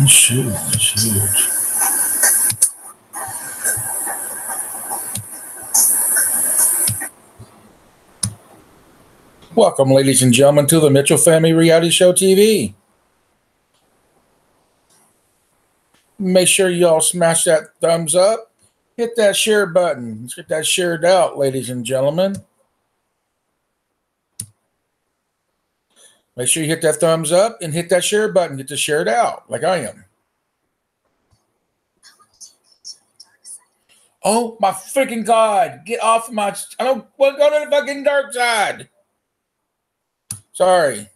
Shoot. Welcome, ladies and gentlemen, to the Mitchell Family Reality Show TV. Make sure y'all smash that thumbs up. Hit that share button. Let's get that shared out, ladies and gentlemen. Make sure you hit that thumbs up and hit that share button. Get this shared out like I am. Oh, my freaking God. Get off my... I don't want to go to the fucking dark side. Sorry.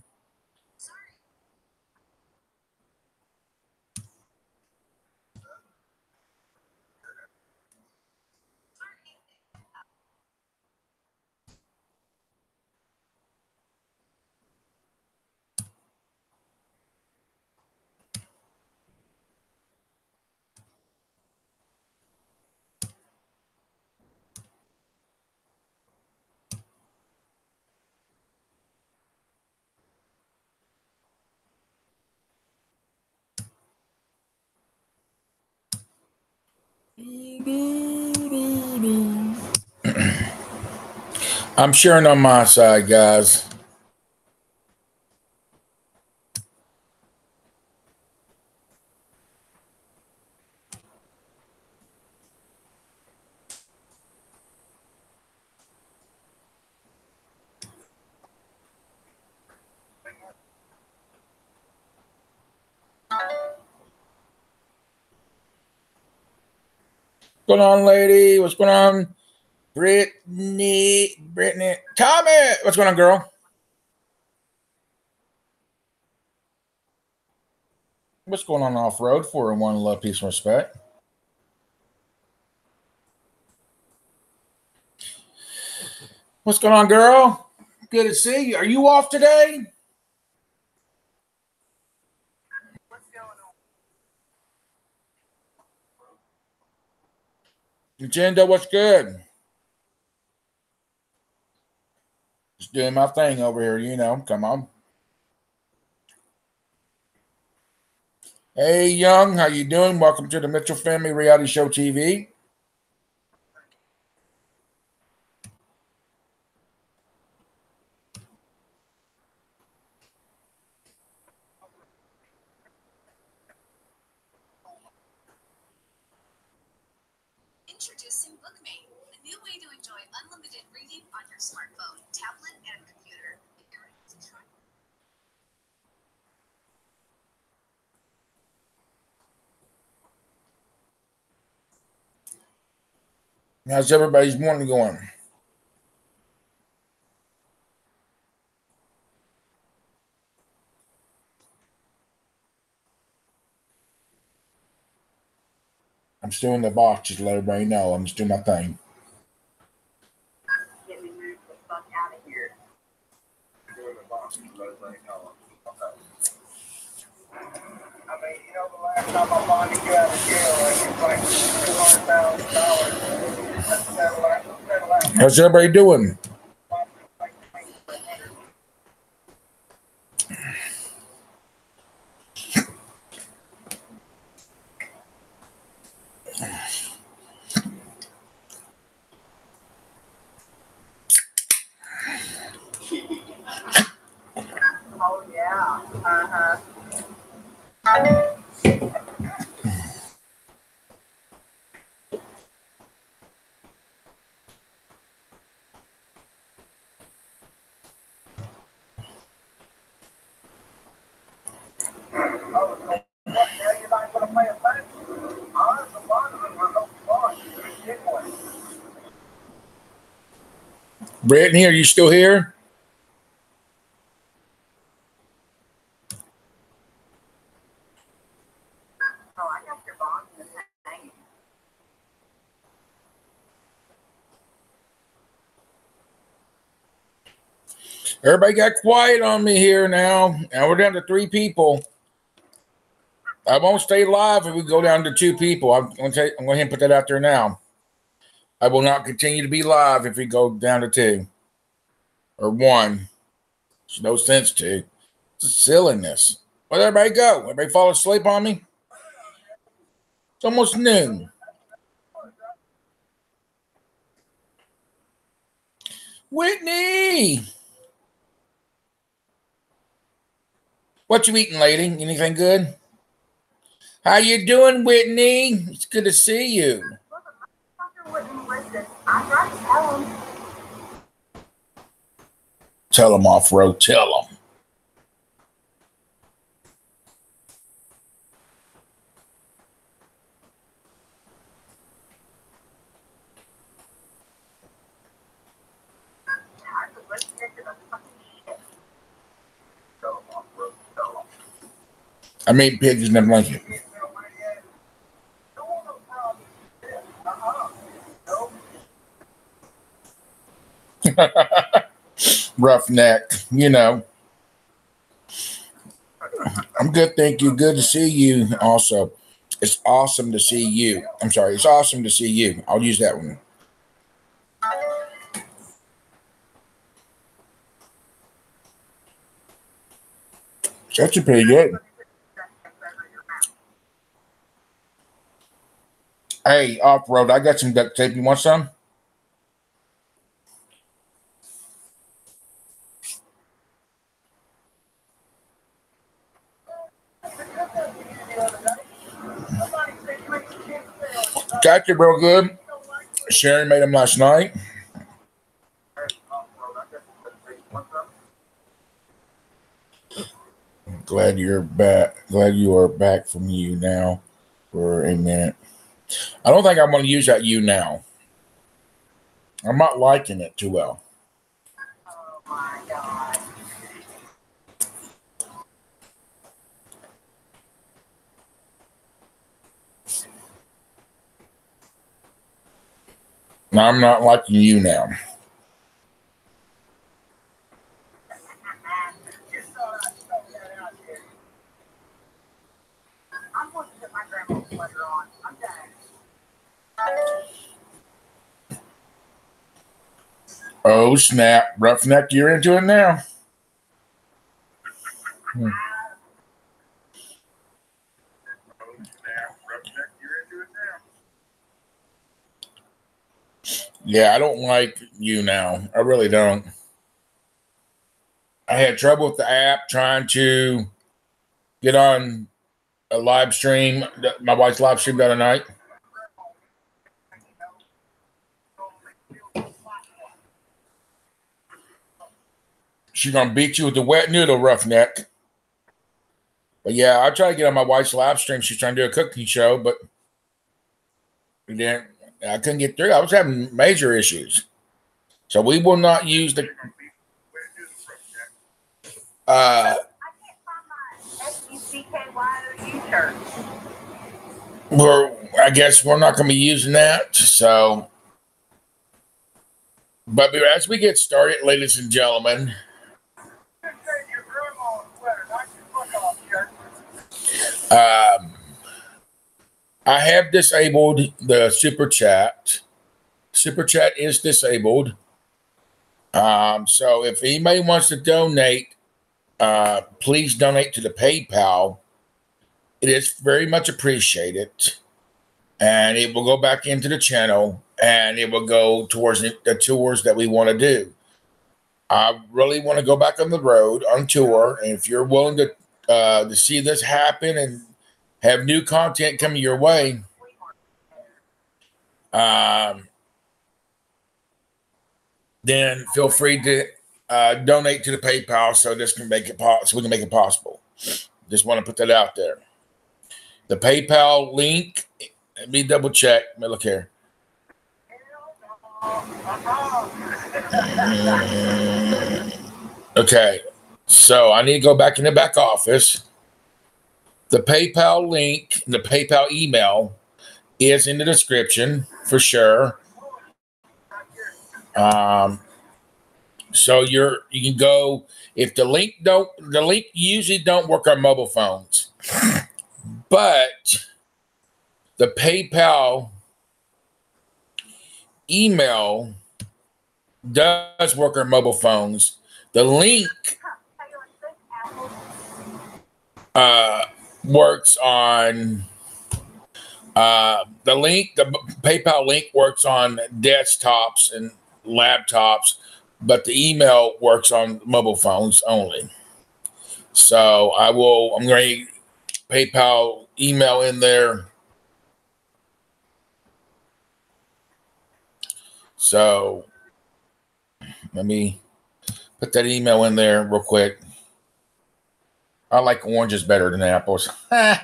I'm sharing on my side, guys. What's going on, lady? What's going on? Brittany, Tommy, what's going on, girl? What's going on off-road? 401 love, peace, and respect. What's going on, girl? Good to see you. Are you off today? What's going on? Agenda, what's good? Just doing my thing over here, you know. Come on. Hey, Young, how you doing? Welcome to the Mitchell Family Reality Show TV. Introducing BookMate, a new way to enjoy unlimited reading on your smartphone, tablet, and computer. How's everybody's morning going? I'm still in the box, just to let everybody know. I'm just doing my thing. Get me moved the fuck out of here. Doing the box, just let everybody know. I mean, you know, the last time I bonded you out of jail, like, it was like $200,000. How's everybody doing? Oh, yeah. Uh-huh. Brittany, are you still here? Oh, I got your bond in the thing. Everybody got quiet on me here now. Now we're down to 3 people. I won't stay live if we go down to 2 people. I'm going to put that out there now. I will not continue to be live if we go down to 2 or 1. There's no sense to. It's silliness. Where'd everybody go? Everybody fall asleep on me? It's almost noon. Whitney! What you eating, lady? Anything good? How you doing, Whitney? It's good to see you. Tell him off-road. Tell him. I made pigs in the blanket. Roughneck, you know. I'm good, thank you. Good to see you also. It's awesome to see you. I'm sorry, it's awesome to see you. I'll use that one. That's pretty good. Hey, off-road, I got some duct tape. You want some? Got you real good. Sharon made them last night. Glad you're back. Glad you are back from you now for a minute. I don't think I'm going to use that you now. I'm not liking it too well. Oh my God. Now I'm not liking you now. I'm going to put my grandma's sweater on. I'm done. Oh, snap. Roughneck, you're into it now. Yeah, I don't like you now. I really don't. I had trouble with the app trying to get on a live stream. My wife's live stream the other night. She's going to beat you with the wet noodle, Roughneck. But yeah, I tried to get on my wife's live stream. She's trying to do a cooking show, but then I couldn't get through. I was having major issues. So we will not use the... I can't find my SUCKYOU shirt. I guess we're not going to be using that. So, but as we get started, ladies and gentlemen, I have disabled the super chat. Super chat is disabled. So if anybody wants to donate, please donate to the PayPal. It is very much appreciated. And it will go back into the channel and it will go towards the tours that we want to do. I really want to go back on the road on tour. And if you're willing to see this happen and have new content coming your way, then feel free to donate to the PayPal so this can make it so we can make it possible. Just want to put that out there. The PayPal link. Let me double check. Let me look here. Okay, so I need to go back in the back office. The PayPal link, the PayPal email is in the description for sure. So you can go if the link usually don't work on mobile phones, but the PayPal email does work on mobile phones. The link works on the PayPal link works on desktops and laptops, but the email works on mobile phones only. So I'm going to PayPal email in there. So let me put that email in there real quick. I like oranges better than apples. All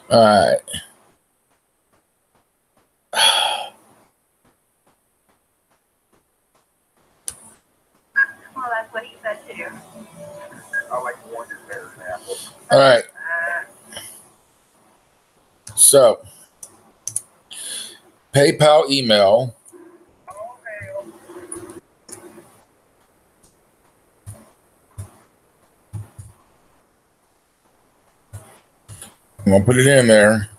right. Well, that's what he said too. I like oranges better than apples. All right. So, PayPal email. I'm going to put it in there.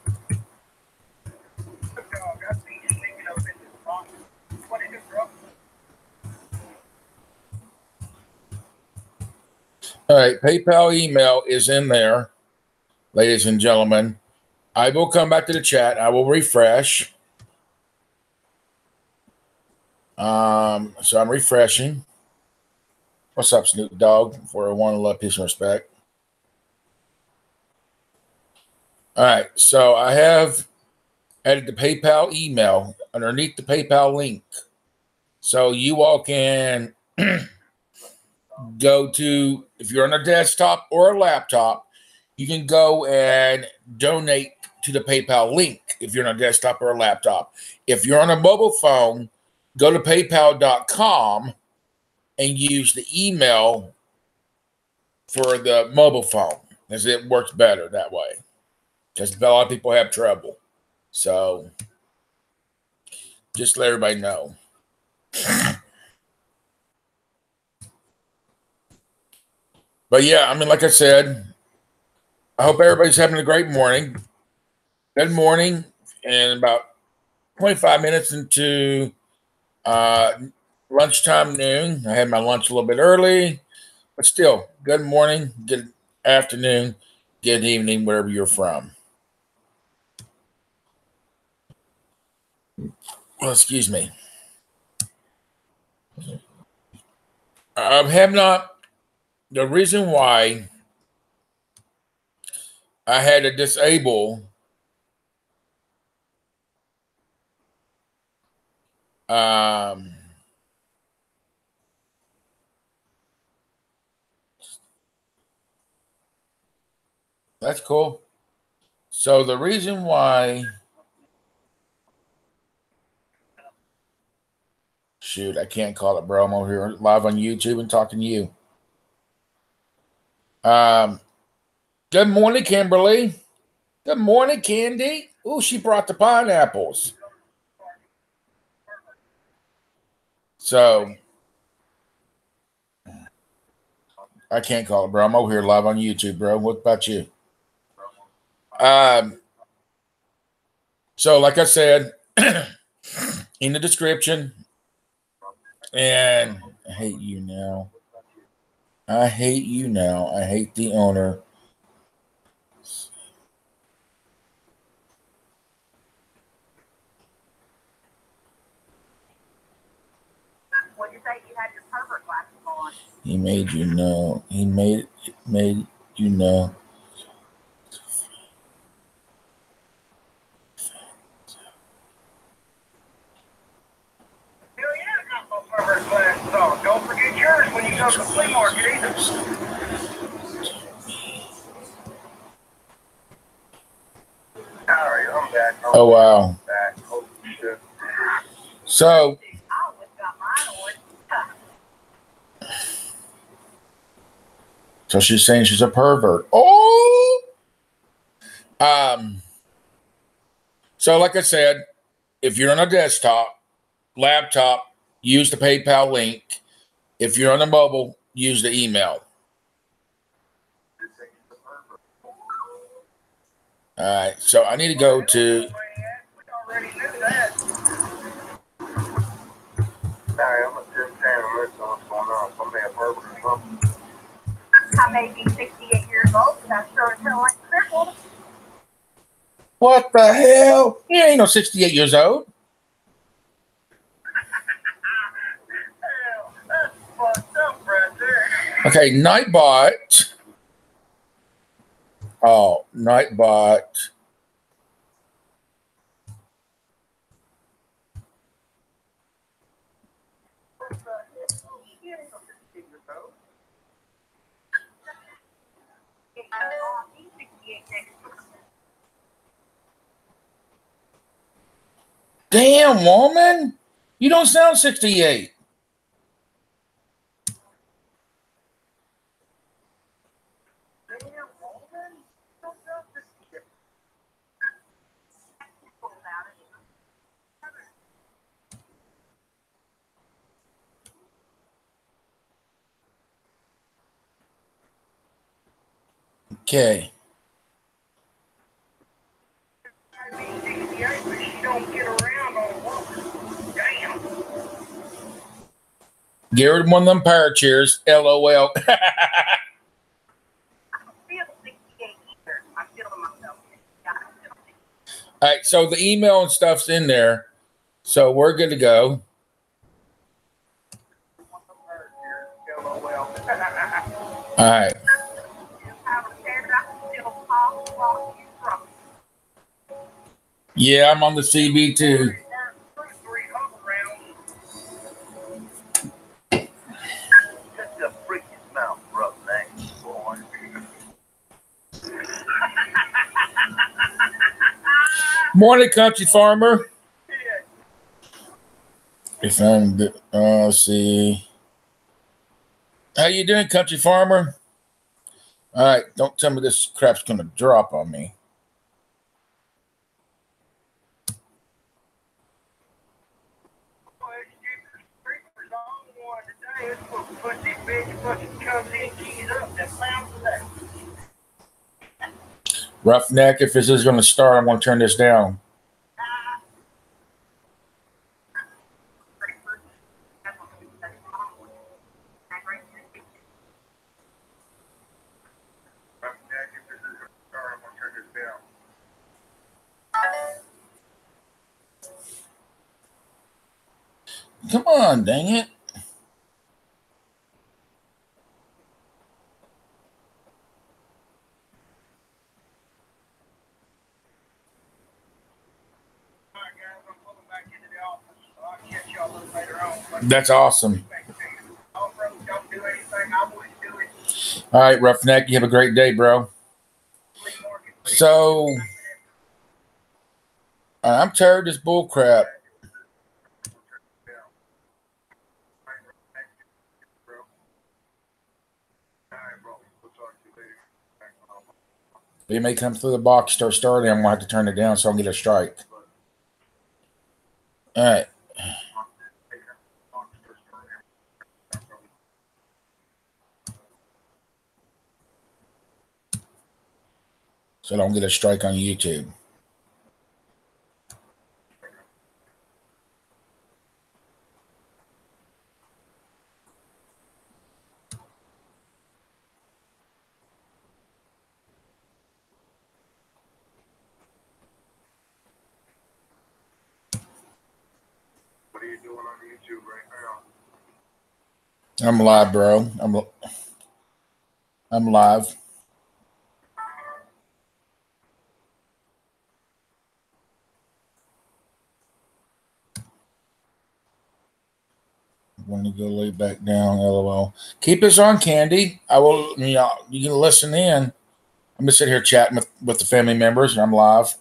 All right, PayPal email is in there, ladies and gentlemen. I will come back to the chat. I will refresh. So I'm refreshing. What's up, Snoop Dogg? 401, love, peace, and respect. All right, so I have added the PayPal email underneath the PayPal link. So you all can go to, if you're on a desktop or a laptop, you can go and donate to the PayPal link if you're on a desktop or a laptop. If you're on a mobile phone, go to paypal.com and use the email for the mobile phone, as it works better that way. Because a lot of people have trouble. So just let everybody know. But yeah, I mean, like I said, I hope everybody's having a great morning. Good morning. And about 25 minutes into lunchtime, noon. I had my lunch a little bit early. But still, good morning, good afternoon, good evening, wherever you're from. Well, excuse me. I have not. The reason why I had to disable that's cool. So the reason why, shoot, I can't call it, bro. I'm over here live on YouTube and talking to you. Good morning, Kimberly. Good morning, Candy. Oh, she brought the pineapples. So I can't call it, bro. I'm over here live on YouTube, bro. What about you? So like I said, in the description, and I hate you now. I hate you now. I hate the owner. What you say? You had your pervert glasses on. He made you know. He made you know. Don't forget yours when you go to the flea market either. Oh, wow. So, she's saying she's a pervert. Oh! So like I said, if you're on a desktop, laptop, use the PayPal link. If you're on a mobile, use the email. All right, so I need to go to. I may be 68 years old, but I'm sure it's like crippled. What the hell? He ain't no 68 years old. Okay, Nightbot. Oh, Nightbot. Damn, woman. You don't sound 68. Okay. Get rid of one of them power chairs. LOL. All right, so the email and stuff's in there. So we're good to go. All right. Yeah, I'm on the CB too. Morning, country farmer. If I'm, let's see. How you doing, country farmer? All right, don't tell me this crap's gonna drop on me. Roughneck, if this is going to start, I'm going to turn this down. Come on, dang it. That's awesome. All right, Roughneck, you have a great day, bro. So, I'm tired of this bull crap. They may come through the box, start starting. I'm going to have to turn it down so I can get a strike. All right. So I don't get a strike on YouTube. What are you doing on YouTube right now? I'm live, bro. I'm live. I'm going to go lay back down, LOL. Keep us on, Candy. I will, you can listen in. I'm going to sit here chatting with the family members, and I'm live.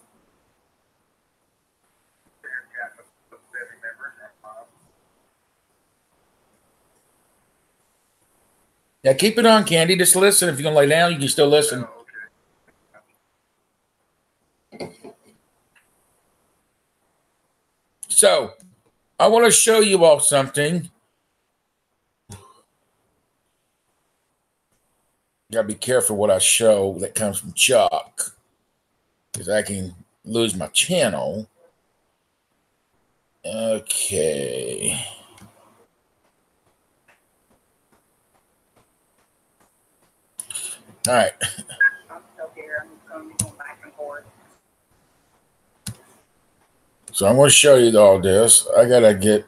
Yeah, keep it on, Candy. Just listen. If you're gonna lay down, you can still listen. So, I want to show you all something. Gotta be careful what I show that comes from Chuck, because I can lose my channel. Okay. All right. I'm still here. I'm just going to be going back and forth. So I'm going to show you all this. I gotta get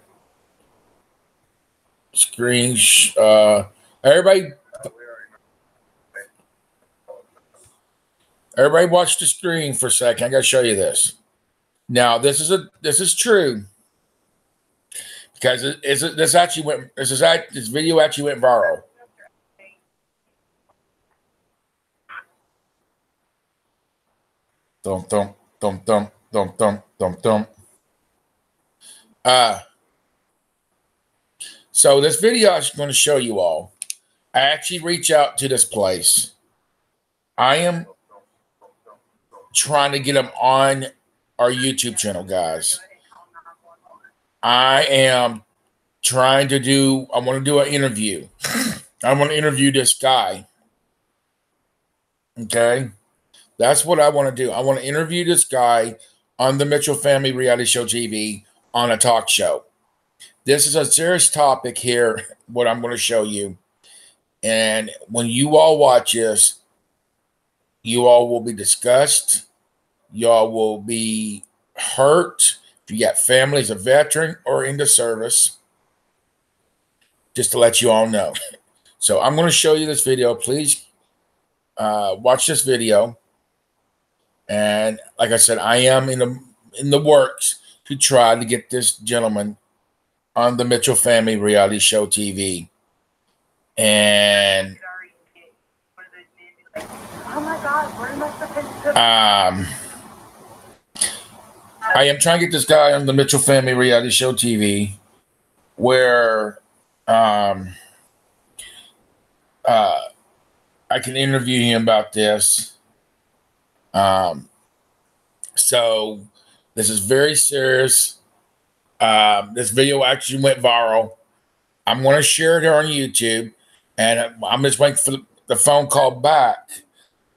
screens. Everybody watch the screen for a second. I gotta show you this. Now this is true because this video actually went viral. Dum dum dum dum dum dum dum dum. So this video I'm going to show you all. I actually reach out to this place. I am trying to get them on our YouTube channel, guys. I am trying to do. I want to do an interview. I want to interview this guy. Okay. That's what I want to do. I want to interview this guy on the Mitchell Family Reality Show TV on a talk show. This is a serious topic here, what I'm going to show you. And when you all watch this, you all will be disgusted. Y'all will be hurt. If you got families, a veteran, or in the service, just to let you all know. So I'm going to show you this video. Please watch this video. And like I said, I am in the works to try to get this gentleman on the Mitchell Family Reality Show TV. And Oh my God, where am I supposed to? I am trying to get this guy on the Mitchell Family Reality Show TV, where I can interview him about this. So this is very serious. This video actually went viral. I'm going to share it on YouTube, and I'm just waiting for the phone call back.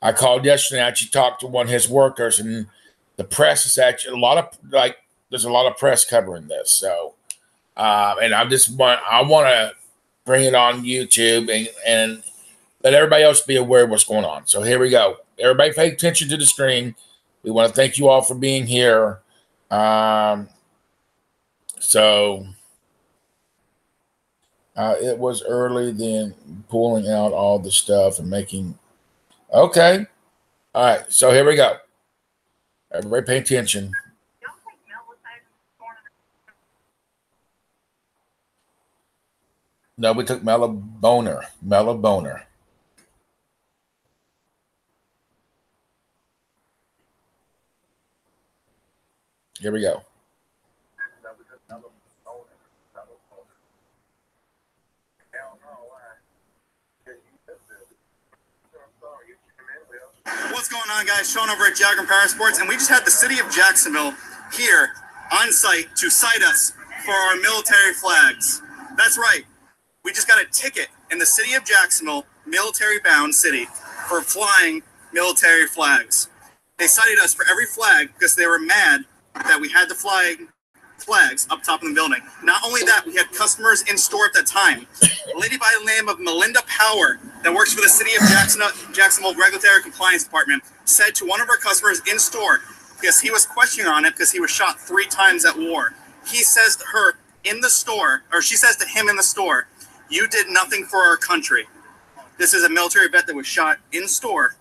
I called yesterday. I actually talked to one of his workers, and the press is actually there's a lot of press covering this. So, and I want to bring it on YouTube and let everybody else be aware of what's going on. So here we go. Everybody pay attention to the screen. We want to thank you all for being here. It was early then pulling out all the stuff and making. Okay. All right. So here we go. Everybody pay attention. No, we took Mellow Boner. Here we go. What's going on, guys? Sean over at Jagger Parasports, and we just had the city of Jacksonville here on site to cite us for our military flags. That's right. We just got a ticket in the city of Jacksonville, military-bound city, for flying military flags. They cited us for every flag because they were mad that we had to fly flags up top of the building. Not only that, we had customers in store at that time. A lady by the name of Melinda Power that works for the city of Jacksonville Regulatory Compliance Department said to one of our customers in store, because he was questioning on it because he was shot 3 times at war. He says to her in the store, or she says to him in the store, "You did nothing for our country." This is a military vet that was shot in store,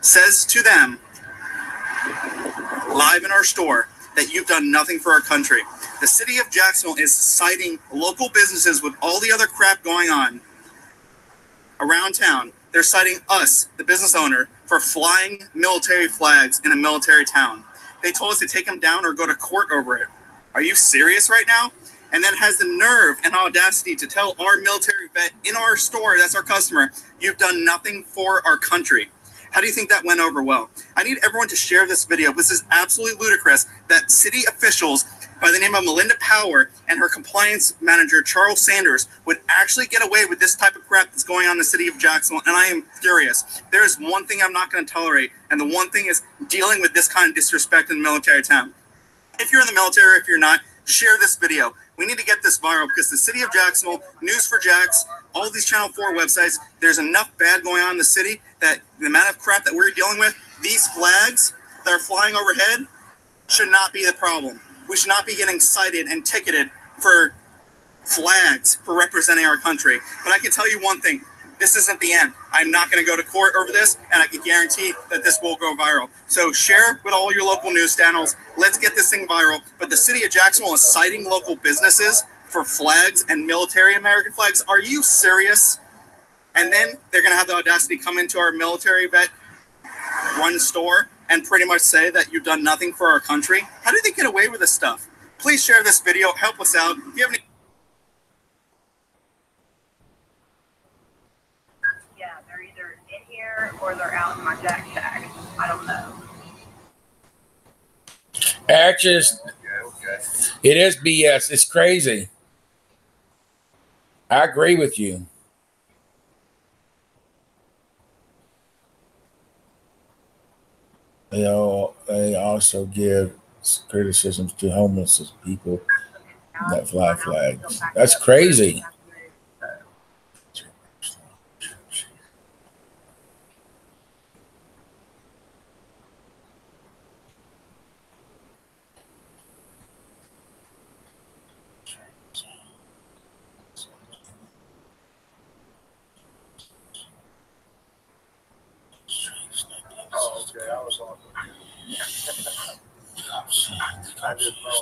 says to them, live in our store, that you've done nothing for our country. The city of Jacksonville is citing local businesses with all the other crap going on around town. They're citing us, the business owner, for flying military flags in a military town. They told us to take them down or go to court over it. Are you serious right now? And then has the nerve and audacity to tell our military vet in our store, that's our customer, you've done nothing for our country. How do you think that went over well? I need everyone to share this video. This is absolutely ludicrous that city officials by the name of Melinda Power and her compliance manager, Charles Sanders, would actually get away with this type of crap that's going on in the city of Jacksonville, and I am furious. There is one thing I'm not going to tolerate, and the one thing is dealing with this kind of disrespect in the military town. If you're in the military, if you're not, share this video. We need to get this viral because the city of Jacksonville, News for Jax, all these Channel 4 websites, there's enough bad going on in the city that the amount of crap that we're dealing with, these flags that are flying overhead should not be the problem. We should not be getting cited and ticketed for flags for representing our country. But I can tell you one thing. This isn't the end. I'm not going to go to court over this, and I can guarantee that this will go viral. So share with all your local news channels. Let's get this thing viral. But the city of Jacksonville is citing local businesses for flags and military American flags. Are you serious? And then they're going to have the audacity to come into our military vet run store and pretty much say that you've done nothing for our country. How do they get away with this stuff? Please share this video. Help us out. If you have any they're either in here or they're out in my jack tag. I don't know. Actually, it is BS. It's crazy. I agree with you. They also give criticisms to homeless people that fly flags. That's crazy. I just know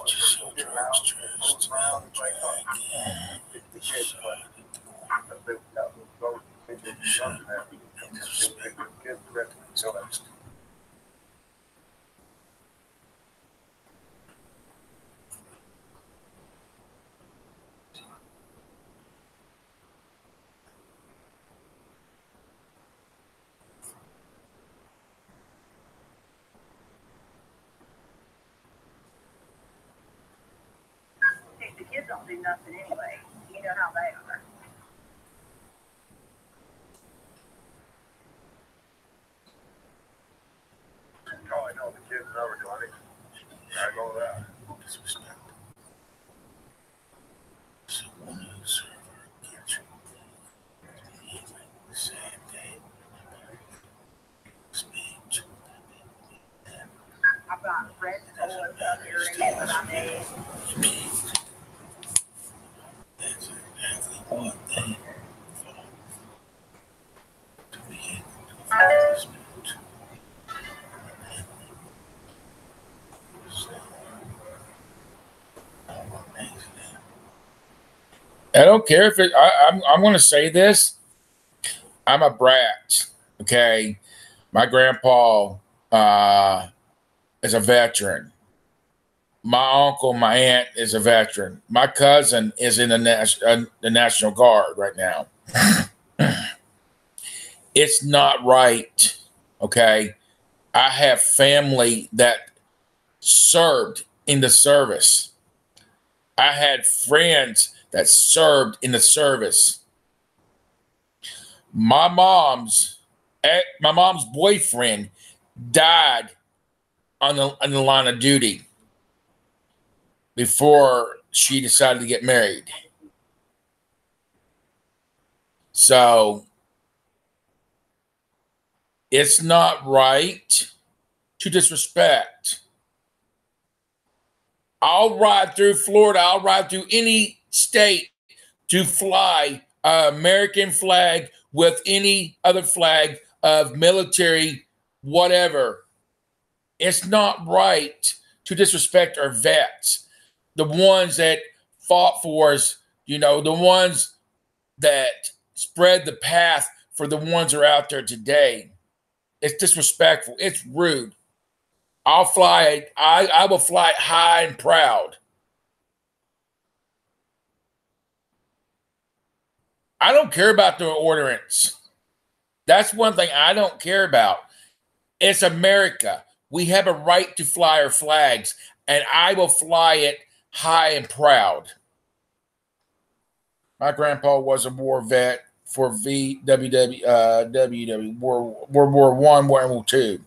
The kids don't do nothing anyway. You know how they are. Oh, I know the kids never do anything. I know that. I've got red polos up here in it that I made. That's exactly what they I don't care if it. I'm going to say this. I'm a brat. Okay, my grandpa is a veteran. My uncle, my aunt is a veteran. My cousin is in the National Guard right now. It's not right. Okay, I have family that served in the service. I had friends that served in the service. My mom's boyfriend died on the line of duty before she decided to get married. So it's not right to disrespect. I'll ride through Florida. I'll ride through any state to fly an American flag with any other flag of military, whatever. It's not right to disrespect our vets, the ones that fought for us, the ones that spread the path for the ones that are out there today. It's disrespectful. It's rude. I will fly high and proud. I don't care about the ordinance. That's one thing I don't care about. It's America. We have a right to fly our flags, and I will fly it high and proud. My grandpa was a war vet for WW, World War I, World War II.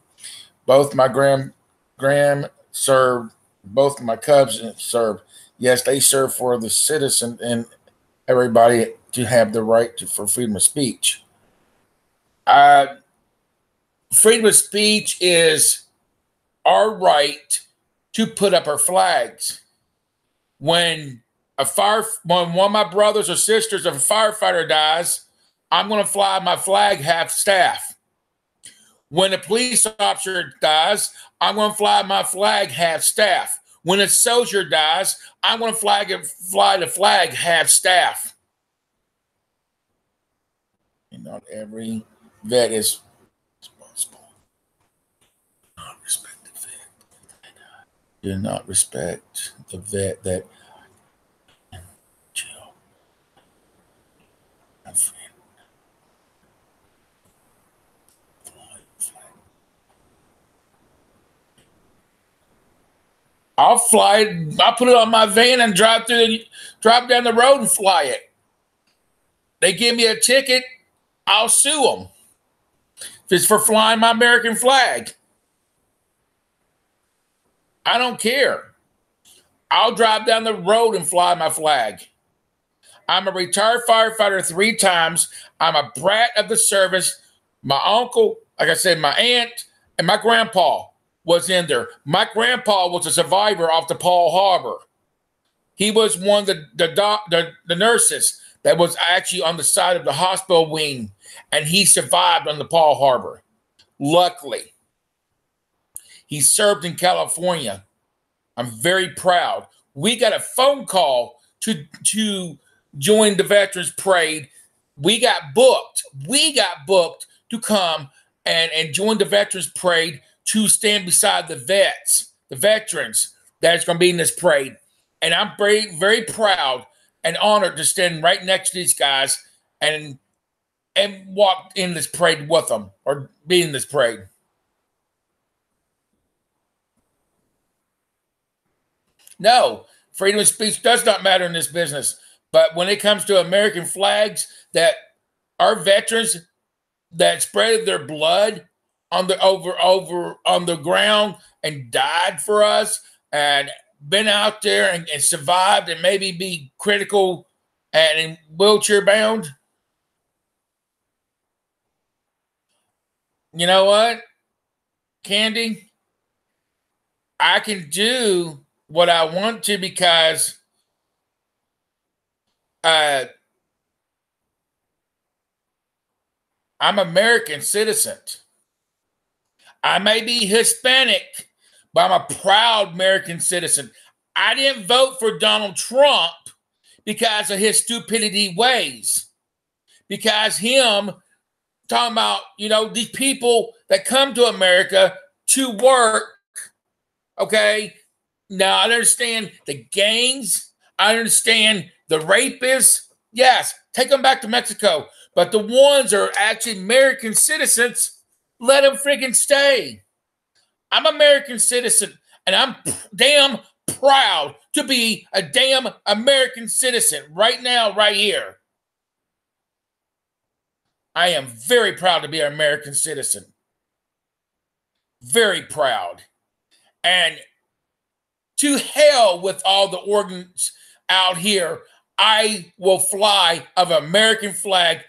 Both my Graham served. Both my cousins served. Yes, they served for the citizen and everybody to have the right for freedom of speech. Freedom of speech is our right to put up our flags. When one of my brothers or sisters of a firefighter dies, I'm going to fly my flag half staff. When a police officer dies, I'm going to fly my flag half staff. When a soldier dies, I'm going to fly the flag half staff. And not every vet is responsible. Not respect the vet. Do not respect the vet that chill. My friend. I'll fly it. I'll put it on my van and drive down the road and fly it. They give me a ticket, I'll sue them. If it's for flying my American flag, I don't care. I'll drive down the road and fly my flag. I'm a retired firefighter 3 times. I'm a brat of the service. My uncle, like I said, my aunt, and my grandpa was in there. My grandpa was a survivor off the Pearl Harbor. He was one of the nurses that was actually on the side of the hospital wing, and he survived on the Pearl Harbor. Luckily, he served in California. I'm very proud. We got a phone call to join the Veterans Parade. We got booked. To come and join the Veterans Parade to stand beside the veterans that's going to be in this parade. And I'm very, very proud and honored to stand right next to these guys and walk in this parade with them or be in this parade. No, freedom of speech does not matter in this business. But when it comes to American flags, that our veterans that spread their blood on the ground and died for us and been out there and survived and maybe be critical and wheelchair bound. You know what, Candy? I can do what I want to because I'm American citizen. I may be Hispanic, but I'm a proud American citizen. I didn't vote for Donald Trump because of his stupidity ways. Because him talking about, these people that come to America to work, okay? Now, I understand the gangs. I understand the rapists. Yes, take them back to Mexico. But the ones that are actually American citizens, let them freaking stay. I'm an American citizen, and I'm damn proud to be a damn American citizen right now, right here. I am very proud to be an American citizen. Very proud. And to hell with all the ordinance out here. I will fly of an American flag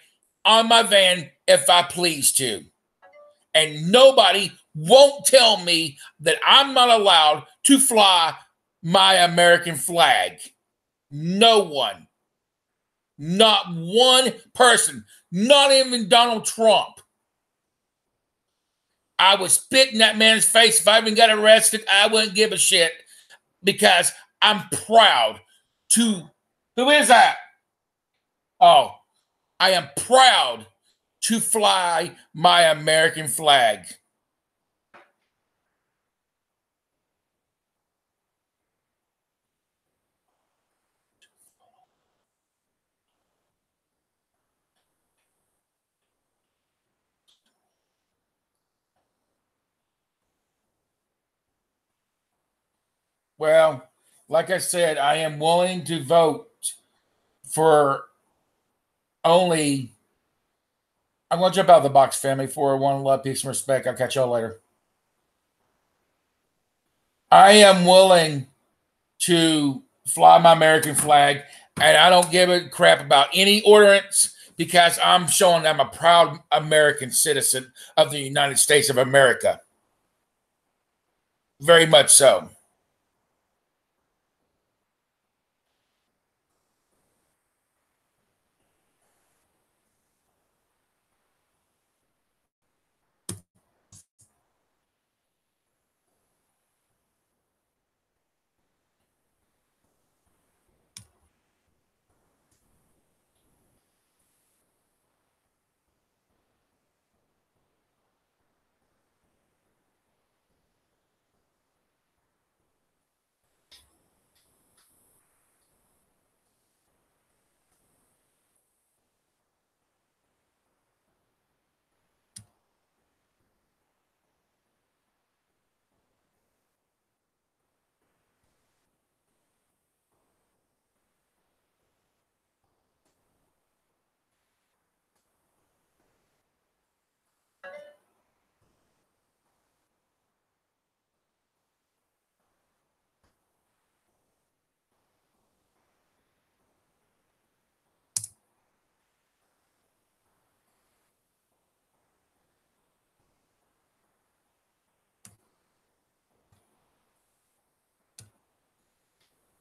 on my van if I please to. And nobody won't tell me that I'm not allowed to fly my American flag. No one. Not one person. Not even Donald Trump. I would spit in that man's face. If I even got arrested, I wouldn't give a shit because I'm proud to... Who is that? Oh, I am proud to fly my American flag. Well, like I said, I am willing to vote for only. I'm going to jump out of the box, family. 401, love, peace, and respect. I'll catch y'all later. I am willing to fly my American flag, and I don't give a crap about any ordinance because I'm showing I'm a proud American citizen of the United States of America. Very much so.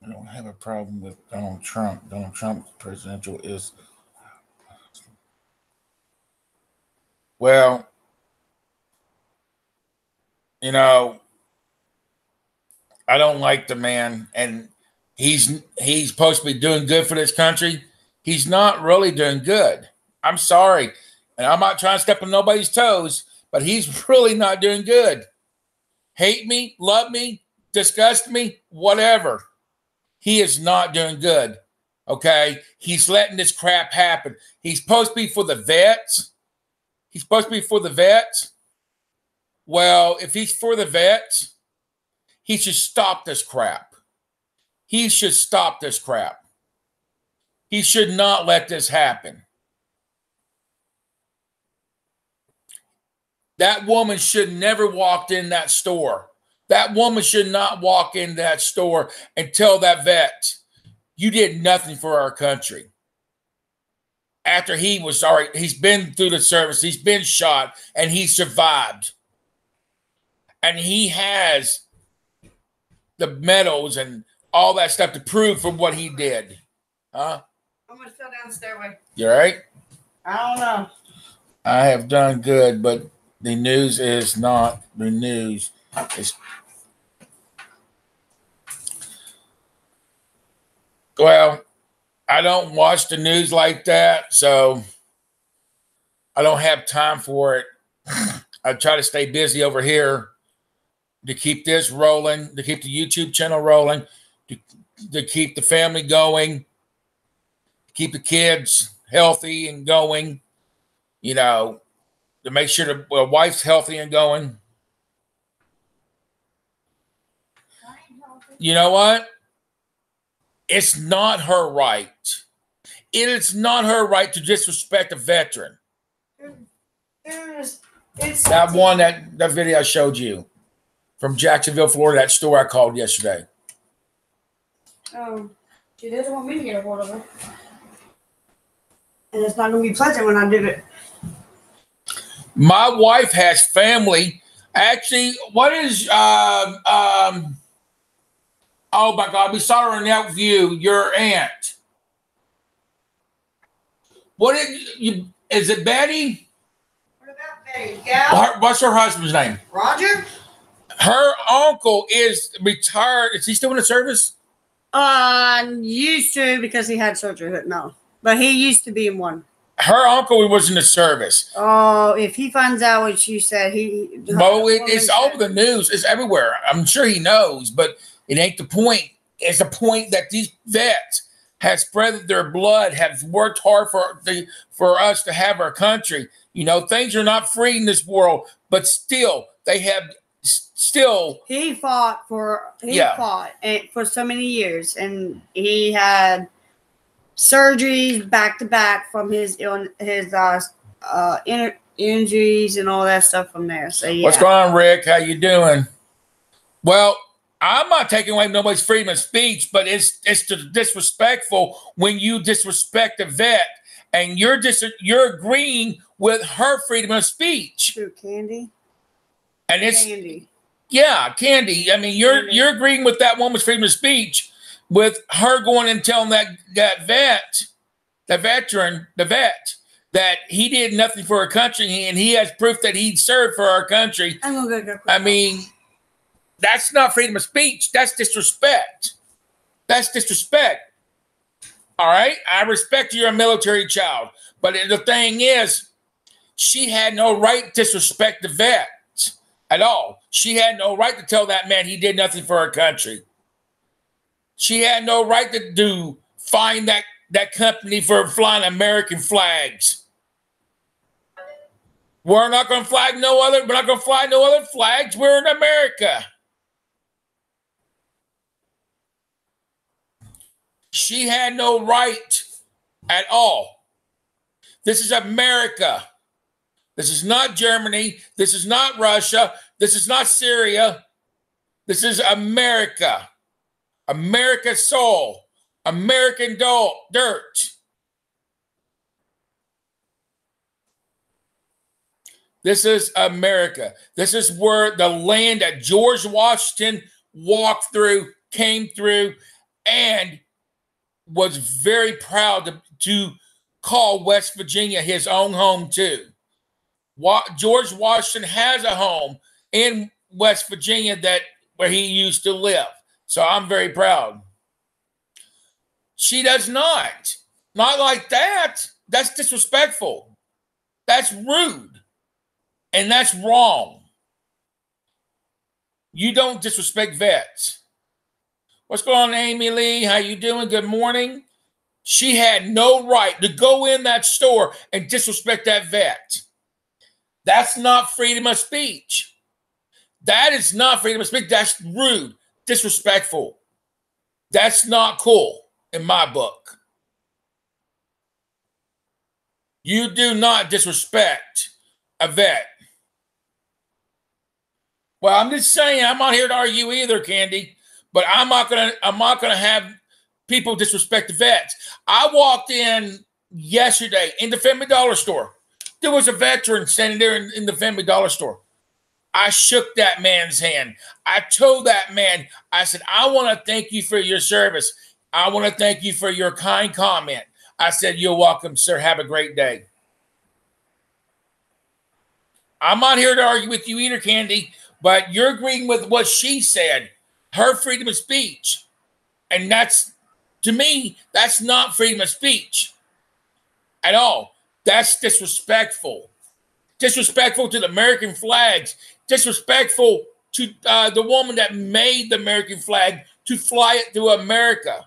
I don't have a problem with Donald Trump. Donald Trump presidential is, well, you know, I don't like the man, and he's supposed to be doing good for this country. He's not really doing good. I'm sorry, and I'm not trying to step on nobody's toes, but he's really not doing good. Hate me, love me, disgust me, whatever. He is not doing good, okay? He's letting this crap happen. He's supposed to be for the vets. He's supposed to be for the vets. Well, if he's for the vets, he should stop this crap. He should stop this crap. He should not let this happen. That woman should never walked in that store. That woman should not walk in that store and tell that vet, you did nothing for our country. After he was already, he's been through the service, he's been shot, and he survived. And he has the medals and all that stuff to prove for what he did. Huh? I'm going to fell down the stairway. You all right? I don't know. I have done good, but the news is not the news. It's, well, I don't watch the news like that, so I don't have time for it. I try to stay busy over here to keep this rolling, to keep the YouTube channel rolling, to keep the family going, keep the kids healthy and going, you know, to make sure the wife's healthy and going. You know what? It's not her right. It is not her right to disrespect a veteran. That video I showed you from Jacksonville, Florida, that store I called yesterday. Oh, she doesn't want me to get a hold of her. And it's not going to be pleasant when I do it. My wife has family. Actually, what is oh my God, we saw her in that view. Your aunt. What is it Betty? What about Betty? Yeah. What's her husband's name? Roger? Her uncle is retired. Is he still in the service? Used to, because he had surgery, but no. But he used to be in one. Her uncle was in the service. Oh, if he finds out what you said, Well, it's all over the news. It's everywhere. I'm sure he knows, but it ain't the point. It's the point that these vets have spread their blood, have worked hard for us to have our country. You know, things are not free in this world, but still they have still. He fought for so many years, and he had surgeries back to back from his injuries and all that stuff from there. So yeah. What's going on, Rick? How you doing? Well, I'm not taking away nobody's freedom of speech, but it's disrespectful when you disrespect a vet, and you're agreeing with her freedom of speech. True, Candy. And it's Candy. Yeah, Candy. I mean, you're agreeing with that woman's freedom of speech, with her going and telling that vet, the vet, that he did nothing for our country, and he has proof that he served for our country. I mean, that's not freedom of speech. That's disrespect. That's disrespect. All right? I respect you're a military child. But the thing is, she had no right to disrespect the vet at all. She had no right to tell that man he did nothing for our country. She had no right to fine that company for flying American flags. We're not going to flag no other. We're not going to fly no other flags. We're in America. She had no right at all. This is America. This is not Germany. This is not Russia. This is not Syria. This is America. America's soul. American dirt. This is America. This is where the land that George Washington walked through, came through, and was very proud to call West Virginia his own home too. George Washington has a home in West Virginia where he used to live. So I'm very proud. She does not. Not like that. That's disrespectful. That's rude. And that's wrong. You don't disrespect vets. What's going on, Amy Lee? How you doing? Good morning. She had no right to go in that store and disrespect that vet. That's not freedom of speech. That is not freedom of speech. That's rude, disrespectful. That's not cool in my book. You do not disrespect a vet. Well, I'm just saying, I'm not here to argue either, Candy. But I'm not gonna have people disrespect the vets. I walked in yesterday in the Family Dollar store. There was a veteran standing there in the Family Dollar store. I shook that man's hand. I told that man, I said, I want to thank you for your service. I want to thank you for your kind comment. I said, you're welcome, sir. Have a great day. I'm not here to argue with you either, Candy, but you're agreeing with what she said. Her freedom of speech. And that's, to me, that's not freedom of speech at all. That's disrespectful. Disrespectful to the American flags. Disrespectful to the woman that made the American flag to fly it through America.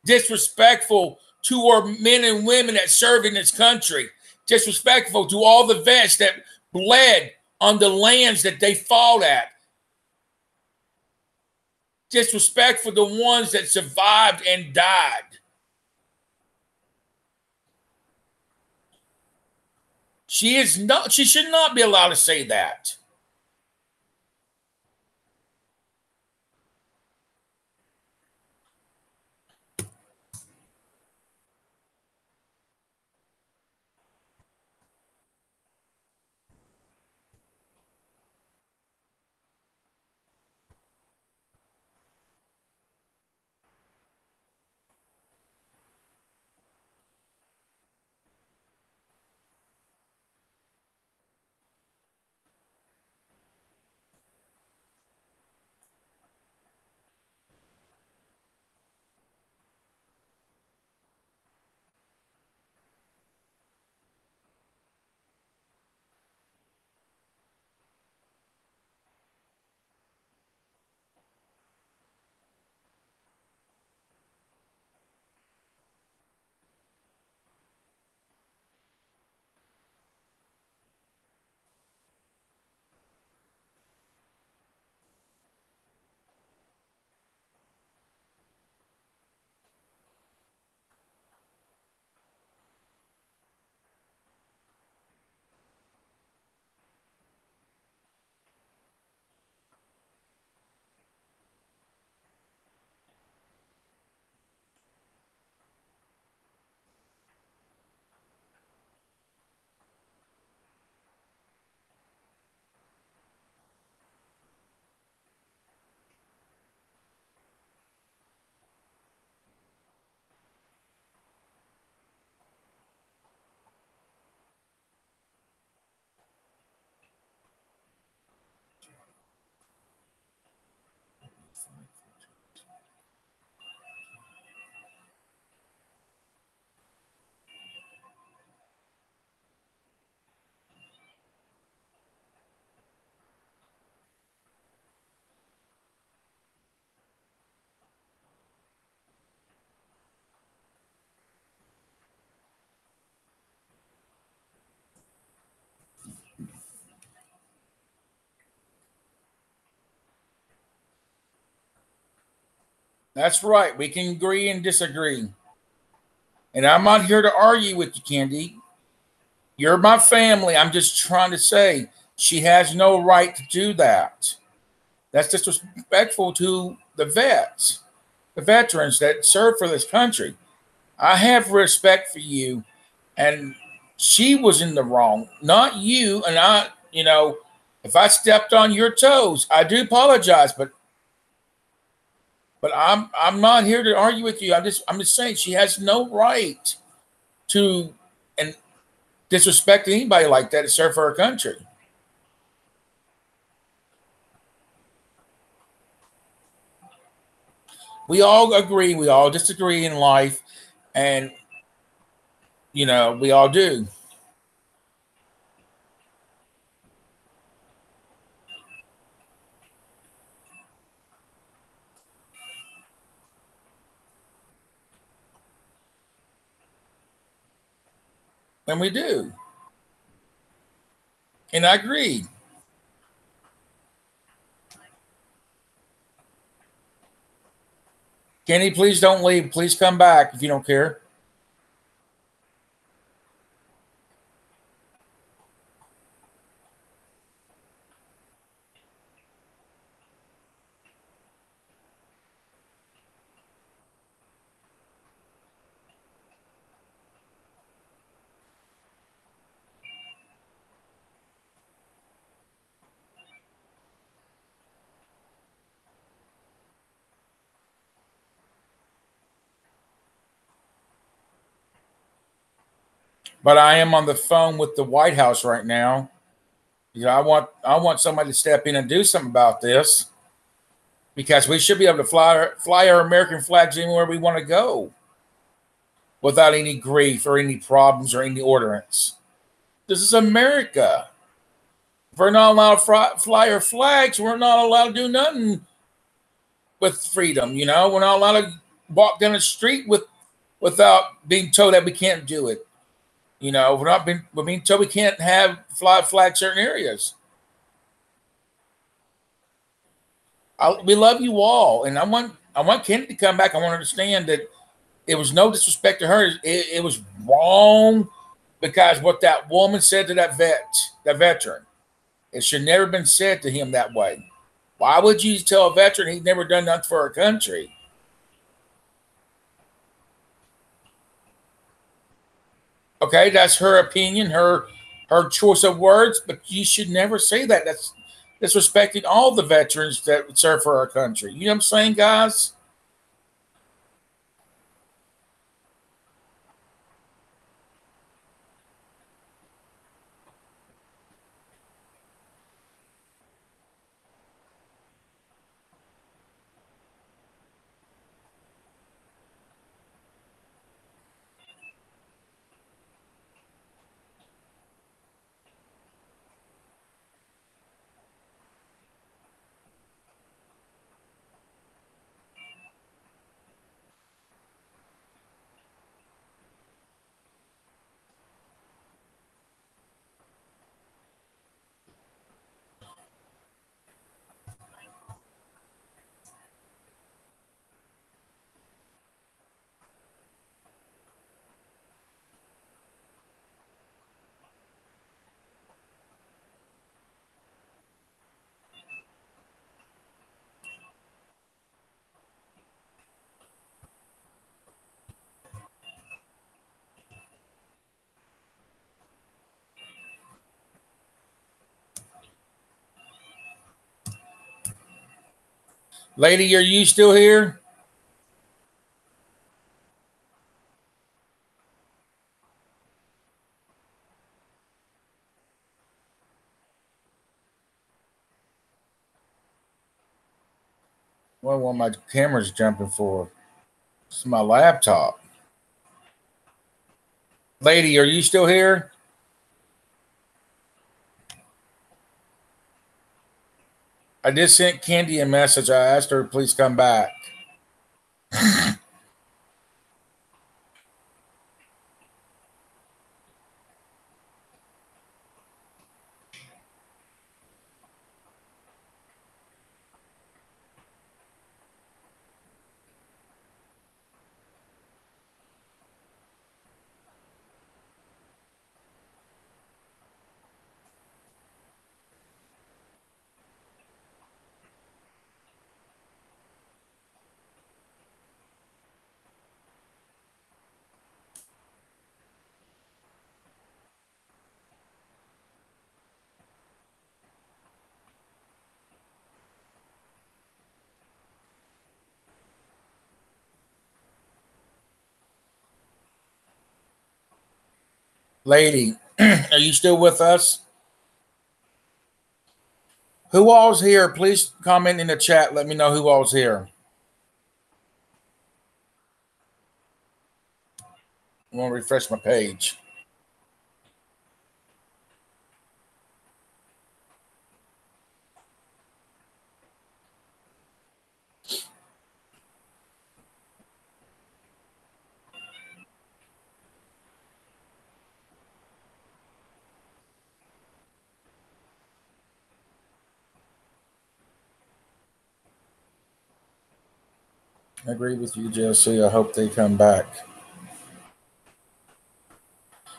Disrespectful to our men and women that serve in this country. Disrespectful to all the vets that bled on the lands that they fought at. Disrespectful to the ones that survived and died. She should not be allowed to say that. That's right. We can agree and disagree. And I'm not here to argue with you, Candy. You're my family. I'm just trying to say she has no right to do that. That's disrespectful to the vets, the veterans that serve for this country. I have respect for you, and she was in the wrong, not you. And if I stepped on your toes, I do apologize, but I'm not here to argue with you. I'm just saying she has no right to and disrespect anybody like that to serve for her country. We all agree, we all disagree in life, and we all do. And we do. And I agree. Kenny, please don't leave. Please come back if you don't care. But I am on the phone with the White House right now. I want somebody to step in and do something about this, because we should be able to fly our American flags anywhere we want to go without any grief or any problems or any ordinance. This is America. If we're not allowed to fly our flags, we're not allowed to do nothing with freedom. We're not allowed to walk down the street without being told that we can't do it. We're being told we can't fly flag certain areas. We love you all, and I want Kennedy to come back. I want to understand that it was no disrespect to her. It was wrong, because what that woman said to that veteran, it should never been said to him that way. Why would you tell a veteran he'd never done nothing for our country? Okay, that's her opinion, her choice of words, but you should never say that. That's disrespecting all the veterans that serve for our country. You know what I'm saying, guys? Lady, are you still here? What my camera's jumping for? It's my laptop. Lady, are you still here? I just sent Candy a message. I asked her to please come back. Lady, are you still with us? Who all's here? Please comment in the chat. Let me know who all's here. I'm going to refresh my page. I agree with you, Jesse. I hope they come back.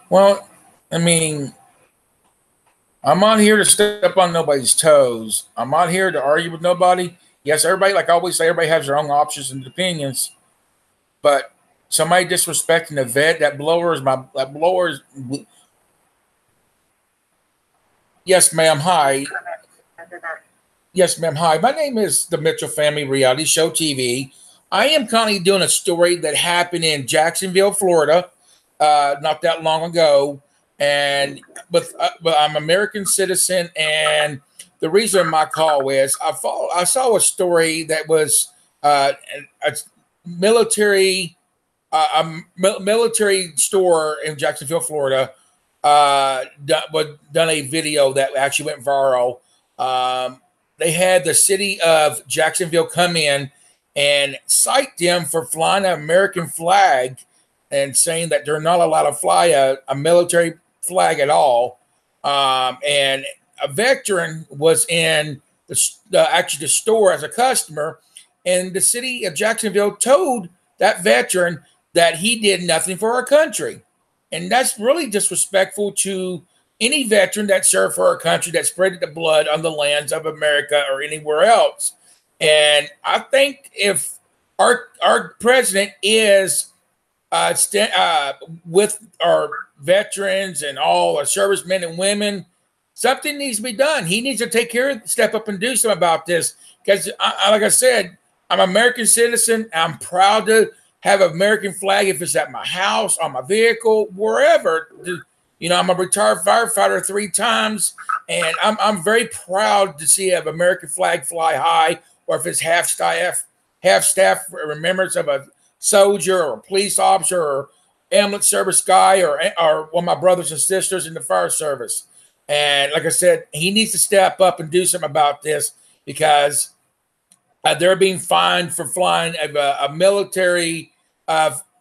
Well, I mean, I'm not here to step on nobody's toes. I'm not here to argue with nobody. Yes, everybody, like I always say, everybody has their own options and opinions. But somebody disrespecting the vet, that blower is. Yes, ma'am. Hi. Yes, ma'am. Hi. My name is the Mitchell Family Reality Show TV. I am currently doing a story that happened in Jacksonville, Florida, not that long ago. And but I'm an American citizen, and the reason my call is I saw a story that was a military store in Jacksonville, Florida, done a video that actually went viral. They had the city of Jacksonville come in and cite them for flying an American flag and saying that they're not allowed to fly a military flag at all. And a veteran was in the store as a customer, and the city of Jacksonville told that veteran that he did nothing for our country. And that's really disrespectful to any veteran that served for our country, that spread the blood on the lands of America or anywhere else. And I think if our president is with our veterans and all our servicemen and women, something needs to be done. He needs to step up and do something about this. Because, like I said, I'm an American citizen. I'm proud to have an American flag if it's at my house, on my vehicle, wherever. You know, I'm a retired firefighter 3 times, and I'm very proud to see an American flag fly high, or if it's half staff remembrance of a soldier or a police officer or ambulance service guy or one of my brothers and sisters in the fire service. And like I said, he needs to step up and do something about this, because they're being fined for flying a military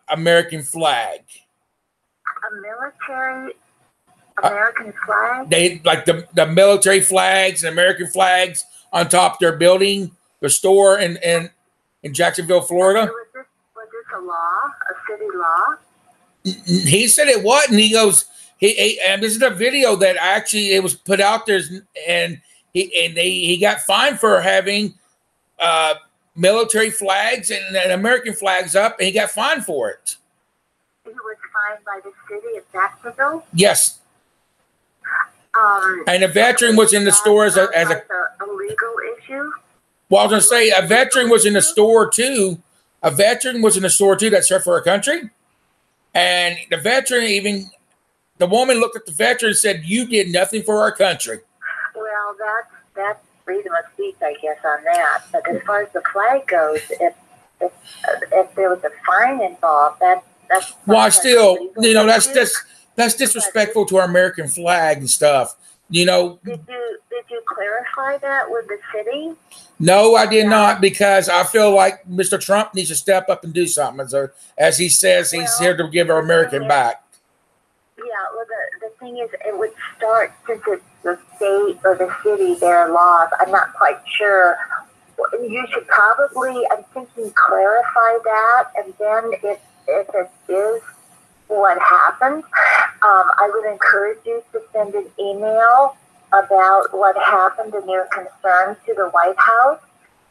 American flag. A military American flag? They like the military flags and American flags on top of their building, the store in Jacksonville, Florida. Was this a law, a city law? He said it wasn't. He goes, and this is a video that actually it was put out there, and he got fined for having military flags and American flags up, and he got fined for it. He was fined by the city of Jacksonville? Yes. And a veteran was in the store as a legal issue. Well, I was going to say a veteran was in the store too. A veteran was in the store too that served for our country, and the woman looked at the veteran and said, "You did nothing for our country." Well, that's freedom of speech, I guess, on that. But as far as the flag goes, if there was a fine involved, that's well, still, you know, that's disrespectful to our American flag and stuff. You know. Did you clarify that with the city? No, I did not, because I feel like Mr. Trump needs to step up and do something. As he says, he's here to give our American back. Yeah, well, the thing is, it would start, since it's the state or the city, their laws. I'm not quite sure. You should probably, I'm thinking, clarify that, and then if it is what happened, I would encourage you to send an email about what happened and your concerns to the White House.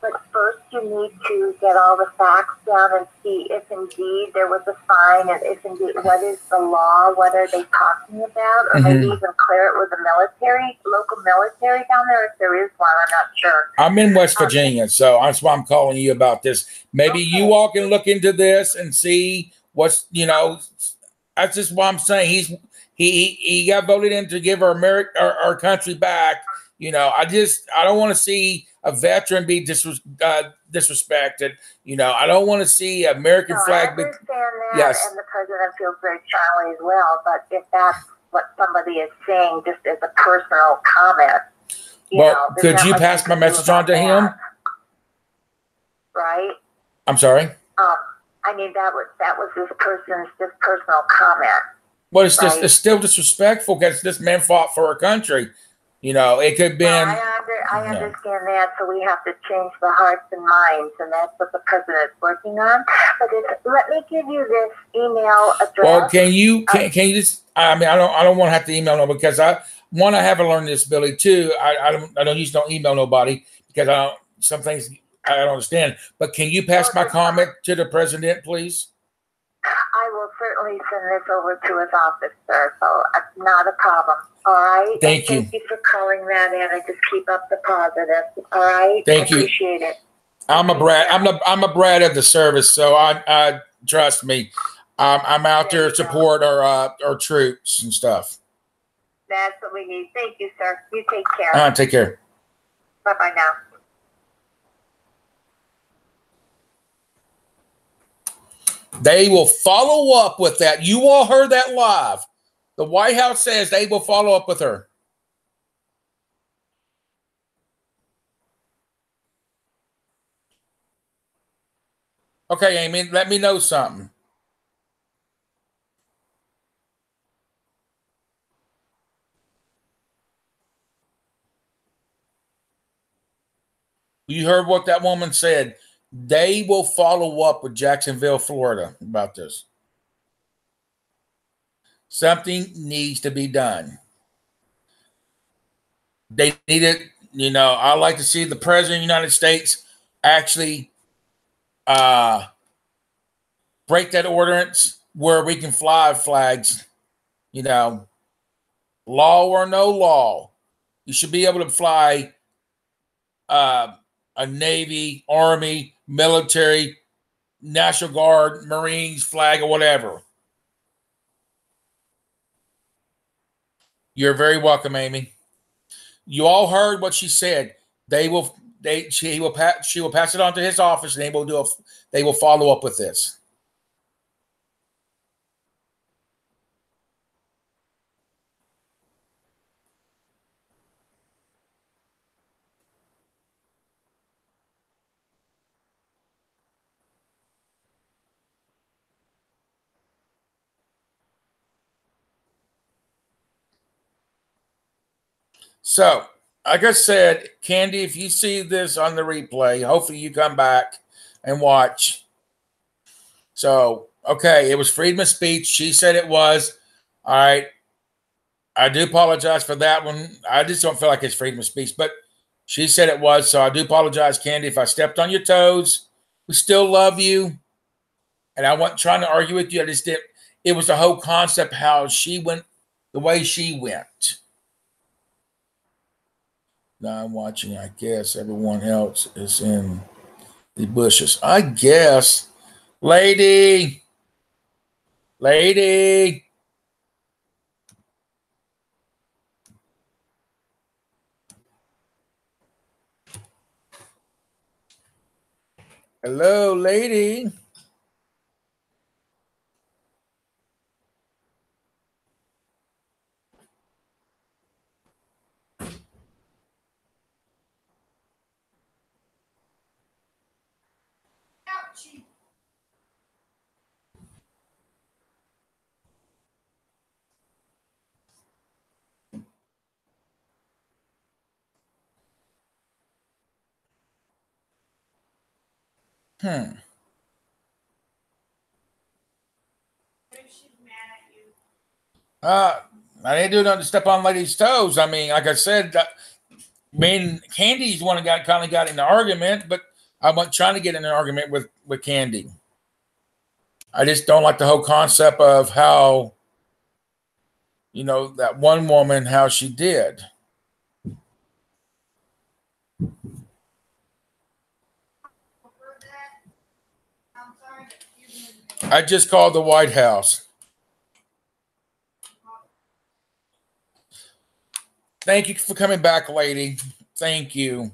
But first you need to get all the facts down and see if indeed there was a fine, and if indeed what is the law, what are they talking about, or maybe even clear it with the local military down there if there is one. I'm not sure. I'm in West Virginia, so that's why I'm calling you about this. Maybe you all can look into this and see what's, you know, that's just what I'm saying. He got voted in to give our country back. You know, I don't want to see a veteran be disrespected. You know, I don't want to see American flag. I understand that, yes. and the president feels very strongly as well. But if that's what somebody is saying, just as a personal comment, could you pass my message on to him? Right. I'm sorry. I mean, that was this person's just personal comment. Well, it's just it's still disrespectful because this man fought for our country. You know, it could have been. I understand that, so we have to change the hearts and minds, and that's what the president's working on. But let me give you this email address. Well, can you just? I mean, I don't want to have to email no because I have a learning disability too. I don't email nobody because some things I don't understand. But can you pass my comment to the president, please? I will certainly send this over to his office, sir. So not a problem. All right. Thank you. Thank you for calling that in, and just keep up the positive. All right. Thank you. Appreciate it. I'm a brat. I'm a brat of the service, so I trust me. I'm out there to support our troops and stuff. That's what we need. Thank you, sir. You take care. Take care. Bye-bye now. They will follow up with that. You all heard that live. The White House says they will follow up with her. Okay, Amy, let me know something. You heard what that woman said. They will follow up with Jacksonville, Florida about this. Something needs to be done. They need it. You know, I like to see the president of the United States actually break that ordinance where we can fly flags. You know, law or no law, you should be able to fly a Navy, Army, military, National Guard, Marines flag or whatever. You're very welcome, Amy. You all heard what she said. She will pass it on to his office, and they will follow up with this. So, like I said, Candy, if you see this on the replay, hopefully you come back and watch. So, okay, it was freedom of speech. She said it was. All right. I do apologize for that one. I just don't feel like it's freedom of speech, but she said it was. So I do apologize, Candy, if I stepped on your toes. We still love you. And I wasn't trying to argue with you. I just did. It was the whole concept, how she went, the way she went. Now I'm watching. I guess everyone else is in the bushes. I guess. Lady. Hello, lady. I didn't do nothing to step on lady's toes. I mean, like I said, me and Candy's one that kind of got in the argument, but I wasn't trying to get in an argument with Candy. I just don't like the whole concept of how, you know, that one woman, how she did. I just called the White House. Thank you for coming back, lady. Thank you.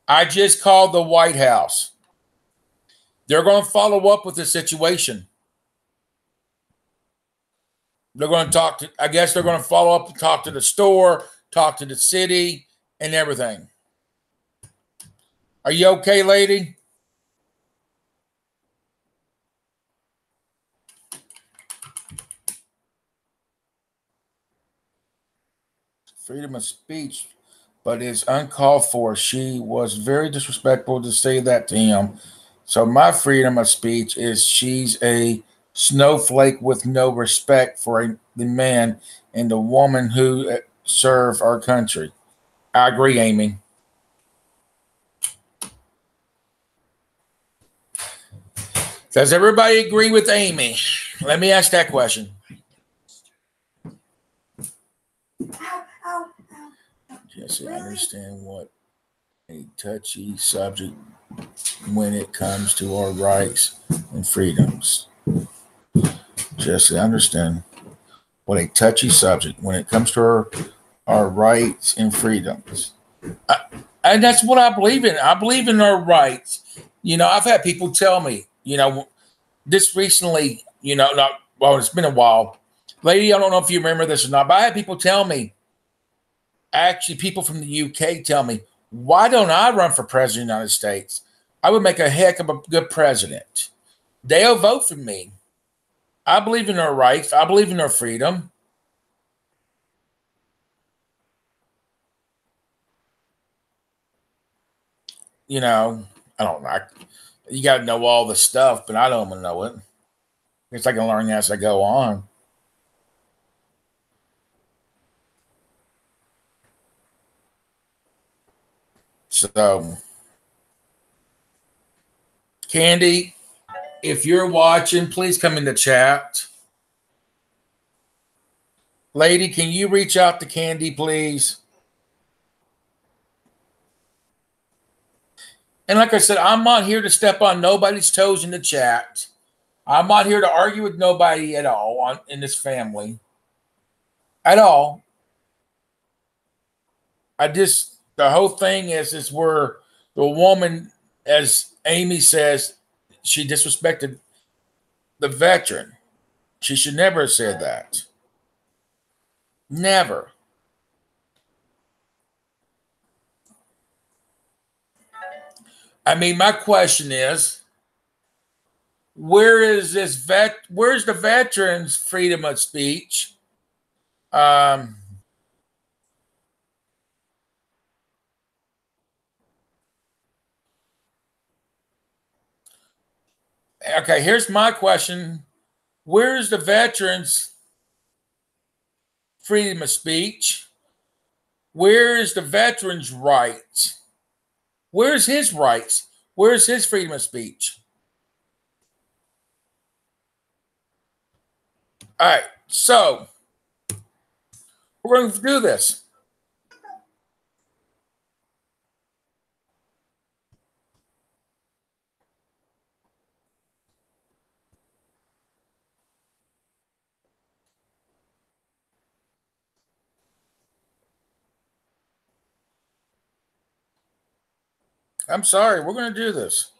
I just called the White House. They're going to follow up with the situation. They're going to talk to, I guess they're going to follow up and talk to the store, talk to the city, and everything. Are you okay, lady? Freedom of speech, but it's uncalled for. She was very disrespectful to say that to him. So my freedom of speech is she's a snowflake with no respect for the man and the woman who serve our country. I agree, Amy. Does everybody agree with Amy? Let me ask that question. Jesse, I understand what a touchy subject when it comes to our rights and freedoms. Jesse, I understand what a touchy subject when it comes to our rights and freedoms. And that's what I believe in. I believe in our rights. You know, I've had people tell me, you know, this recently, you know, it's been a while. Lady, I don't know if you remember this or not, but I had people tell me, actually, people from the UK tell me, why don't I run for president of the United States? I would make a heck of a good president. They'll vote for me. I believe in our rights. I believe in our freedom. You know, I don't know. You got to know all the stuff, but I don't want to know it. I guess I can learn as I go on. So, Candy, if you're watching, please come in the chat. Lady, can you reach out to Candy, please? And like I said, I'm not here to step on nobody's toes in the chat. I'm not here to argue with nobody at all in this family. At all. The whole thing is where the woman, as Amy says, she disrespected the veteran. She should never have said that. Never. I mean, my question is, where's the veterans' freedom of speech? Okay, here's my question. Where's the veterans' freedom of speech? Where's the veterans' rights? Where's his rights? Where's his freedom of speech? All right, so we're going to do this. I'm sorry, we're going to do this.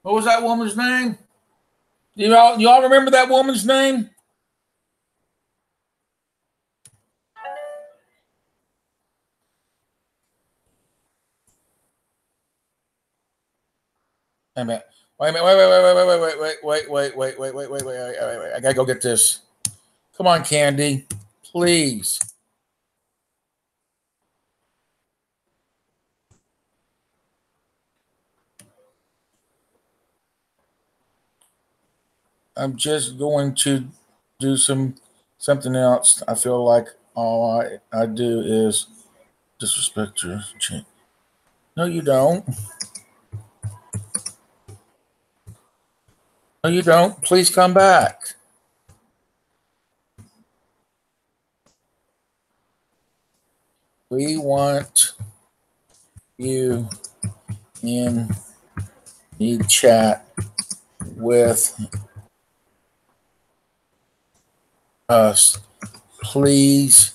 What was that woman's name? You all remember that woman's name? Wait a minute. Wait. I gotta go get this. Come on, Candy. Please. I'm just going to do something else. I feel like all I do is disrespect your chin. No, you don't. No, you don't. Please come back. We want you in the chat with us, please.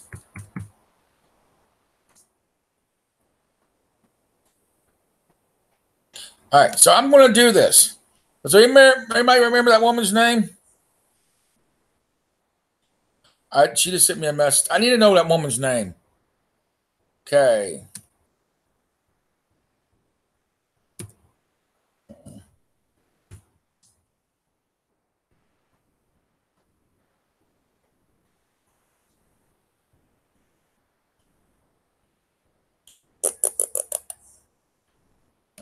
All right, so I'm going to do this. Does anybody remember that woman's name? She just sent me a message. I need to know that woman's name. Okay.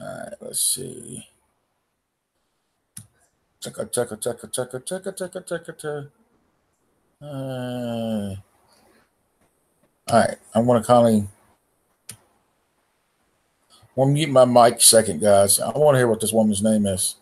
All right, let's see. All right, I'm going to kind of mute my mic a second, guys. I want to hear what this woman's name is.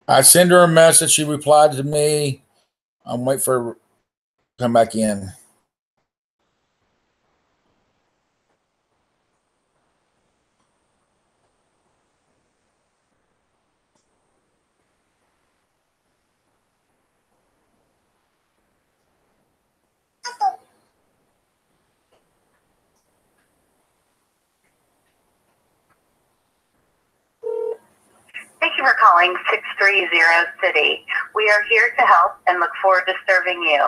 I send her a message. She replied to me. I'm waiting for her to come back in. Thank you for calling 630 City. We are here to help and look forward to serving you.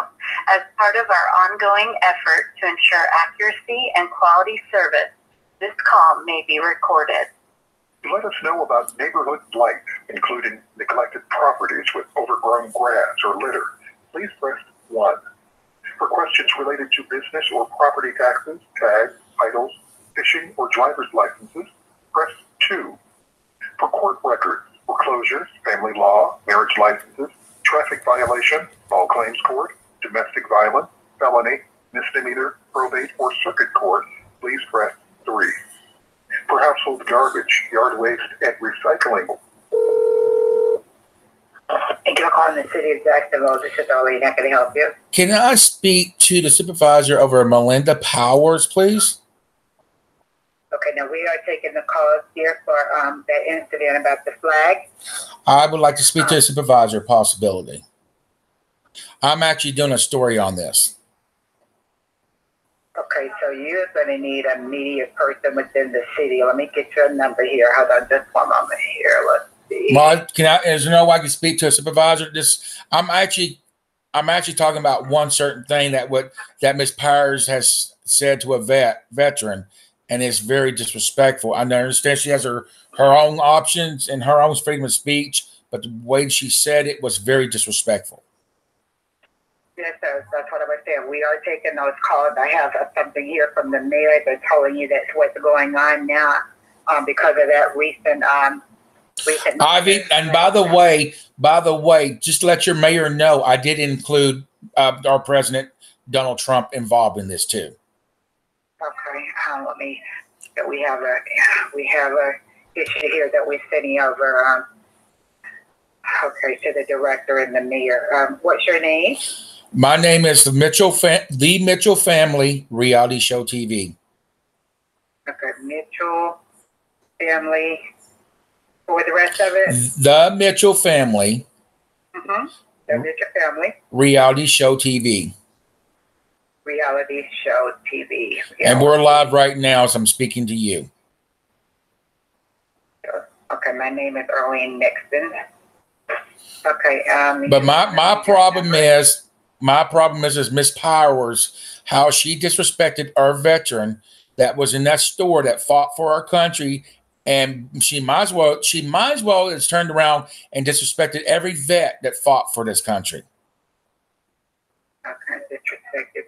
As part of our ongoing effort to ensure accuracy and quality service, this call may be recorded. Let us know about neighborhood blight, including neglected properties with overgrown grass or litter. Please press 1. For questions related to business or property taxes, tags, titles, fishing, or driver's licenses, press 2. For court records, foreclosures, family law, marriage licenses, traffic violation, all claims court, domestic violence, felony, misdemeanor, probate, or circuit court, please press 3. For household garbage, yard waste, and recycling. Thank you for calling the City of Jacksonville. This is Arlene. How can I help you? Can I speak to the supervisor over Melinda Powers, please? Okay, now we are taking the calls here for that incident about the flag. I would like to speak to a supervisor possibility. I'm actually doing a story on this. Okay, so you're going to need a media person within the city. Let me get your number here. Hold on just one moment here. Let's see. Well, is there no way I can speak to a supervisor? I'm actually talking about one certain thing that Ms. Powers has said to a veteran. And it's very disrespectful. I understand she has her own options and her own freedom of speech, but the way she said it was very disrespectful. Yes, sir. That's what I was saying. We are taking those calls. I have something here from the mayor. They're telling you that's what's going on now because of that recent. Ivy, and by the way, just let your mayor know I did include our president Donald Trump involved in this too. Okay, let me. We have a issue here that we're sending over. Okay, to the director and the mayor. What's your name? My name is the Mitchell Family Reality Show TV. Okay, Mitchell Family. For the rest of it? The Mitchell Family. Mm-hmm. The Mitchell Family. Reality Show TV. Reality Show TV. And we're live right now as I'm speaking to you. Okay, my name is Earlene Nixon. Okay. But my problem is Miss Powers, how she disrespected our veteran that was in that store that fought for our country, and she might as well has turned around and disrespected every vet that fought for this country. Okay, disrespected.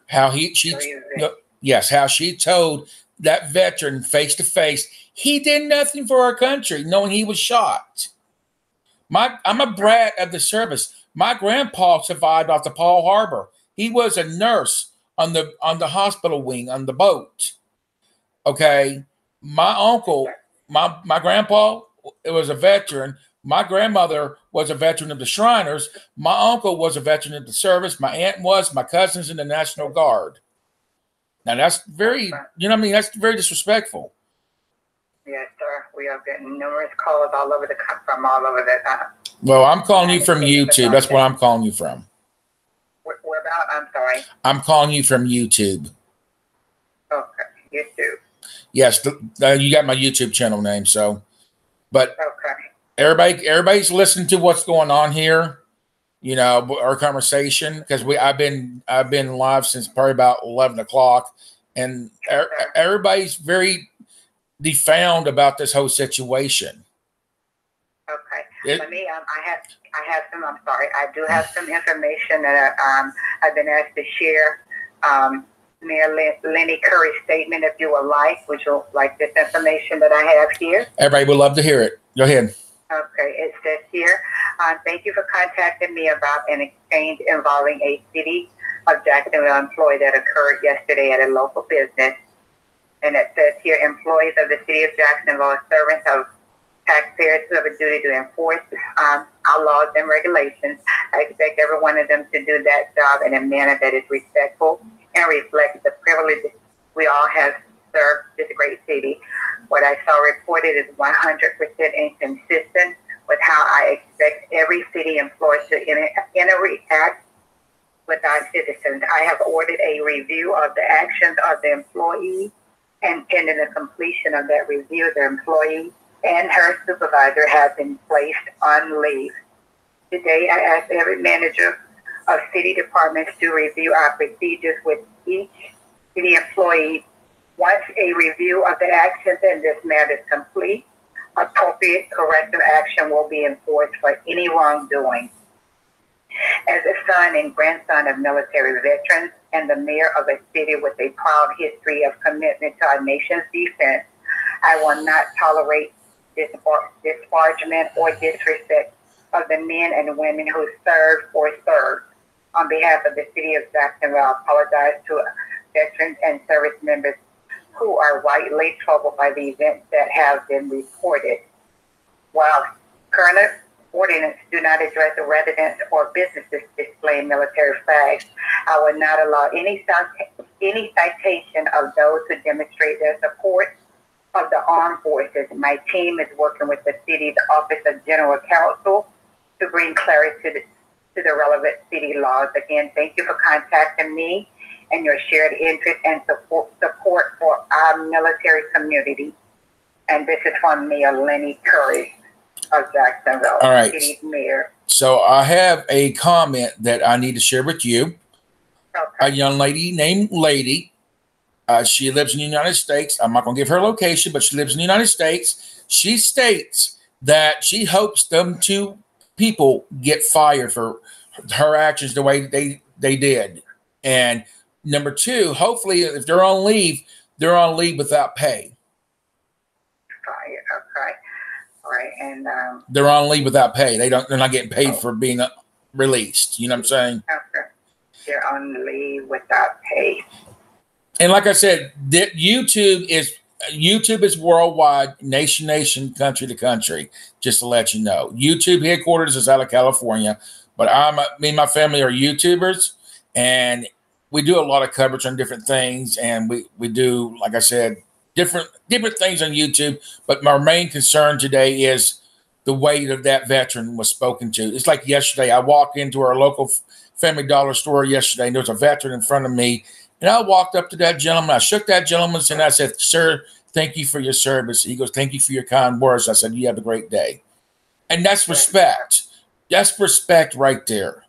How she told that veteran face to face he did nothing for our country, knowing he was shot. I'm a brat of the service. My grandpa survived off the Pearl Harbor. He was a nurse on the hospital wing on the boat. Okay, my uncle, my grandpa, it was a veteran. My grandmother was a veteran of the Shriners. My uncle was a veteran of the service. My aunt was. My cousins in the National Guard. Now that's very, that's very disrespectful. Yes, sir. We are getting numerous calls all over from all over the. Well, I'm calling you from YouTube. That's where I'm calling you from. Where about? I'm sorry. I'm calling you from YouTube. Okay, YouTube. Yes, you got my YouTube channel name. So, but okay. Everybody's listening to what's going on here. Our conversation, because I've been live since probably about 11 o'clock, and everybody's very defound about this whole situation. Okay. Let me. I have some. I'm sorry. I do have some information that I've been asked to share. Mayor Lenny Curry's statement, if you would like. Would you like this information that I have here? Everybody would love to hear it. Go ahead. Okay. It says here. Thank you for contacting me about an exchange involving a city of Jacksonville employee that occurred yesterday at a local business. And it says here, employees of the city of Jacksonville are servants of taxpayers who have a duty to enforce our laws and regulations. I expect every one of them to do that job in a manner that is respectful and reflects the privileges we all have served this great city. What I saw reported is 100% inconsistent with how I expect every city employee to interact with our citizens. I have ordered a review of the actions of the employee, and pending the completion of that review, the employee and her supervisor have been placed on leave. Today, I asked every manager of city departments to review our procedures with each city employee. Once a review of the actions in this matter is complete, appropriate corrective action will be enforced for any wrongdoing. As a son and grandson of military veterans and the mayor of a city with a proud history of commitment to our nation's defense, I will not tolerate disparagement or disrespect of the men and women who served or served. On behalf of the city of Jacksonville, I apologize to veterans and service members who are rightly troubled by the events that have been reported. While current ordinance do not address the residents or businesses displaying military flags, I will not allow any citation of those who demonstrate their support of the armed forces. My team is working with the city's Office of General Counsel to bring clarity to the relevant city laws. Again, thank you for contacting me and your shared interest and support for our military community. And this is from Mayor Lenny Curry of Jacksonville, all right. City's mayor. So I have a comment that I need to share with you. Okay. A young lady named Lady. She lives in the United States. I'm not going to give her location, but she lives in the United States. She states that she hopes them two people get fired for her actions the way they did. And number two, hopefully, if they're on leave without pay. Okay. All right. And they're on leave without pay. They're not getting paid for being released. You know what I'm saying? Okay. They're on leave without pay. And like I said, YouTube is YouTube is worldwide, nation, country to country, just to let you know. YouTube headquarters is out of California, but me and my family are YouTubers, and we do a lot of coverage on different things, and we do, like I said, different things on YouTube. But my main concern today is the way that veteran was spoken to. It's like yesterday, I walked into our local Family Dollar store yesterday, and there was a veteran in front of me, and I walked up to that gentleman. I shook that gentleman's hand. I said, "Sir, thank you for your service." He goes, "Thank you for your kind words." I said, "You have a great day." And that's respect. That's respect right there.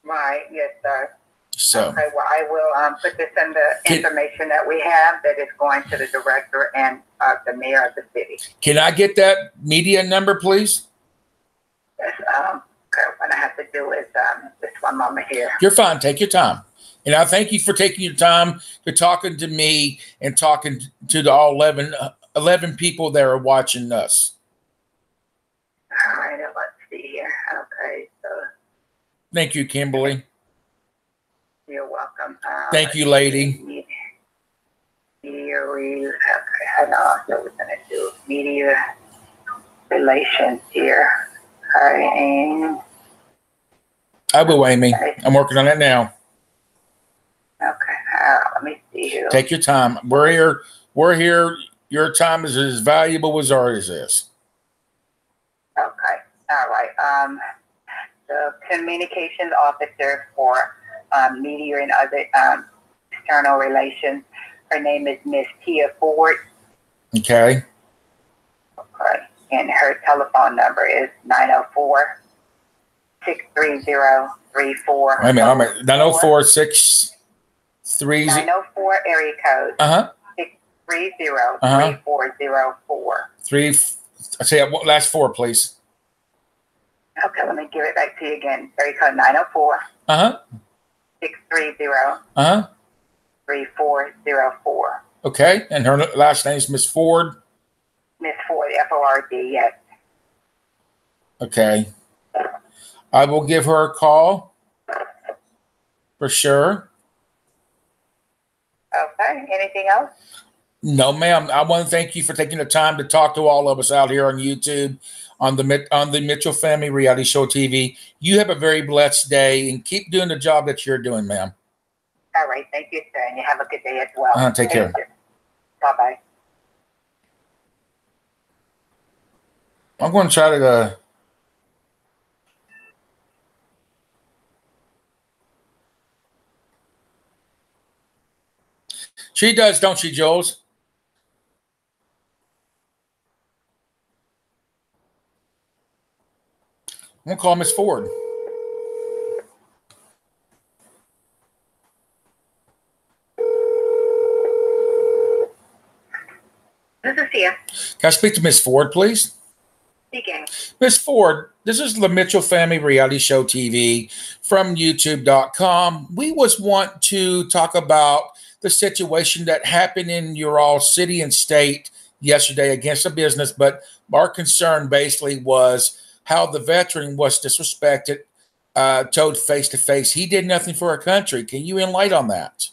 Right. Yes, sir. So, okay, well, I will put this in the information that we have that is going to the director and the mayor of the city. Can I get that media number, please? Yes, okay, what I have to do is just one moment here. You're fine. Take your time. And I thank you for taking your time to talking to me and talking to the all 11 people that are watching us. All right, let's see here. Okay, so. Thank you, Kimberly. You're welcome. Thank you, lady. Media review. Okay, and also we're going to do media relations here. All right, and. I will, Amy. I'm working on that now. Okay, let me see here. Take your time. We're here. We're here. Your time is as valuable as ours is. Okay, all right. The communications officer for media and other external relations. Her name is Miss Tia Ford. Okay. Okay. And her telephone number is 904-630-34. Wait a minute. 904-630. 904 area code. 630-3404. I say last four, please. Okay, let me give it back to you again. Area code 904. 630. 3404. Okay, and her last name is Miss Ford. Miss Ford, F-O-R-D, yes. Okay. I will give her a call for sure. Okay, anything else? No, ma'am. I want to thank you for taking the time to talk to all of us out here on YouTube, on the Mitchell Family Reality Show TV. You have a very blessed day, and keep doing the job that you're doing, ma'am. All right, thank you, sir, and you have a good day as well. Take care. Bye-bye. I'm going to try to She does, don't she, Jules? I'm going to call Miss Ford. This is Tia. Can I speak to Miss Ford, please? Speaking. Miss Ford, this is the Mitchell Family Reality Show TV from YouTube.com. We want to talk about the situation that happened in your all city and state yesterday against a business, but our concern basically was how the veteran was disrespected, told face to face. He did nothing for our country. Can you enlighten on that?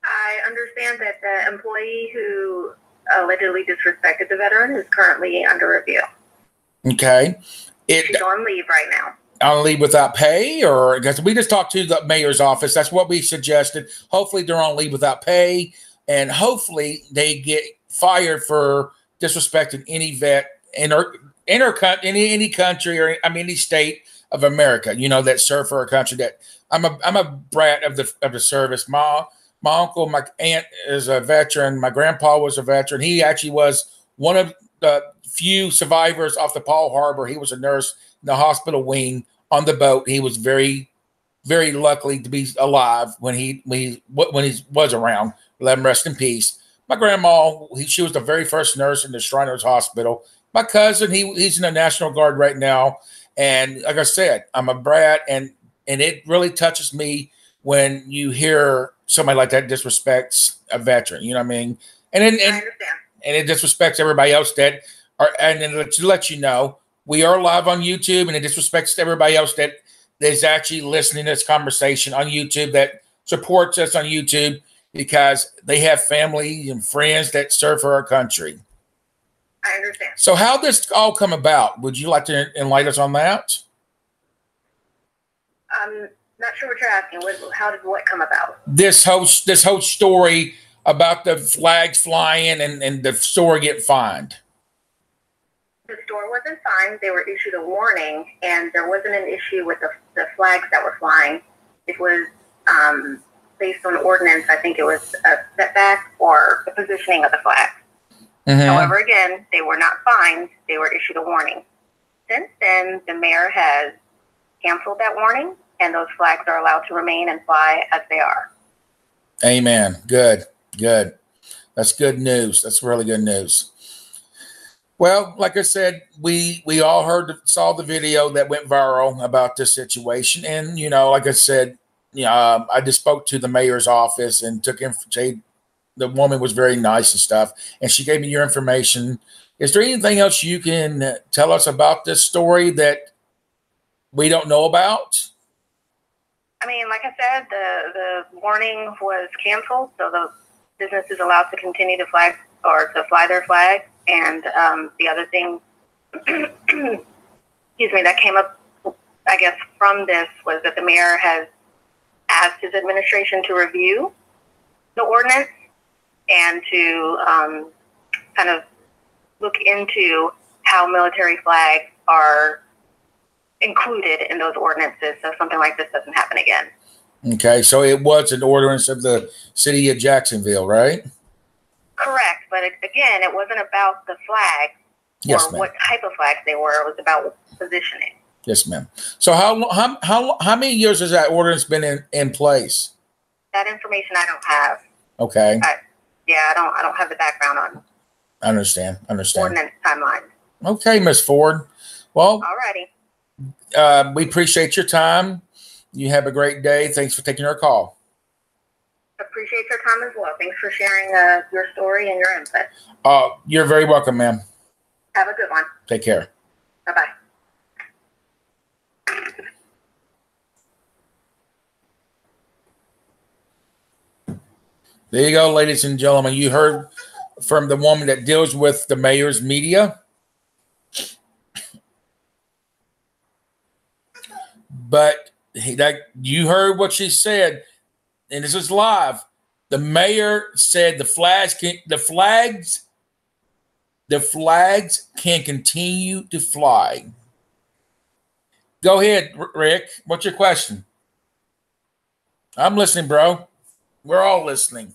I understand that the employee who allegedly disrespected the veteran is currently under review. Okay. She's on leave right now. On leave without pay, or because we just talked to the mayor's office. That's what we suggested. Hopefully they're on leave without pay, and hopefully they get fired for disrespecting any vet in any country, or any state of America, that serve for a country. That I'm a brat of the service. My uncle, my aunt is a veteran. My grandpa was a veteran. He actually was one of the few survivors off the Pearl Harbor. He was a nurse in the hospital wing on the boat. He was very, very lucky to be alive when he was around. Let him rest in peace. My grandma, she was the very first nurse in the Shriners Hospital. My cousin, he's in the National Guard right now. And like I said, I'm a brat, and it really touches me when you hear somebody like that disrespects a veteran. You know what I mean? And I understand. And it disrespects everybody else that are. And then to let you know, we are live on YouTube, and it disrespects everybody else that is actually listening to this conversation on YouTube, that supports us on YouTube. because they have family and friends that serve for our country. I understand. So how did this all come about? Would you like to enlighten us on that? I'm not sure what you're asking. How did what come about? This whole story about the flags flying and the store get fined. The store wasn't fined. They were issued a warning, and there wasn't an issue with the flags that were flying. It was based on ordinance. I think it was a setback or the positioning of the flag. However, again, they were not fined. They were issued a warning. Since then, the mayor has canceled that warning, and those flags are allowed to remain and fly as they are. Amen. Good. That's good news. That's really good news. Well, like I said, we all saw the video that went viral about this situation. And, like I said, I just spoke to the mayor's office and took him. The woman was very nice and stuff, and she gave me your information. Is there anything else you can tell us about this story that we don't know about? I mean, like I said, the warning was canceled, so the business is allowed to continue to fly their flag. And the other thing, excuse me, that came up, I guess, from this was that the mayor has asked his administration to review the ordinance and to kind of look into how military flags are included in those ordinances so something like this doesn't happen again. Okay, so it was an ordinance of the city of Jacksonville, right? Correct, but again, it wasn't about the flag or what type of flags they were. It was about positioning. Yes, ma'am. So how many years has that ordinance been in place? That information I don't have. Okay. I don't have the background on. I understand. Ordinance timeline. Okay, Miss Ford. Well, alrighty. We appreciate your time. You have a great day. Thanks for taking our call. Appreciate your time as well. Thanks for sharing your story and your input. You're very welcome, ma'am. Have a good one. Take care. Bye-bye. There you go, ladies and gentlemen. You heard from the woman that deals with the mayor's media. But you heard what she said, and this is live. The mayor said the flags can continue to fly. Go ahead, Rick. What's your question? I'm listening, bro. We're all listening.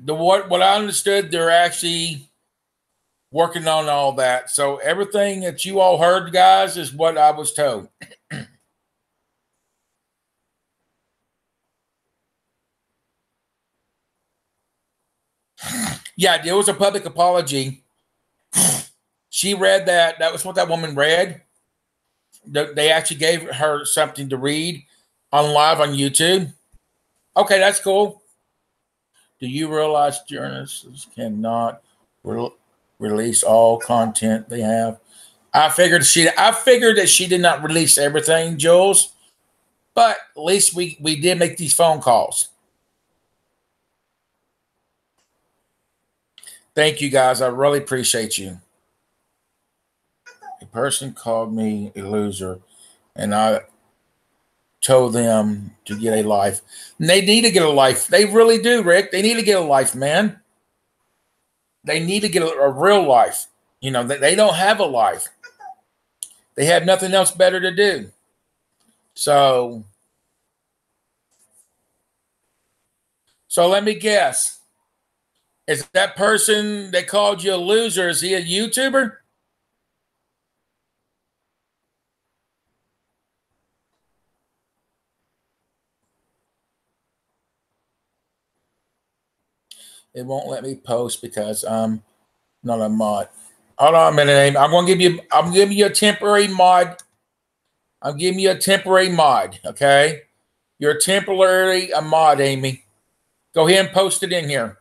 What I understood, they're actually working on all that. So everything that you all heard, guys, is what I was told. Yeah, there was a public apology. She read that. That was what that woman read. They actually gave her something to read on live on YouTube. Okay, that's cool. Do you realize journalists cannot release all content they have? I figured that she did not release everything, Jules, but at least we did make these phone calls. Thank you, guys. I really appreciate you. A person called me a loser, and I told them to get a life. And they need to get a life. They really do, Rick. They need to get a life, man. They need to get a real life. They don't have a life. They have nothing else better to do. So let me guess. Is that person that called you a loser, is he a YouTuber? It won't let me post because I'm not a mod. Hold on a minute, Amy. I'm giving you a temporary mod. I'm giving you a temporary mod, okay? You're temporarily a mod, Amy. Go ahead and post it in here.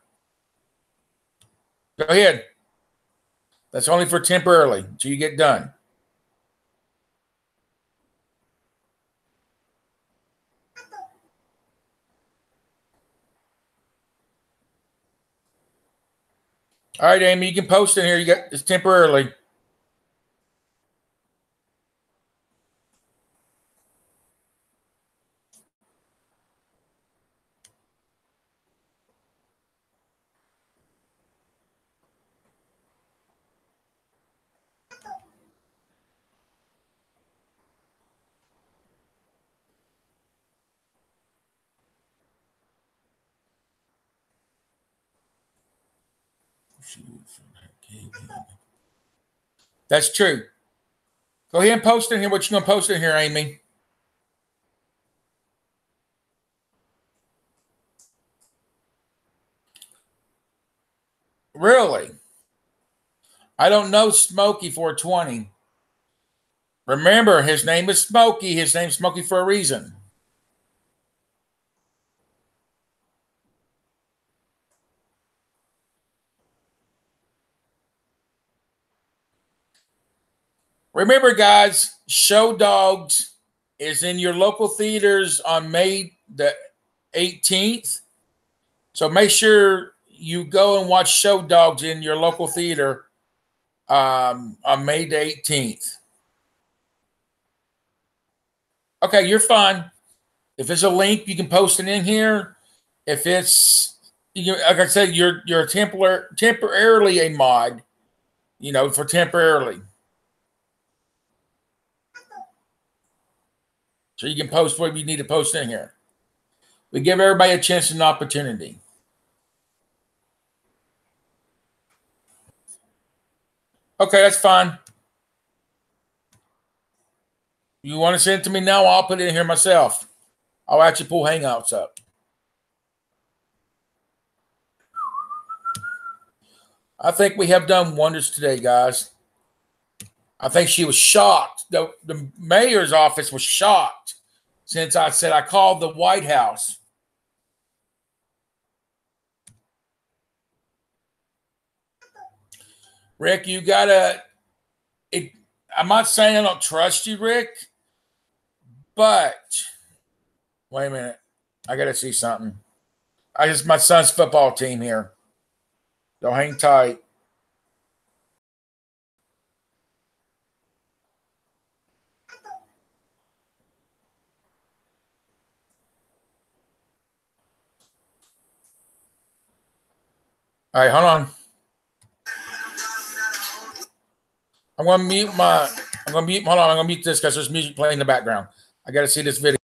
Go ahead. That's only for temporarily until you get done. All right, Amy, you can post in here. You got it's temporarily. That's true. Go ahead and post in here what you're going to post in here, Amy. Really? I don't know Smokey 420. Remember, his name is Smokey. His name's Smokey for a reason. Remember, guys, Show Dogs is in your local theaters on May the 18th. So make sure you go and watch Show Dogs in your local theater on May the 18th. Okay, you're fine. If it's a link, you can post it in here. If it's, like I said, you're temporarily a mod, for temporarily. So you can post what you need to post in here. We give everybody a chance and an opportunity. Okay, that's fine. You want to send it to me now? I'll put it in here myself. I'll actually pull Hangouts up. I think we have done wonders today, guys. I think she was shocked. The mayor's office was shocked since I said I called the White House. Rick, you gotta. I'm not saying I don't trust you, Rick, but wait a minute. I gotta see something. My son's football team here. Don't hang tight. All right, hold on. I'm gonna mute hold on, I'm gonna mute this because there's music playing in the background. I gotta see this video.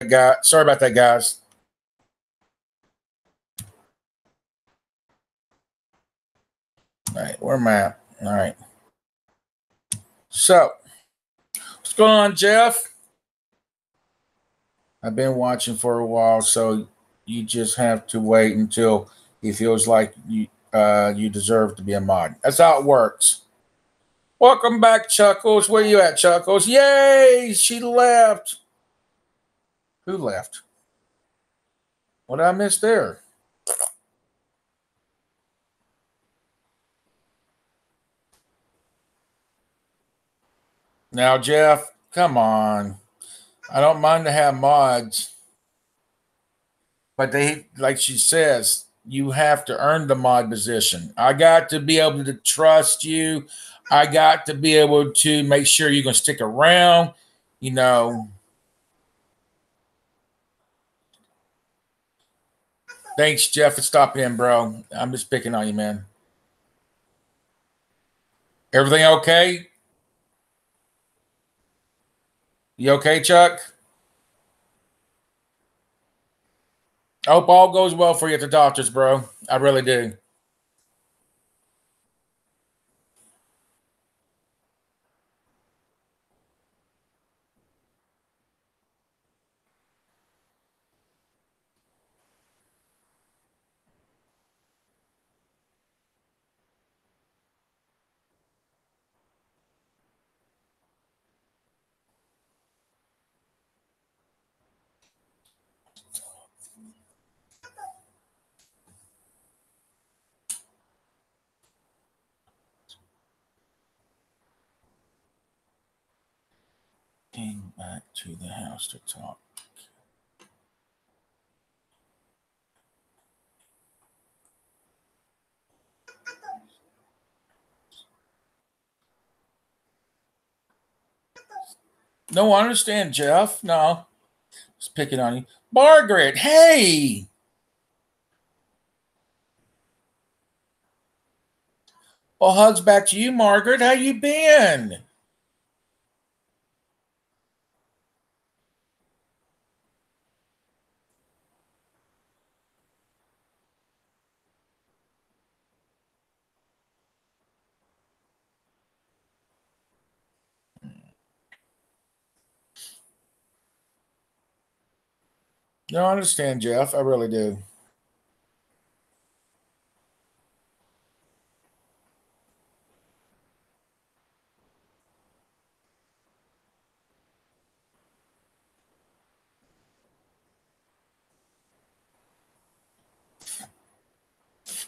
Sorry about that, guys. All right, where am I at? All right. So, what's going on, Jeff? I've been watching for a while, so you just have to wait until he feels like you deserve to be a mod. That's how it works. Welcome back, Chuckles. Where you at, Chuckles? Yay! She left. Who left? What did I miss there? Now, Jeff, come on. I don't mind to have mods, but they, like she says, you have to earn the mod position. I got to be able to trust you. I got to be able to make sure you're going to stick around, you know. Thanks, Jeff, for stopping in, bro. I'm just picking on you, man. Everything okay? You okay, Chuck? I hope all goes well for you at the doctors, bro. I really do. Came back to the house to talk. No, I understand, Jeff. No, just picking on you. Margaret, hey. Well, hugs back to you, Margaret. How you been? No, I understand, Jeff. I really do.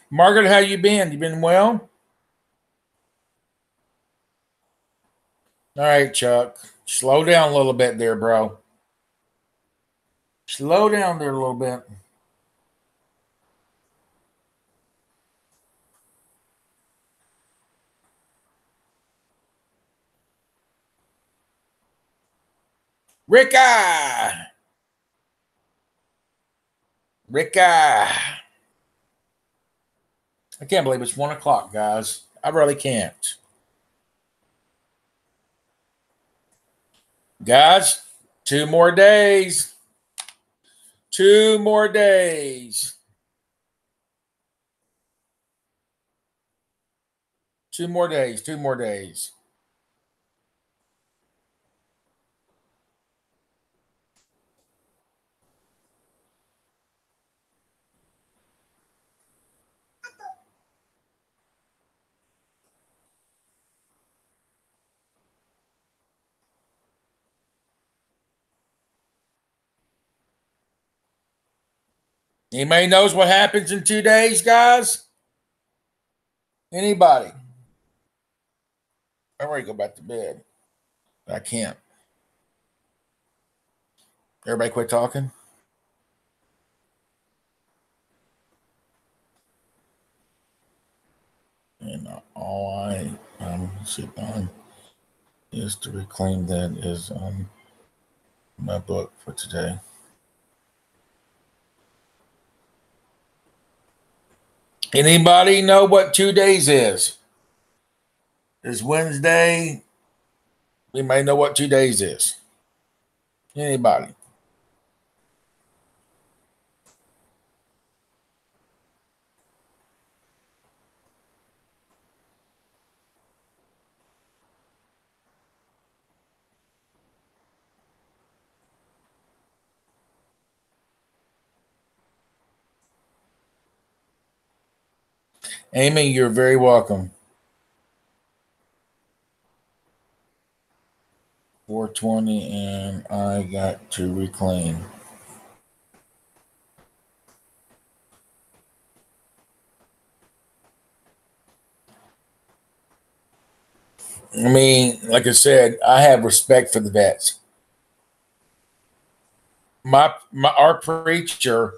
Margaret, how you been? You been well? All right, Chuck. Slow down a little bit there, bro. Slow down there a little bit. Ricka! I can't believe it's 1 o'clock, guys. I really can't. Guys, 2 more days. 2 more days. 2 more days. 2 more days. Anybody knows what happens in 2 days, guys? Anybody? I'm ready to go back to bed. I can't. Everybody quit talking. And all I sit on is to reclaim that is my book for today. Anybody know what 2 days is? It's Wednesday. We may know what 2 days is. Anybody? Amy, you're very welcome. 420, and I got to reclaim. I mean, like I said, I have respect for the vets. Our preacher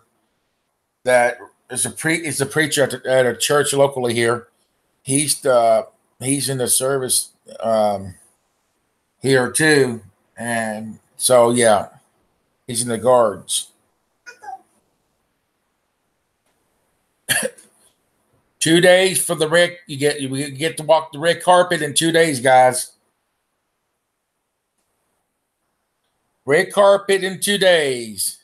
that is a preacher at a church locally here. He's in the service here too, and so yeah, he's in the guards. 2 days for the red. You get to walk the red carpet in 2 days, guys. Red carpet in 2 days.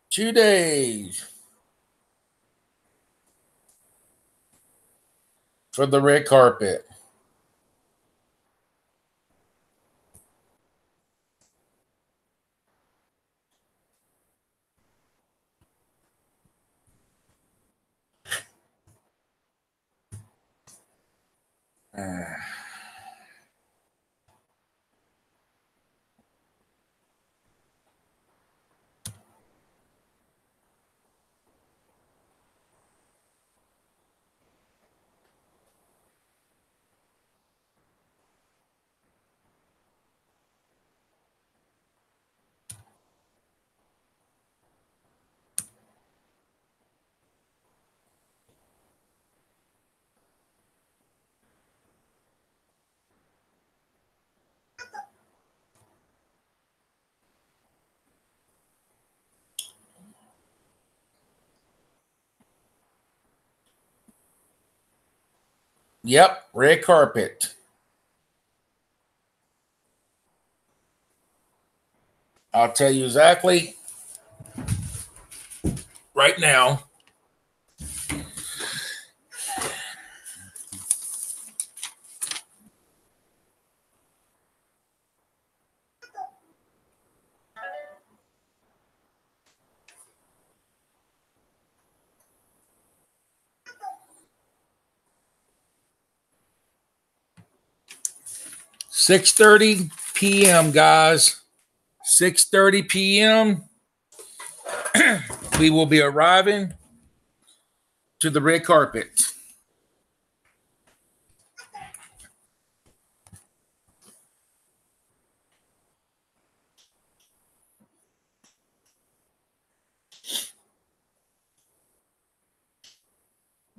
Two days for the red carpet. Yep, red carpet. I'll tell you exactly right now. $6:30 p.m., guys. 6:30 p.m. We will be arriving to the red carpet.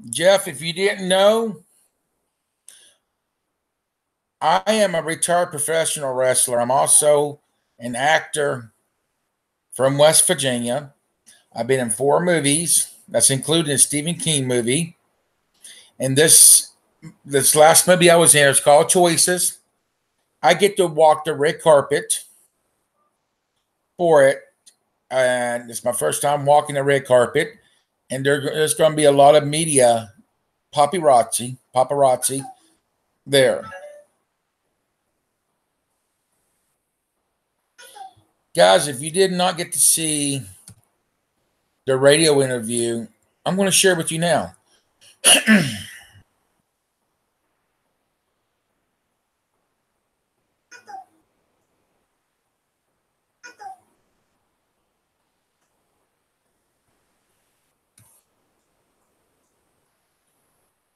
Jeff, if you didn't know, I am a retired professional wrestler. I'm also an actor from West Virginia. I've been in 4 movies. That's included a Stephen King movie. And this last movie I was in is called Choices. I get to walk the red carpet for it. And it's my first time walking the red carpet. And there's going to be a lot of media paparazzi there. Guys, if you did not get to see the radio interview, I'm going to share with you now.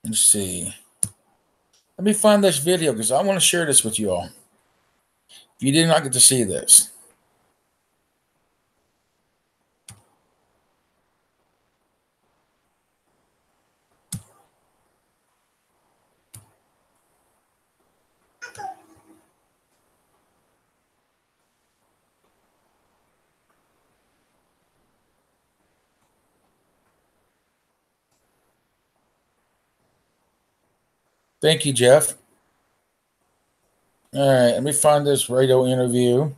Let's see. Let me find this video because I want to share this with you all. If you did not get to see this. Thank you, Jeff. All right, let me find this radio interview.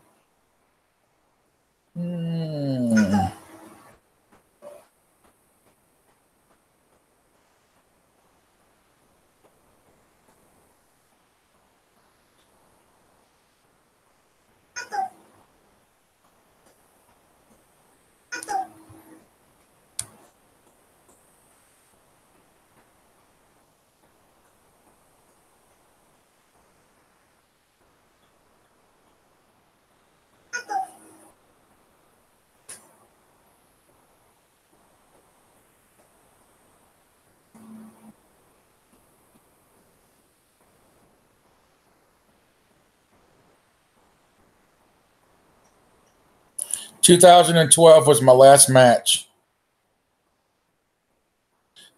2012 was my last match.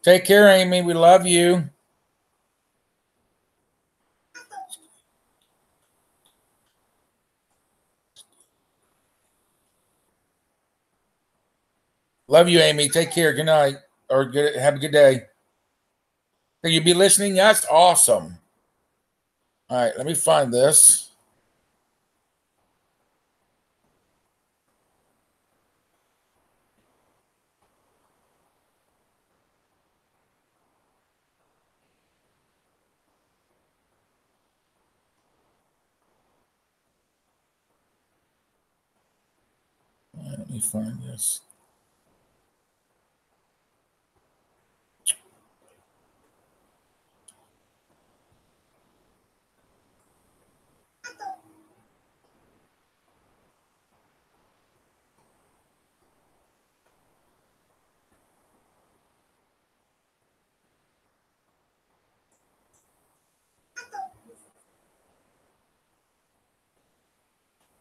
Take care, Amy. We love you. Love you, Amy. Take care. Good night. Or have a good day. Can you be listening? That's awesome. All right, let me find this. Let me find this.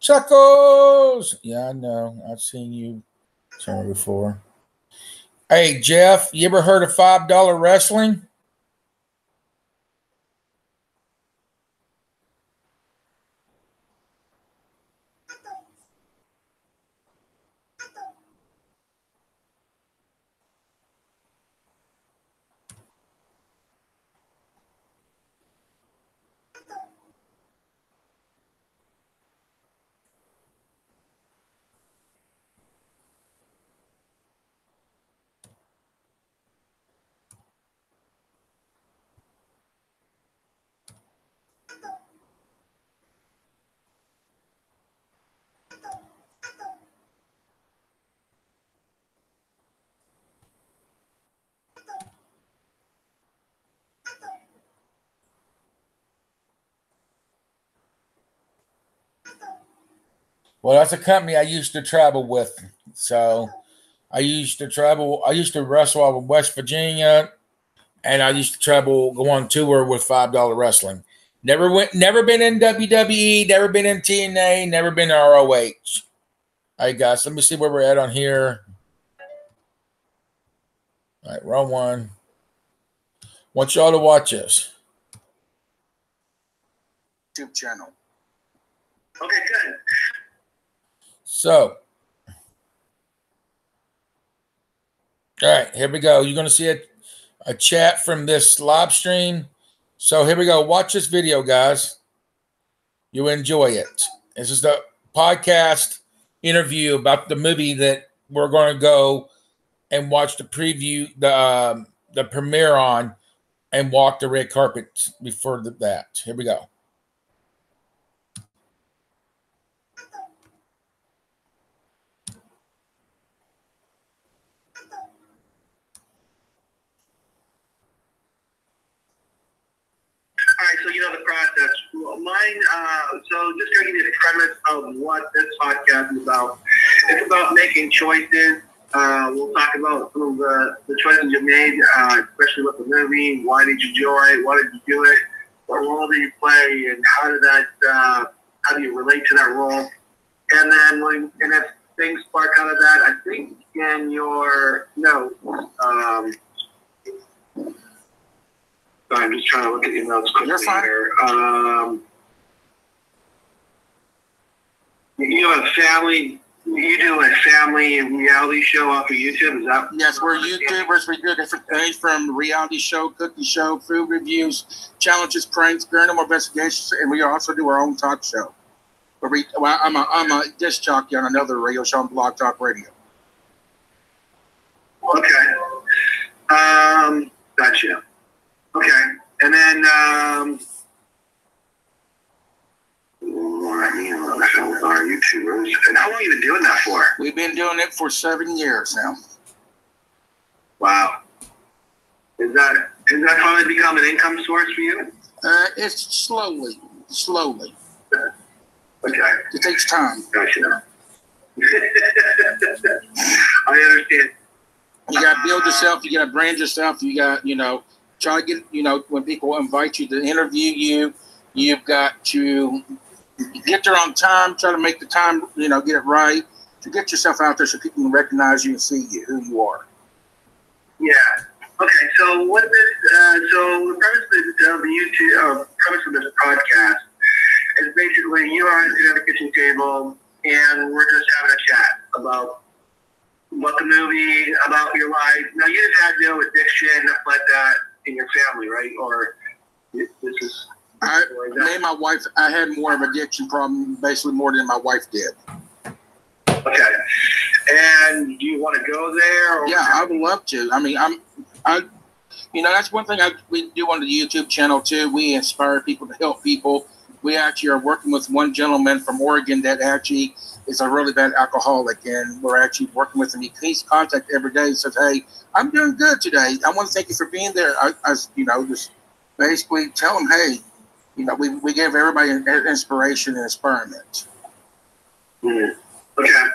Chuckles! Yeah, I know. I've seen you somewhere before. Hey, Jeff, you ever heard of $5 wrestling? Well, that's a company I used to travel with. So I used to wrestle out in West Virginia, and I used to go on tour with $5 wrestling. Never been in WWE, never been in TNA, never been in ROH. All right, guys, let me see where we're at on here. All right, wrong one. Want y'all to watch this. YouTube channel. Okay, good. So, all right, here we go. You're going to see a chat from this live stream. So here we go. Watch this video, guys. You enjoy it. This is the podcast interview about the movie that we're going to go and watch the preview, the premiere on, and walk the red carpet before that. Here we go. All right, so you know the process. Well, mine, so just to give you the premise of what this podcast is about. It's about making choices. We'll talk about some of the choices you made, especially with the movie. Why did you join it? Why did you do it? What role did you play? And how do you relate to that role? And then if things spark out of that, I think in your notes, I'm just trying to look at your notes quickly here. You have a family. You do a family reality show off of YouTube. Is that? Yes, we're YouTubers. We do different things from reality show, cookie show, food reviews, challenges, pranks, paranormal investigations, and we also do our own talk show. I'm a disc jockey on another radio show on Blog Talk Radio. Okay. Gotcha. Okay, and then our YouTubers. And how long have you been doing that for? We've been doing it for 7 years now. Wow. Is that finally become an income source for you? It's slowly. Okay. It takes time. Gotcha. I understand. You got to build yourself. You got to brand yourself. You got, try to get, when people invite you to interview you, you've got to get there on time, try to make the time, get it right, to get yourself out there so people can recognize you and see you, who you are. Yeah. Okay. So what this? So the premise of the YouTube premise of this podcast is basically you are sitting at the kitchen table and we're just having a chat about the movie, about your life. Now you just had no addiction, nothing like that in your family, right? Or this is. Me and my wife, I had more of an addiction problem, basically more than my wife did. Okay. And do you want to go there? Or yeah, I would love to. I mean, that's one thing we do on the YouTube channel too. We inspire people to help people. We actually are working with one gentleman from Oregon that actually is a really bad alcoholic, and we're actually working with him. He's contact every day and says, "Hey, I'm doing good today. I want to thank you for being there." I just basically tell him, "Hey, we gave everybody an inspiration and experiment." Mm-hmm. Okay.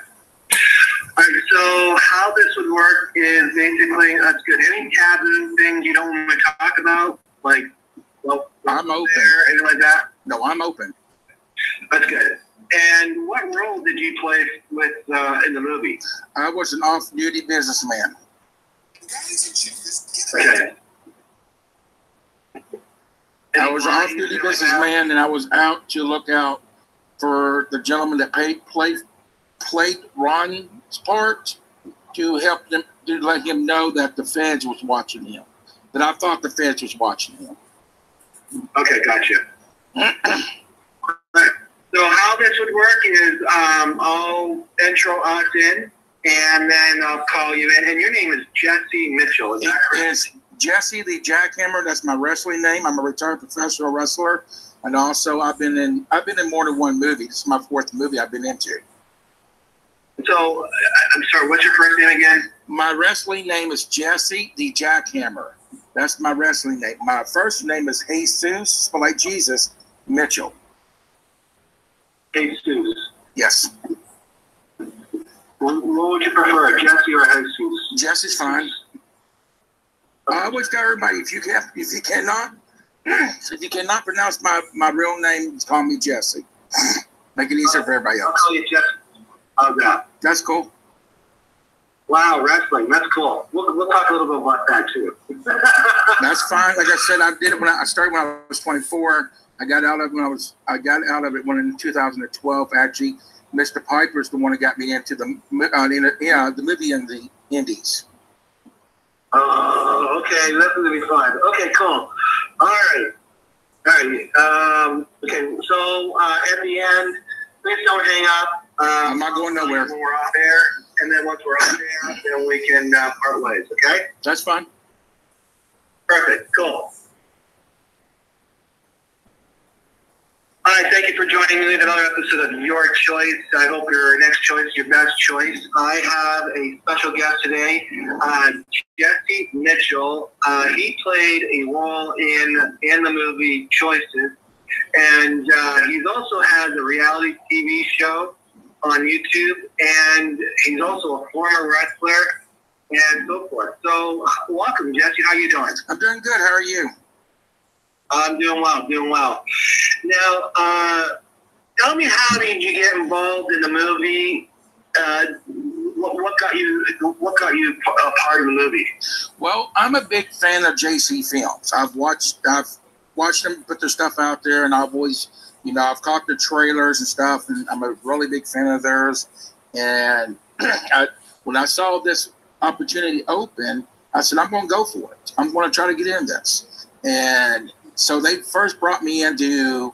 All right, so how this would work is basically, that's good. Any taboo things you don't want to talk about, like, well, I'm open. Anything like that? No, I'm open. That's good. And what role did you play with in the movie? I was an off-duty businessman. Okay. I was an off-duty businessman, and I was out to look out for the gentleman that played Ron's part, to help them, to let him know that the feds was watching him, that I thought the feds was watching him. Okay, gotcha. Right. So how this would work is I'll intro us in, and then I'll call you in. And your name is Jesse Mitchell, is that correct? It's Jesse the Jackhammer. That's my wrestling name. I'm a retired professional wrestler, and also I've been in more than one movie. This is my fourth movie I've been into. So, I'm sorry, what's your first name again? My wrestling name is Jesse the Jackhammer. That's my wrestling name. My first name is Jesus, spelled like Jesus, Mitchell. Jesus. Yes. What would you prefer, Jesse or Jesus? Jesse's fine. I always tell everybody, if you cannot pronounce my real name, call me Jesse. Make it easier for everybody else. I'll call you Jesse. How's that? That's cool. Wow, wrestling. That's cool. We'll talk a little bit about that too. That's fine. Like I said, I did it when I started when I was 24. I got out of it when in 2012. Actually, Mr. Piper's the one that got me into the movie in the Indies. Oh, okay. That's gonna be fun. Okay, cool. All right. Okay. So at the end, please don't hang up. I'm not going nowhere. When we're off air, and then once we're off air, then we can part ways. Okay. That's fine. Perfect. Cool. All right, thank you for joining me in another episode of Your Choice. I hope your next choice is your best choice. I have a special guest today, Jesse Mitchell. He played a role in the movie Choices, and he also has a reality TV show on YouTube, and he's also a former wrestler and so forth. So, welcome, Jesse. How you doing? I'm doing good. How are you? I'm doing well. Now, tell me, how did you get involved in the movie? What got you a part of the movie? Well, I'm a big fan of JC Films. I've watched them put their stuff out there, and I've always, I've caught the trailers and stuff, and I'm a really big fan of theirs. And when I saw this opportunity open, I said, I'm going to go for it. I'm going to try to get in this. And so they first brought me in to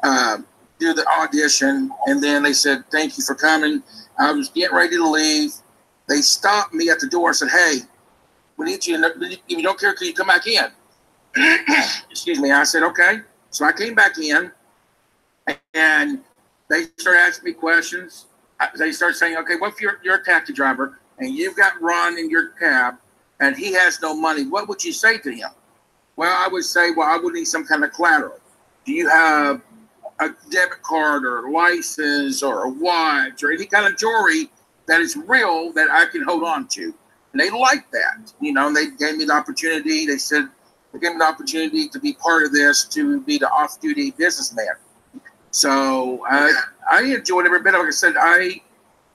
do the audition, and then they said, thank you for coming. I was getting ready to leave. They stopped me at the door and said, hey, we need you. If you don't care, can you come back in? Excuse me. I said, okay. So I came back in, and they started asking me questions. They started saying, okay, what if you're a taxi driver, and you've got Ron in your cab, and he has no money? What would you say to him? Well, I would say, I would need some kind of collateral. Do you have a debit card or a license or a watch or any kind of jewelry that is real that I can hold on to? And they liked that, and they gave me the opportunity. They said, they gave me the opportunity to be part of this, to be the off-duty businessman. So I enjoyed every bit of it. Like I said,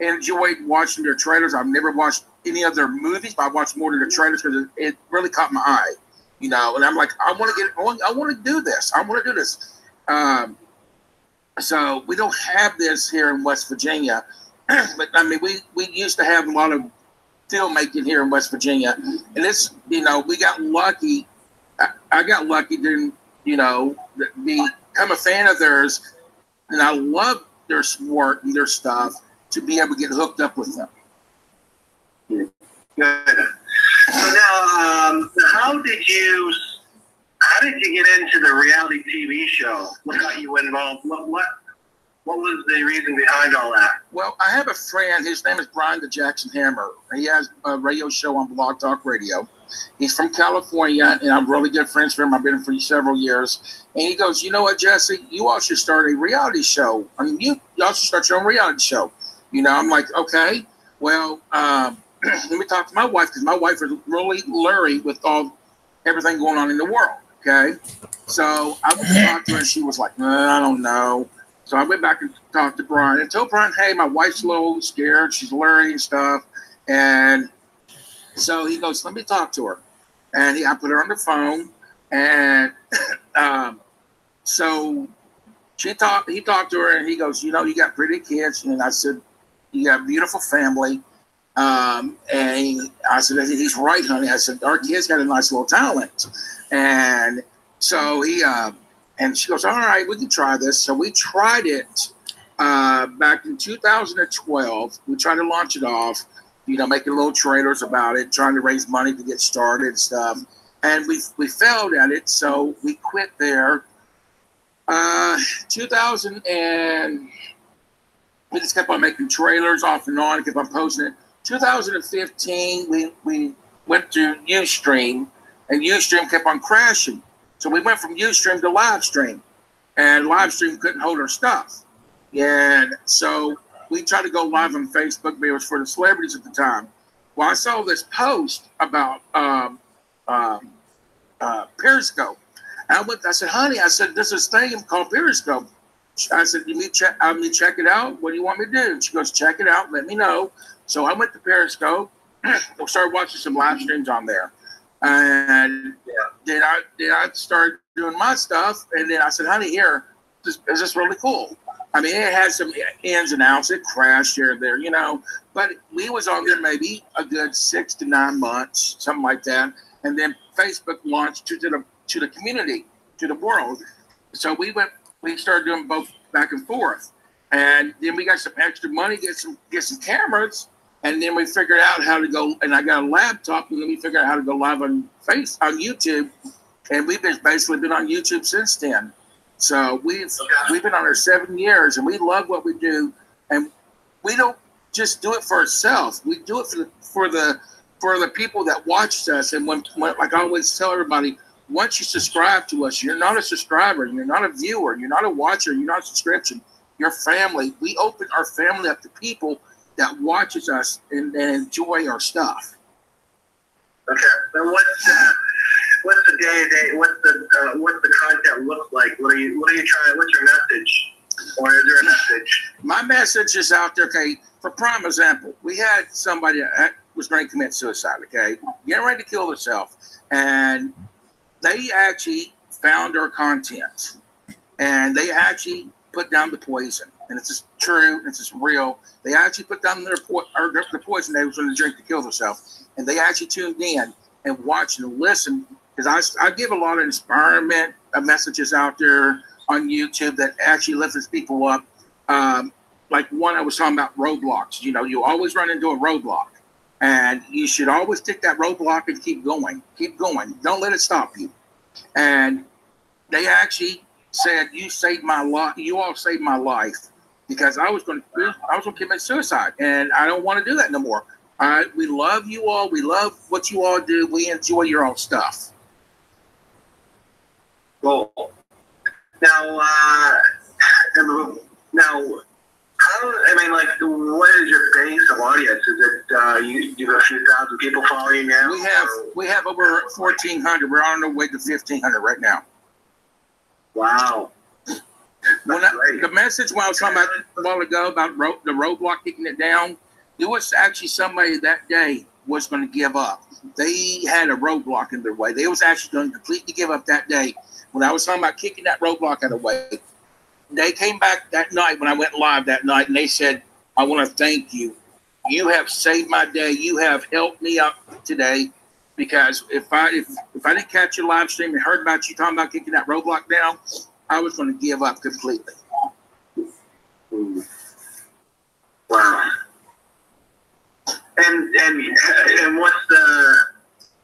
enjoyed watching their trailers. I've never watched any of their movies, but I watched more of their trailers because it really caught my eye, you know. And I'm like, I want to do this. I want to do this. So we don't have this here in West Virginia, but I mean, we used to have a lot of filmmaking here in West Virginia, and it's, you know, we got lucky. I got lucky to, you know, become a fan of theirs, and I love their sport and their stuff, to be able to get hooked up with them. Good. So now, how did you get into the reality TV show? What got you involved? What was the reason behind all that? Well, I have a friend. His name is Brian the Jackson Hammer. He has a radio show on Blog Talk Radio. He's from California, and I'm really good friends with him. I've been with him for several years. And he goes, you know what, Jesse? You all should start a reality show. I mean, you all should start your own reality show. You know, I'm like, okay. Well, let me talk to my wife, because my wife is really leery with everything going on in the world. Okay. So I went to talk to her, and she was like, I don't know. So I went back and talked to Brian and told Brian, hey, my wife's a little scared. She's leery and stuff. And so he goes, let me talk to her. And I put her on the phone. And so he talked to her, and he goes, you know, you got pretty kids. And I said, you got a beautiful family. And I said, he's right, honey. I said, our kids got a nice little talent. And so and she goes, all right, we can try this. So we tried it back in 2012. We tried to launch it off, you know, making little trailers about it, trying to raise money to get started and stuff. And we failed at it, so we quit there. 2000, and we just kept on making trailers off and on, kept on posting it. 2015, we went to Ustream, and Ustream kept on crashing. So we went from Ustream to Livestream, and Livestream couldn't hold our stuff. And so we tried to go live on Facebook, but it was for the celebrities at the time. Well, I saw this post about Periscope. And I said, honey, I said, there's this thing called Periscope. I said, you need check it out. What do you want me to do? She goes, check it out. Let me know. So I went to Periscope. I started watching some live streams on there. And then I started doing my stuff. And then I said, honey, here, is this really cool? I mean, it had some ins and outs. It crashed here and there, you know. But we was on there maybe a good 6 to 9 months, something like that. And then Facebook launched to the community, to the world. So we started doing both back and forth. And then we got some extra money, get some cameras. And then we figured out how to go, and I got a laptop, and then we figured out how to go live on YouTube. And we've basically been on YouTube since then. So we've been on there 7 years, and we love what we do. And we don't just do it for ourselves. We do it for the people that watch us. And when like I always tell everybody, once you subscribe to us, you're not a subscriber, you're not a viewer, you're not a watcher, you're not a subscription. You're family. We open our family up to people that watches us and enjoy our stuff. Okay. And what's the day-to-day? What's the content look like? What are you trying? What's your message? Or is there a message? My message is out there. Okay. For prime example, we had somebody that was going to commit suicide. Okay, getting ready to kill themselves, and they actually found our content, and they actually put down the poison. And it's just true. It's just real. They actually put down the poison they was going to drink to kill themselves. And they actually tuned in and watched and listened. Because I give a lot of inspirement messages out there on YouTube that actually lifts people up. Like one I was talking about, roadblocks. You know, you always run into a roadblock. And you should always take that roadblock and keep going. Keep going. Don't let it stop you. And they actually said, you saved my life. You all saved my life. Because I was going to commit suicide, and I don't want to do that no more. We love you all. We love what you all do. We enjoy your own stuff. Cool. Now, what is your base of audience? Is it you have a few thousand people following you now? We have over 1,400. We're on our way to 1,500 right now. Wow. The message when I was talking about a while ago about the roadblock kicking it down, there was actually somebody that day was going to give up. They had a roadblock in their way. They was actually going to completely give up that day. When I was talking about kicking that roadblock out of the way, they came back that night when I went live that night, and they said, I want to thank you. You have saved my day. You have helped me up today, because if I didn't catch your live stream and heard about you talking about kicking that roadblock down, I was going to give up completely. Wow. And what's the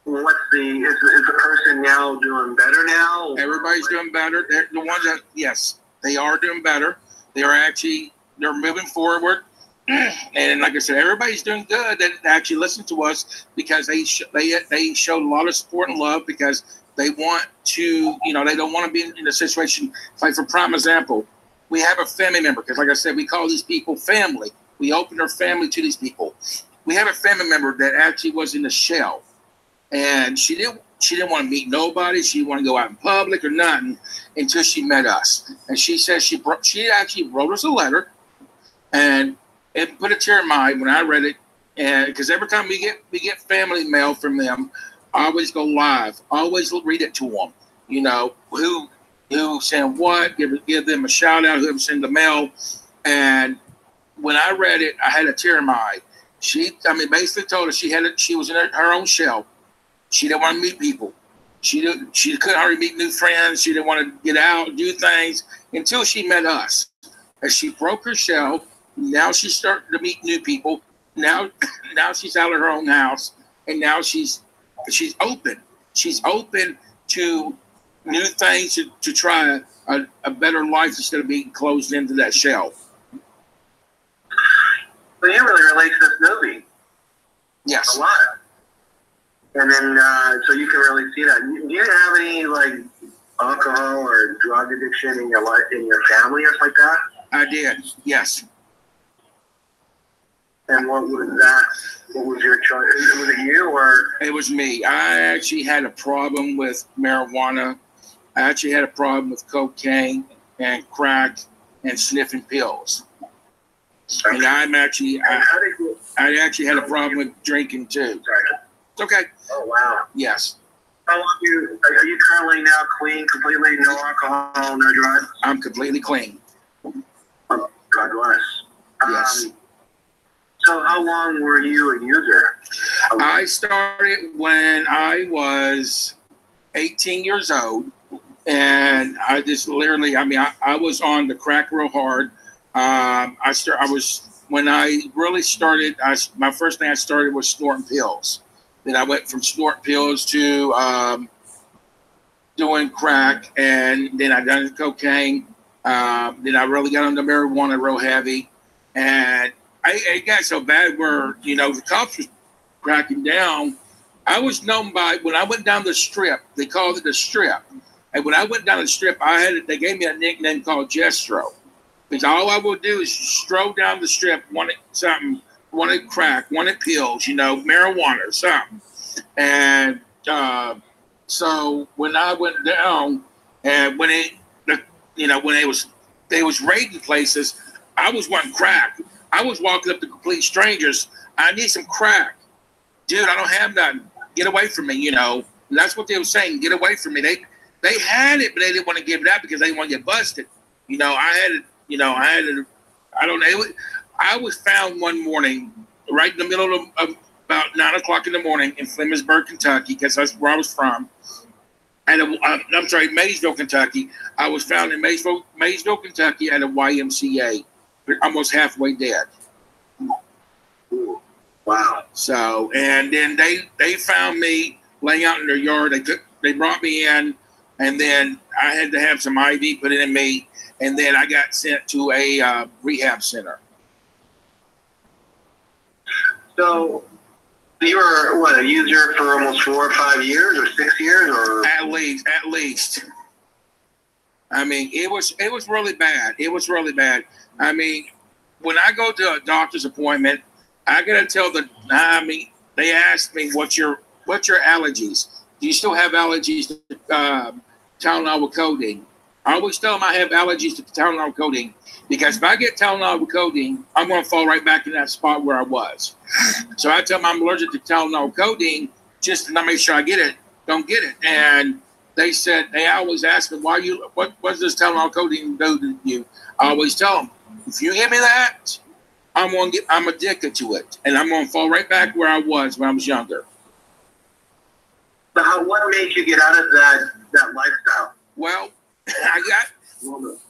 is the person now doing better now? Everybody's doing better. They're the ones that, yes, they are doing better. They're moving forward. And like I said, everybody's doing good that actually listen to us, because they showed a lot of support and love, because they want to, they don't want to be in a situation. Like, for prime example, we have a family member, because like I said, we call these people family. We open our family to these people. We have a family member that actually was in the shell, and she didn't want to meet nobody. She didn't want to go out in public or nothing until she met us. And she says she actually wrote us a letter, and it put a tear in my eye when I read it. And because every time we get family mail from them, I always go live. I always read it to them. Who saying what? Give them a shout out. Who send the mail. And when I read it, I had a tear in my eye. She basically told us she was in her own shell. She didn't want to meet people. She couldn't hardly meet new friends. She didn't want to get out, do things until she met us. As she broke her shell, now she's starting to meet new people. Now she's out of her own house, and now she's open. She's open to new things, to try a better life instead of being closed into that shell. So you really relate to this movie. Yes. A lot. And then, so you can really see that. Do you have any, like, alcohol or drug addiction in your life, in your family, or something like that? I did, yes. And what was that? What was your choice? Was it you, or? It was me. I actually had a problem with marijuana. I actually had a problem with cocaine and crack and sniffing pills. Okay. And I actually had a problem with drinking too. It's okay. Oh, wow. Yes. How long are you currently now clean, completely, no alcohol, no drugs? I'm completely clean. Oh, God bless. Yes. So how long were you a user? I started when I was 18 years old, and I just literally, I was on the crack real hard. When I really started, my first thing I started was snorting pills. Then I went from snorting pills to doing crack, and then I done cocaine. Then I really got into marijuana real heavy, and it got so bad where, the cops was cracking down. I was known by, when I went down the strip, they called it the strip. And when I went down the strip, they gave me a nickname called Jestro. Because all I would do is stroll down the strip, wanted something, wanted crack, wanted pills, marijuana or something. And so when I went down, and when they was raiding places, I was wanting crack. I was walking up to complete strangers. I need some crack. Dude, I don't have nothing. Get away from me, And that's what they were saying. Get away from me. They had it, but they didn't want to give it out because they didn't want to get busted. I was found one morning right in the middle of about 9 o'clock in the morning in Flemingsburg, Kentucky, because that's where I was from. And Maysville, Kentucky. I was found in Maysville, Kentucky at a YMCA, almost halfway dead. Wow. So, and then they found me laying out in their yard. They brought me in, and then I had to have some IV put in me, and then I got sent to a rehab center. So you were a user for almost 4 or 5 years, or 6 years, or at least. It was really bad. It was really bad. When I go to a doctor's appointment, I gotta tell they asked me what's your allergies. Do you still have allergies to Tylenol with codeine? I always tell them I have allergies to Tylenol codeine because if I get Tylenol codeine, I'm going to fall right back in that spot where I was. So I tell them I'm allergic to Tylenol codeine just to not make sure I get it, don't get it. And they said, they always ask me, what does this Tylenol codeine do to you? I always tell them, if you give me that, I'm addicted to it. And I'm going to fall right back where I was when I was younger. So what made you get out of that lifestyle? Well,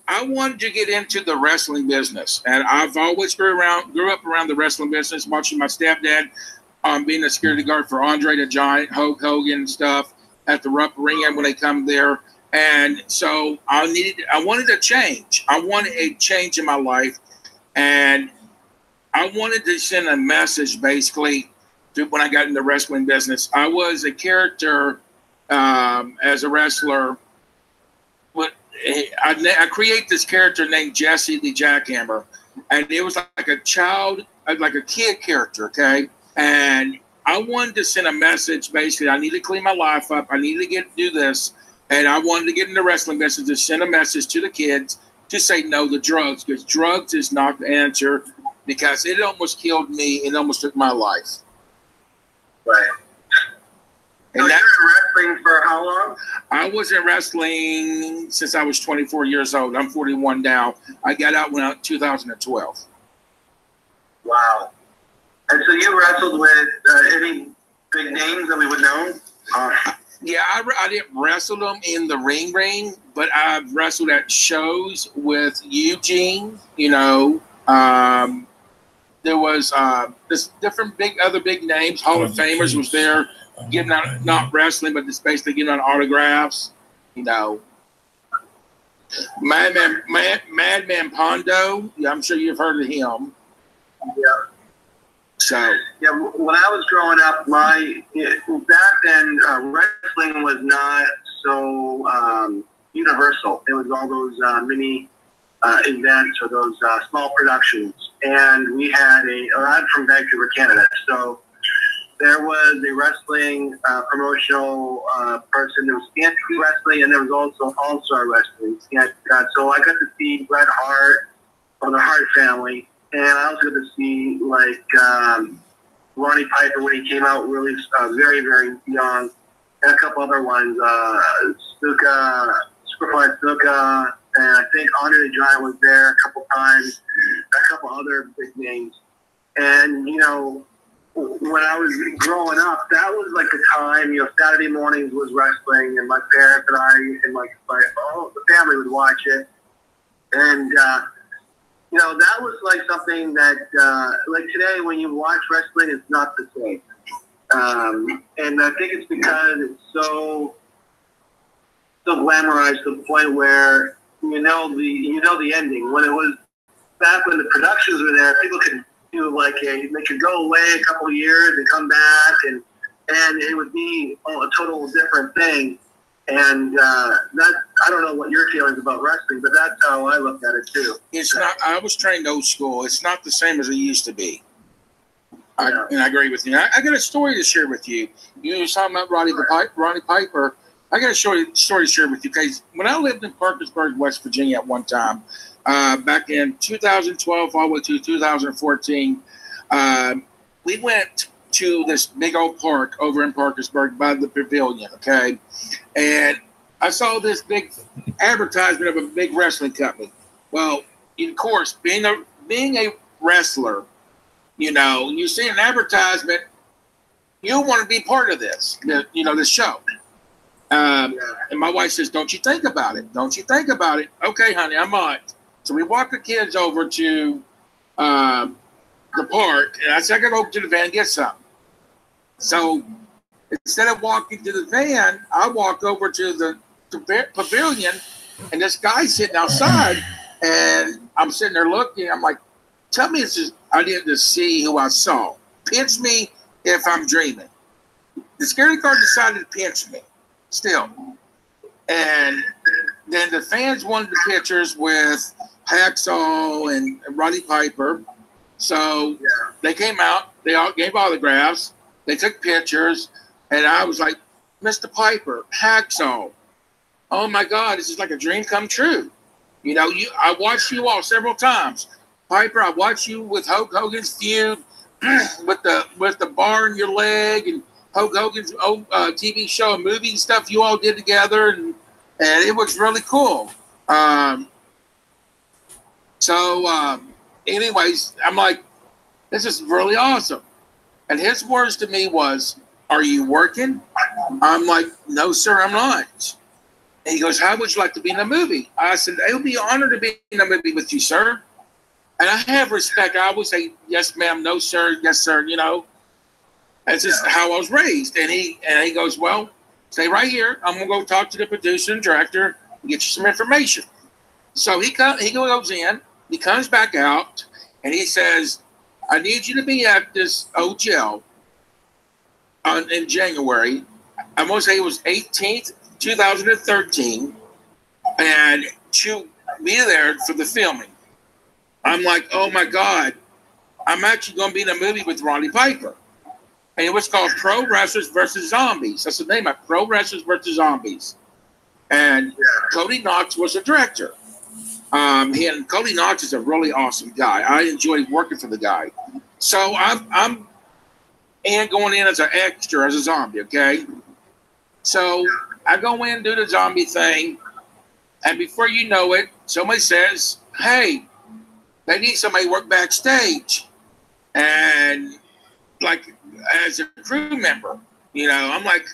I wanted to get into the wrestling business, and I've always grew up around the wrestling business, watching my stepdad being a security guard for Andre the Giant, Hulk Hogan and stuff at the ring when they come there. And so I wanted a change. I wanted a change in my life, and I wanted to send a message basically to when I got in the wrestling business. I was a character as a wrestler. I create this character named Jesse the Jackhammer, and it was like a kid character, okay? And I wanted to send a message, basically, I need to clean my life up, I need to do this, and I wanted to get in the wrestling business to send a message to the kids to say no to drugs, because drugs is not the answer, because it almost killed me, it almost took my life. Right. So you're in wrestling for how long? I was in wrestling since I was 24 years old. I'm 41 now. I got out when I was 2012. Wow. And so you wrestled with any big names that we would know? Yeah, I didn't wrestle them in the ring, but I've wrestled at shows with Eugene. You know, there was this different other big names. Hall of Famers was there. Giving out, not wrestling, but just basically giving out autographs, you know. Madman Pondo, yeah, I'm sure you've heard of him. Yeah. So. Yeah, when I was growing up, back then, wrestling was not so universal. It was all those mini events or those small productions. And we had I'm from Vancouver, Canada, so there was a wrestling promotional person. There was fantasy wrestling, and there was also all-star wrestling. And, so I got to see Bret Hart from the Hart family, and I also got to see Ronnie Piper when he came out really very, very young, and a couple other ones, Superfly Stuka, and I think Andre the Giant was there a couple times, a couple other big names. And, you know, when I was growing up, that was like the time, you know, Saturday mornings was wrestling, and my parents and I and the family would watch it. And, you know, that was like something that, like today when you watch wrestling, it's not the same. And I think it's because it's so glamorized to the point where you know the ending. When it was back when the productions were there, people could do they could go away a couple of years and come back, and it would be a total different thing. And that, I don't know what your feelings about wrestling, but that's how I looked at it too. It's not. I was trained old school. It's not the same as it used to be. And I agree with you. I got a story to share with you. You were talking about Ronnie Piper. I got a story to share with you. Because when I lived in Parkersburg, West Virginia at one time, back in 2012 all the way to 2014, we went to this big old park over in Parkersburg by the pavilion, okay? And I saw this big advertisement of a big wrestling company. Well, of course, being a wrestler, you know, you see an advertisement, you want to be part of this, this show. And my wife says, don't you think about it? Don't you think about it? Okay, honey, I might. So we walked the kids over to the park, and I said, I got to go to the van and get something. So instead of walking to the van, I walked over to the pavilion, and this guy's sitting outside, and I'm sitting there looking. I'm like, tell me I didn't see who I saw. Pinch me if I'm dreaming. The security guard decided to pinch me still. And then the fans wanted the pictures with Hacksaw and Roddy Piper. So they came out. They all gave autographs. They took pictures. And I was like, Mr. Piper, Hacksaw, oh my God, this is like a dream come true. You know, I watched you all several times. Piper, I watched you with Hulk Hogan's feud with the bar in your leg and Hulk Hogan's TV show and movie stuff you all did together, and it was really cool. Anyways, I'm like, this is really awesome. And his words to me was, are you working? I'm like, no, sir, I'm not. And he goes, how would you like to be in a movie? I said, it would be an honor to be in a movie with you, sir. And I have respect. I always say, yes, ma'am, no, sir, yes, sir, you know. That's just how I was raised. And he goes, well, stay right here. I'm going to go talk to the producer and director and get you some information. So he goes in, he comes back out, and he says, I need you to be at this hotel in January. I'm going to say it was 18th, 2013, and to be there for the filming. I'm like, oh my God, I'm actually going to be in a movie with Roddy Piper. And it was called Pro Wrestlers versus Zombies. That's the name of it, Pro Wrestlers versus Zombies. And Cody Knox was the director. And Cody Knox is a really awesome guy. I enjoyed working for the guy. So I'm going in as an extra, as a zombie, okay? So I go in, do the zombie thing, and before you know it, somebody says, hey, they need somebody to work backstage. And like as a crew member, you know, I'm like,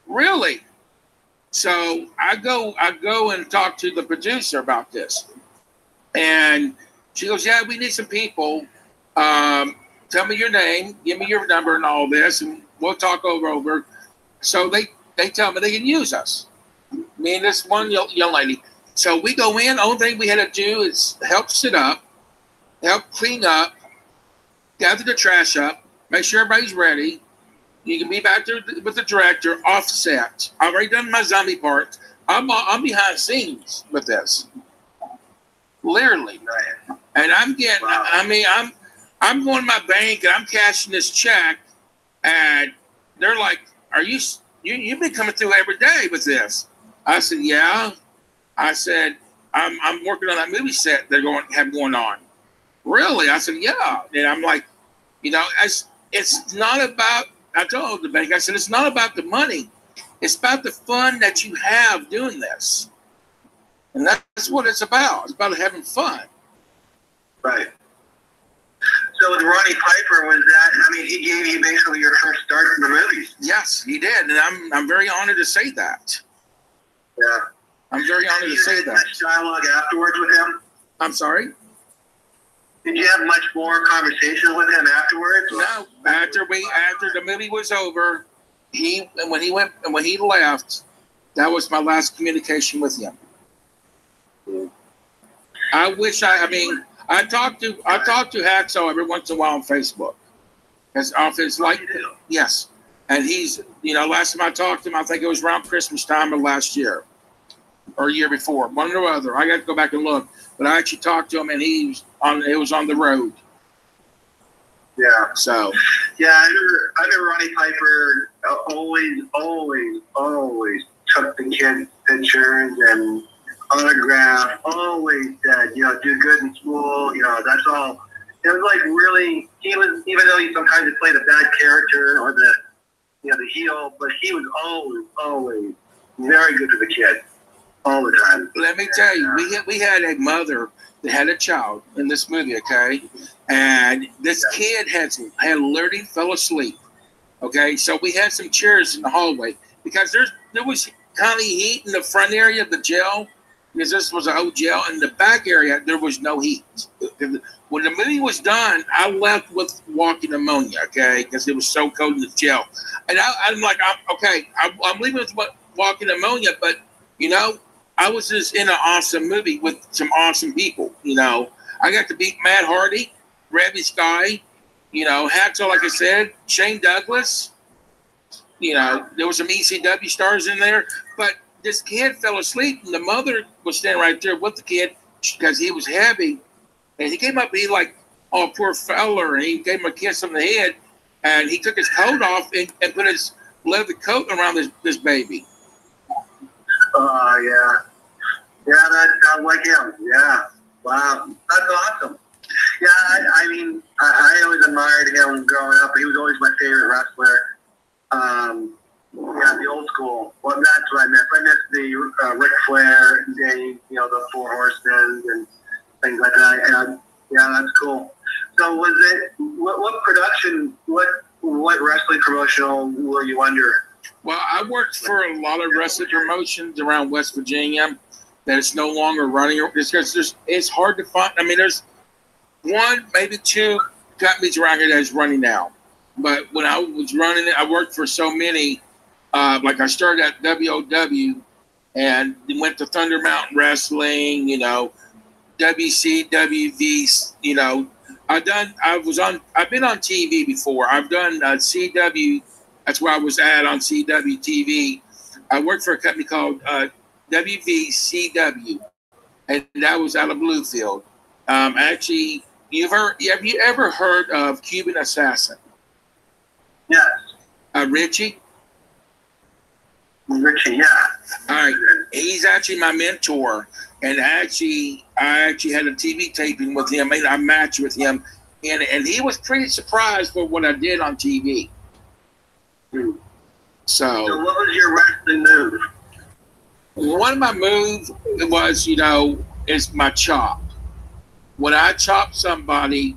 really? So I go and talk to the producer about this. And she goes, yeah, we need some people. Tell me your name, give me your number and all this, and we'll talk over. So they tell me they can use us. Me and this one young lady. So we go in. The only thing we had to do is help set up, help clean up, gather the trash up, make sure everybody's ready. You can be back there with the director offset. I've already done my zombie part. I'm behind the scenes with this. Literally. And I'm getting, I'm going to my bank and I'm cashing this check, and they're like, you've been coming through every day with this. I said, yeah. I said, I'm working on that movie set they're going on. Really? I said, yeah. And I'm like, you know, it's not about, I told the bank, I said, it's not about the money. It's about the fun that you have doing this. And that's what it's about. It's about having fun. Right. So with Ronnie Piper, was that, I mean, he gave you basically your first start in the movies. Yes, he did. And I'm very honored to say that. Yeah. I'm very honored to say that. Much dialogue afterwards with him? I'm sorry? Did you have much more conversation with him afterwards? No. After the movie was over, when he left, that was my last communication with him. I talk to Hacksaw every once in a while on Facebook. It's like, yes. And he's, you know, last time I talked to him, I think it was around Christmas time of last year or a year before, one or other. I got to go back and look. But I actually talked to him, and it was on the road. Yeah. So. Yeah, I remember Ronnie Piper always took the kids' pictures and autograph, always said, you know, do good in school, you know, that's all. It was like really, he was, even though he sometimes played a bad character or the heel, but he was always very good to the kids all the time. Let me tell you, we had a mother that had a child in this movie, okay? And this kid had literally fell asleep, okay? So we had some chairs in the hallway because there was kind of heat in the front area of the jail, because this was a old jail. In the back area, there was no heat. When the movie was done, I left with walking pneumonia, okay, because it was so cold in the jail. And I'm like, I'm leaving with walking pneumonia, but, you know, I was just in an awesome movie with some awesome people, you know. I got to meet Matt Hardy, Ravi Sky, you know, Hacksaw, like I said, Shane Douglas. You know, there was some ECW stars in there, but this kid fell asleep, and the mother was standing right there with the kid because he was heavy. And he came up, he like, oh, poor fella, and he gave him a kiss on the head, and he took his coat off and put his leather coat around this baby. Yeah. Yeah, that sounds like him. Yeah. Wow. That's awesome. Yeah, I mean, I always admired him growing up. He was always my favorite wrestler. Yeah, the old school. Well, that's what I missed. I missed the Ric Flair days, you know, the Four Horsemen and things like that. And yeah, that's cool. So was it, what production, what wrestling promotional were you under? Well, I worked for a lot of wrestling promotions around West Virginia that it's no longer running. Because it's hard to find. I mean, there's one, maybe two companies around here that is running now. But when I was running it, I worked for so many. Like I started at WOW and went to Thunder Mountain Wrestling, you know, WC, WV, you know. I've been on TV before. I've done CW. That's where I was at on CW TV. I worked for a company called WVCW, and that was out of Bluefield. Actually, have you ever heard of Cuban Assassin? Yes. Richie? Richie, yeah. All right. He's actually my mentor. And I actually had a TV taping with him, made a match with him. And he was pretty surprised for what I did on TV. So what was your wrestling move? One of my moves was, you know, is my chop. When I chop somebody,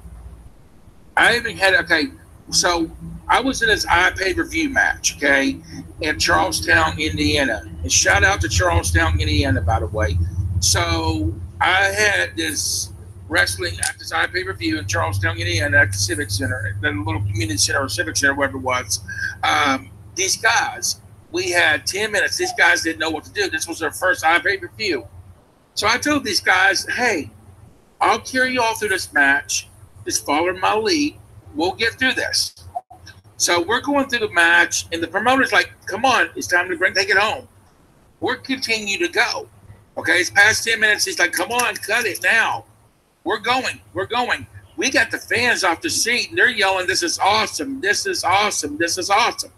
I even had, okay, so I was in this pay-per-view match, okay, in Charlestown, Indiana. And shout out to Charlestown, Indiana, by the way. So I had this wrestling at this pay-per-view in Charlestown, Indiana, at the Civic Center, the little community center or Civic Center, whatever it was. These guys, we had 10 minutes. These guys didn't know what to do. This was their first pay-per-view. So I told these guys, hey, I'll carry you all through this match. Just follow my lead. We'll get through this. So we're going through the match, and the promoter's like, come on, it's time to take it home. We're continue to go. Okay, it's past 10 minutes. He's like, come on, cut it now. We're going. We got the fans off the seat, and they're yelling, this is awesome. This is awesome. This is awesome.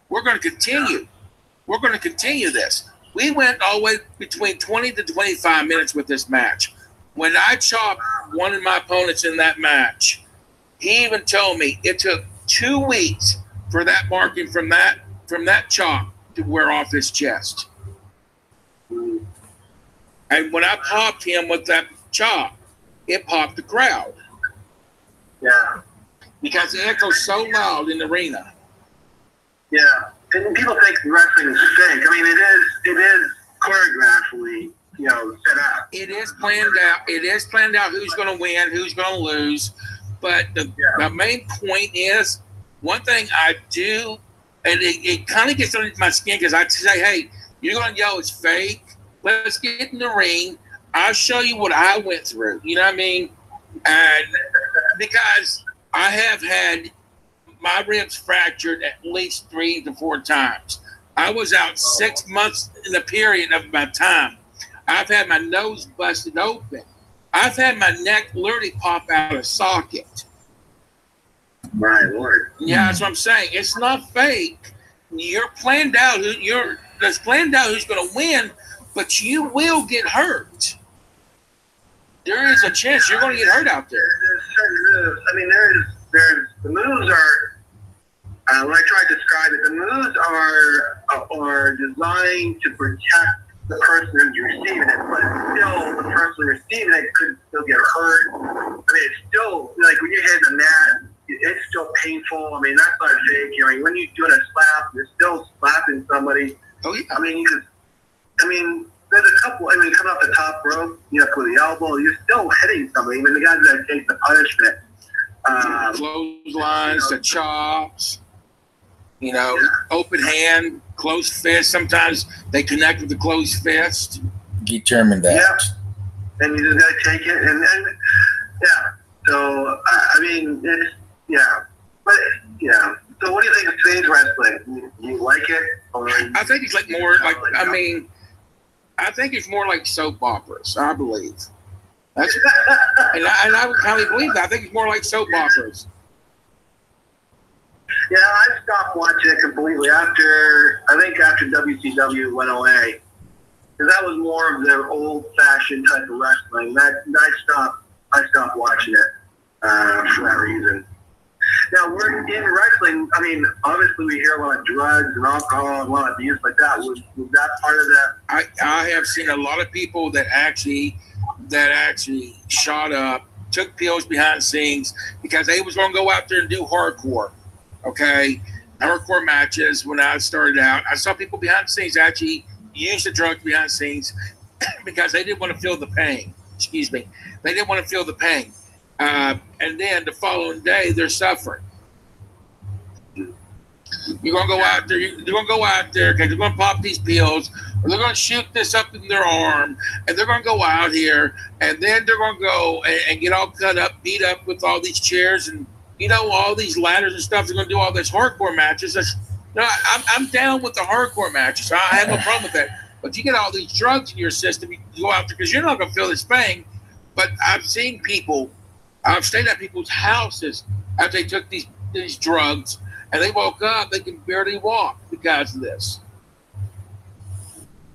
We're going to continue. We're going to continue this. We went all the way between 20 to 25 minutes with this match. When I chopped one of my opponents in that match, he even told me it took 2 weeks for that marking from that chop to wear off his chest. And when I popped him with that chop, it popped the crowd. Yeah. Because it echoes so loud in the arena. Yeah. And people think wrestling is fake. I mean, it is choreographically, you know, set up. It is planned out. It is planned out who's going to win, who's going to lose. But the main point is, one thing I do, and it kind of gets under my skin because I say, hey, you're going to yell it's fake. Let's get in the ring. I'll show you what I went through. You know what I mean? And because I have had my ribs fractured at least 3 to 4 times. I was out 6 months in the period of my time. I've had my nose busted open. I've had my neck literally pop out of socket. My Lord. Yeah, that's what I'm saying. It's not fake. You're planned out. It's planned out who's going to win, but you will get hurt. There is a chance you're going to get hurt out there. There's certain moves. I mean, there's the moves are. When I try to describe it, the moves are designed to protect the person who's receiving it, but still the person receiving it could still get hurt. I mean, it's still like when you hit the mat, it's still painful. I mean, that's not fake. You know, when you're doing a slap, you're still slapping somebody. Oh yeah. I mean, there's a couple. I mean, coming off the top rope, you know, with the elbow, you're still hitting somebody. I mean, the guys that take the punishment. Clotheslines, the chops. You know, open hand, closed fist. Sometimes they connect with the closed fist. Determine that. Yeah. And you just got to take it. And yeah. So, I mean, But, yeah. So what do you think of today's wrestling? Do you like it? Or I think it's like more like, I mean, I think it's more like soap operas, I believe. That's and I would kind of believe that. I think it's more like soap operas. Yeah, I stopped watching it completely after WCW went away. because that was more of their old-fashioned type of wrestling. I stopped watching it for that reason. Now, we're in wrestling. I mean, obviously, we hear a lot of drugs and alcohol and a lot of abuse like that. Was that part of that? I have seen a lot of people that actually shot up, took pills behind the scenes because they was going to go out there and do hardcore. Okay, hardcore matches. When I started out, I saw people behind the scenes actually use the drugs behind the scenes because they didn't want to feel the pain. Excuse me, they didn't want to feel the pain. And then the following day, they're suffering. You're gonna go out there. They're gonna go out there because they're gonna pop these pills, or they're gonna shoot this up in their arm, and they're gonna go out here, and then they're gonna go and get all cut up, beat up with all these chairs and all these ladders and stuff. They're gonna do all these hardcore matches. I'm down with the hardcore matches. I have no problem with that. But you get all these drugs in your system, you go out there because you're not gonna feel this pain. But I've seen people. I've stayed at people's houses after they took these drugs, and they woke up, they can barely walk because of this.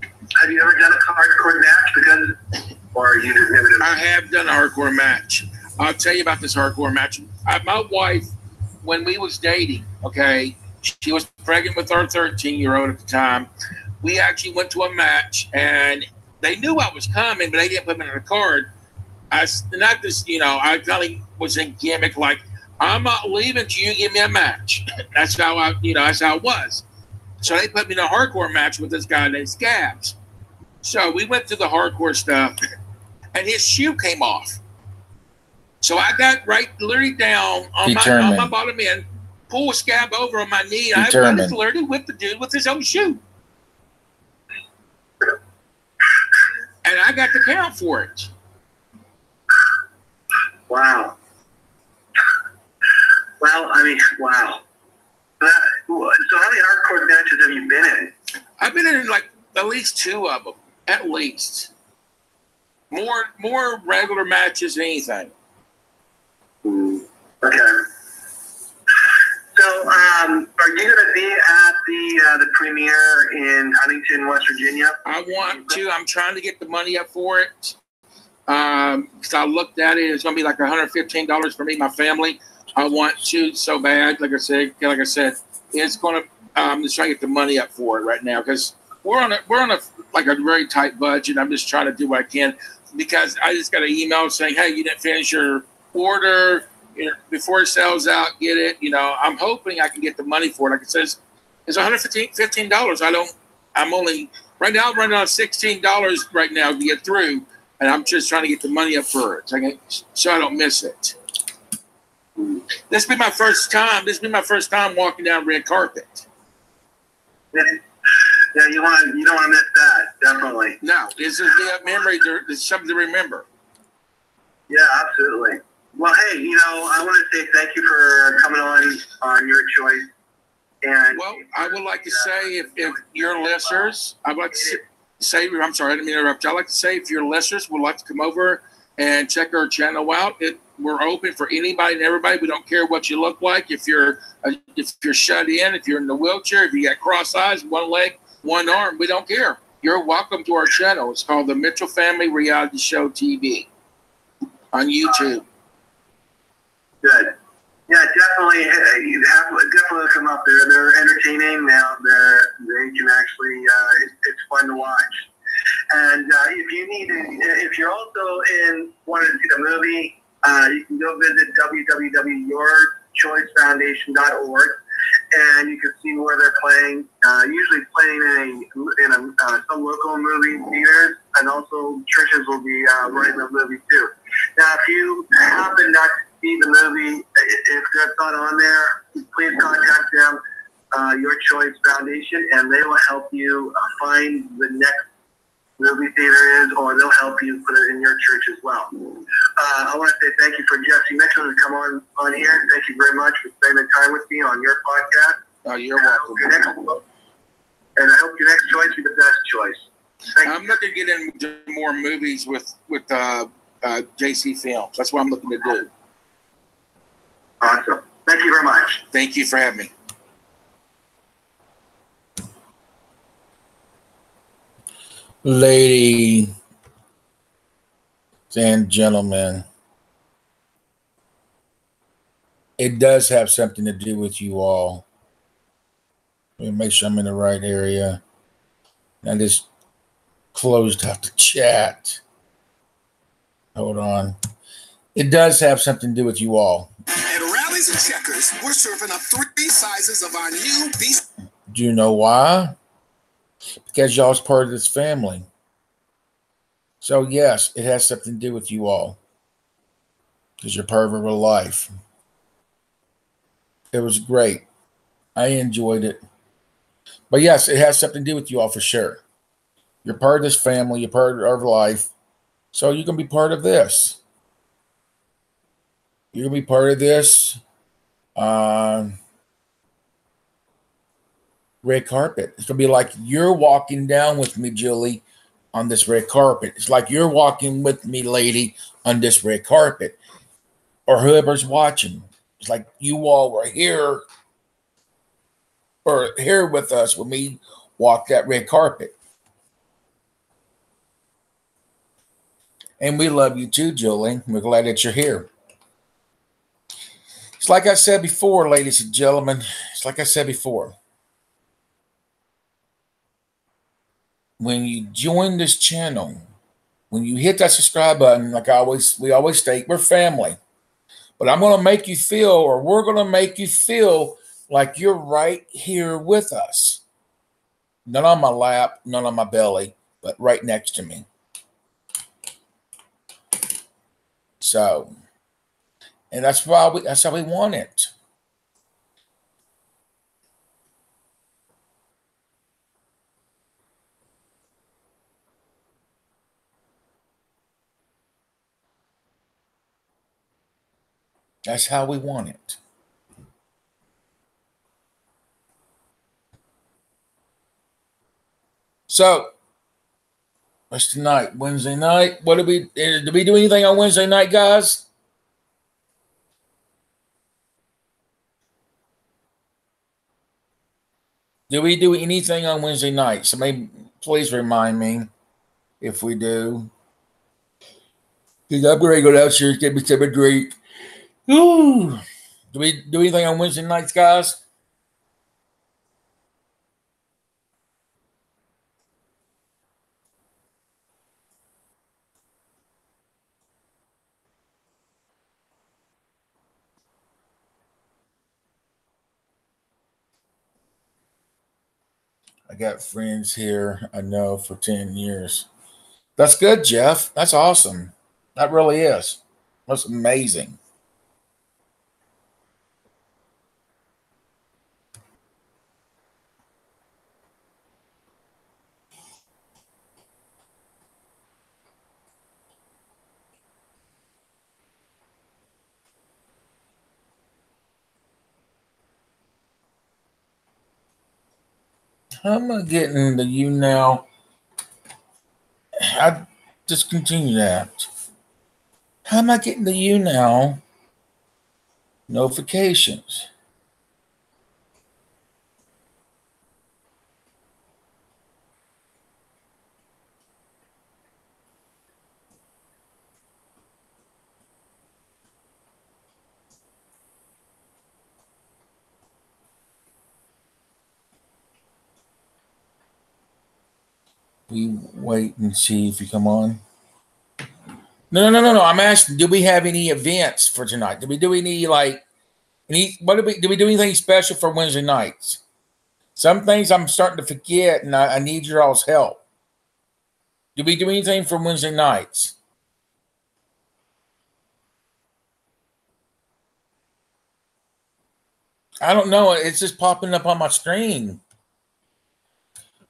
Have you ever done a hardcore match? Or you just never done? I have done a hardcore match. I'll tell you about this hardcore match. My wife, when we was dating, okay, she was pregnant with our 13-year-old at the time. We actually went to a match, and they knew I was coming, but they didn't put me on the card. I kind of was in gimmick, like, I'm not leaving till you give me a match. That's how that's how it was. So they put me in a hardcore match with this guy named Scabs. So we went through the hardcore stuff, and his shoe came off. So I got literally down on my bottom end, pull a Scab over on my knee, and I literally whipped the dude with his own shoe. And I got the count for it. Wow. Well, I mean, wow. So how many hardcore matches have you been in? I've been in like at least 2 of them, at least. More regular matches than anything. Okay. So, are you going to be at the premiere in Huntington, West Virginia? I want to. I'm trying to get the money up for it. Because I looked at it, it's going to be like $115 for me and my family. I want to so bad. Like I said, it's going to. I'm just trying to get the money up for it right now because we're on a very tight budget. I'm just trying to do what I can because I just got an email saying, "Hey, you didn't finish your order before it sells out. Get it." I'm hoping I can get the money for it. Like it says, it's $115. I'm only right now. I'm running on $16 right now to get through. And I'm just trying to get the money up for it, so I don't miss it. This will be my first time walking down red carpet. Yeah, you don't want to miss that, definitely. No, this is a memory. There's something to remember. Yeah, absolutely. Well, hey, I want to say thank you for coming on Your Choice. And I would like to say if your listeners, I'd like to say, I'm sorry, I didn't mean to interrupt you. I'd like to say if your listeners would like to come over and check our channel out, we're open for anybody and everybody. We don't care what you look like. If you're shut in, if you're in the wheelchair, if you got cross eyes, one leg, one arm, we don't care. You're welcome to our channel. It's called the Mitchell Family Reality Show TV on YouTube. Good. Yeah, definitely. You definitely come up there. They're entertaining now. They can actually. It's fun to watch. And if you're also wanting to see the movie, you can go visit www.yourchoicefoundation.org, and you can see where they're playing. Usually playing in some local movie theaters, and also churches will be running the movie too. Now, if you happen not to see the movie, if that's not on there, please contact them, Your Choice Foundation, and they will help you find the next movie theater is, or they'll help you put it in your church as well. I want to say thank you for Jesse Mitchell to come on here. Thank you very much for spending time with me on your podcast. Oh, you're welcome. And I hope your next choice be the best choice. I'm looking to get into more movies with JC Films. That's what I'm looking to do. Awesome. Thank you very much. Thank you for having me. Ladies and gentlemen, it does have something to do with you all. Let me make sure I'm in the right area. I just closed out the chat. Hold on. It does have something to do with you all. At Rallies and Checkers, we're serving up 3 sizes of our new beef. Do you know why? Because y'all's part of this family. So yes, it has something to do with you all. Because you're part of our life. It was great. I enjoyed it. But yes, it has something to do with you all for sure. You're part of this family. You're part of our life. So you can be part of this. You're going to be part of this red carpet. It's going to be like you're walking down with me, Julie, on this red carpet. It's like you're walking with me, lady, on this red carpet. Or whoever's watching. It's like you all were here or here with us when we walk that red carpet. And we love you too, Julie. We're glad that you're here. It's like I said before, ladies and gentlemen. It's like I said before. When you join this channel, when you hit that subscribe button, like we always state, we're family. But I'm going to make you feel, or we're going to make you feel like you're right here with us. Not on my lap, not on my belly, but right next to me. So, and that's how we want it. That's how we want it. So, what's tonight? Wednesday night? What did we do anything on Wednesday night, guys? Do we do anything on Wednesday night? Somebody please remind me if we do. Because I'm going to go downstairs, get me something to drink. Ooh. Do we do anything on Wednesday nights, guys? I got friends here I know for 10 years. That's good, Jeff. That's awesome. That really is. That's amazing. How am I getting the you now? I discontinue that. How am I getting the you now notifications? We wait and see if you come on. No. I'm asking, do we have any events for tonight? Do we do any do we do anything special for Wednesday nights? Some things I'm starting to forget, and I need your all's help. Do we do anything for Wednesday nights? I don't know. It's just popping up on my screen.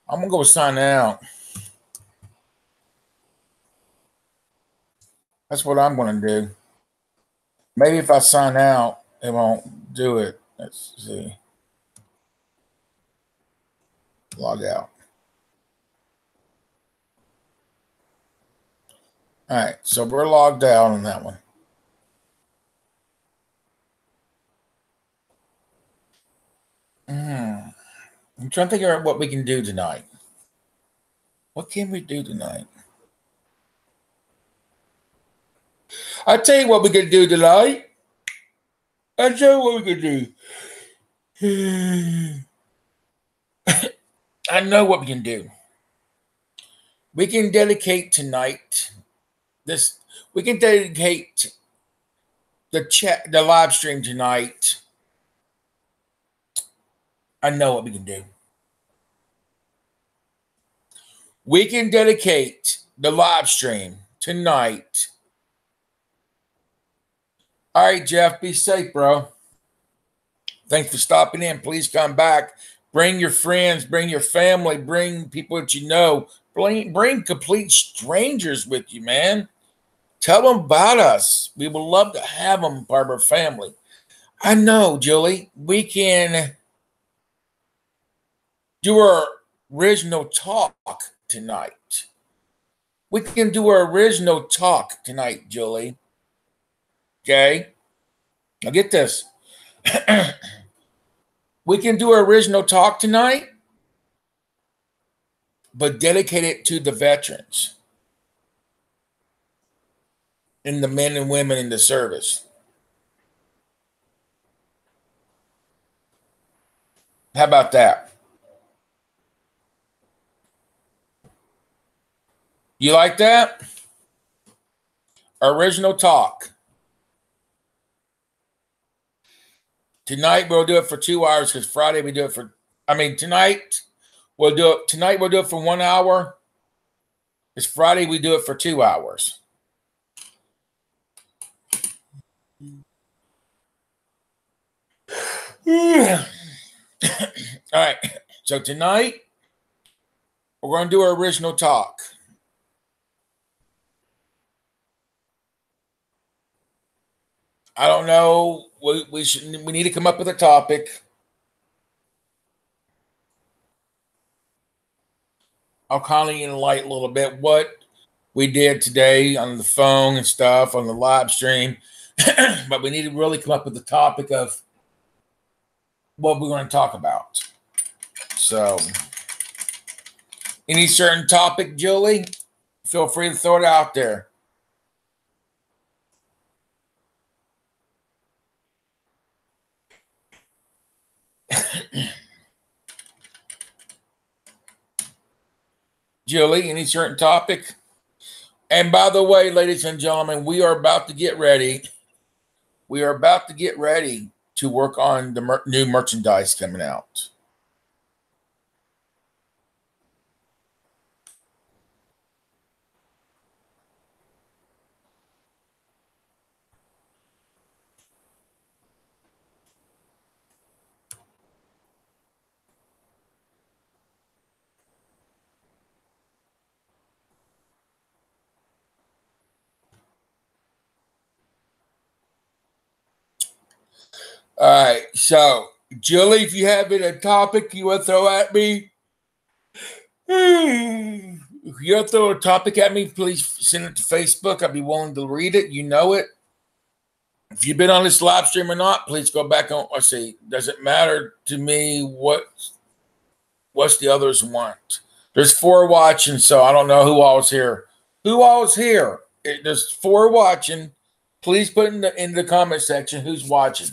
I'm going to go sign out. That's what I'm going to do. Maybe if I sign out, it won't do it. Let's see. Log out. All right. So we're logged out on that one. I'm trying to figure out what we can do tonight. What can we do tonight? I tell you what we can do tonight. I tell you what we can do. I know what we can do. We can dedicate tonight. We can dedicate the live stream tonight. I know what we can do. We can dedicate the live stream tonight. All right, Jeff, be safe, bro. Thanks for stopping in. Please come back. Bring your friends, bring your family, bring people that you know. Bring complete strangers with you, man. Tell them about us. We would love to have them part of our family. I know, Julie, we can do our original talk tonight. We can do our original talk tonight, Julie. Okay? Now get this. We can do our original talk tonight, but dedicate it to the veterans and the men and women in the service. How about that? You like that? Original talk. Tonight we'll do it for 2 hours because Friday we do it for, tonight we'll do it for 1 hour. Because Friday we do it for 2 hours. Yeah. All right. So tonight we're going to do our original talk. I don't know. We need to come up with a topic. I'll kind of enlighten a little bit what we did today on the phone and stuff on the live stream. But we need to really come up with the topic of what we're going to talk about. So, any certain topic, Julie? Feel free to throw it out there. Julie, any certain topic? And by the way, ladies and gentlemen, we are about to get ready. We are about to get ready to work on the new merchandise coming out. All right, so Julie, if you have a topic you want to throw at me, if you want to throw a topic at me, please send it to Facebook. I'll be willing to read it. You know it. If you've been on this live stream or not, please go back on. I say, does it matter to me what's the others want? There's 4 watching, so I don't know who all is here. Who all is here? There's 4 watching. Please put in the comment section who's watching.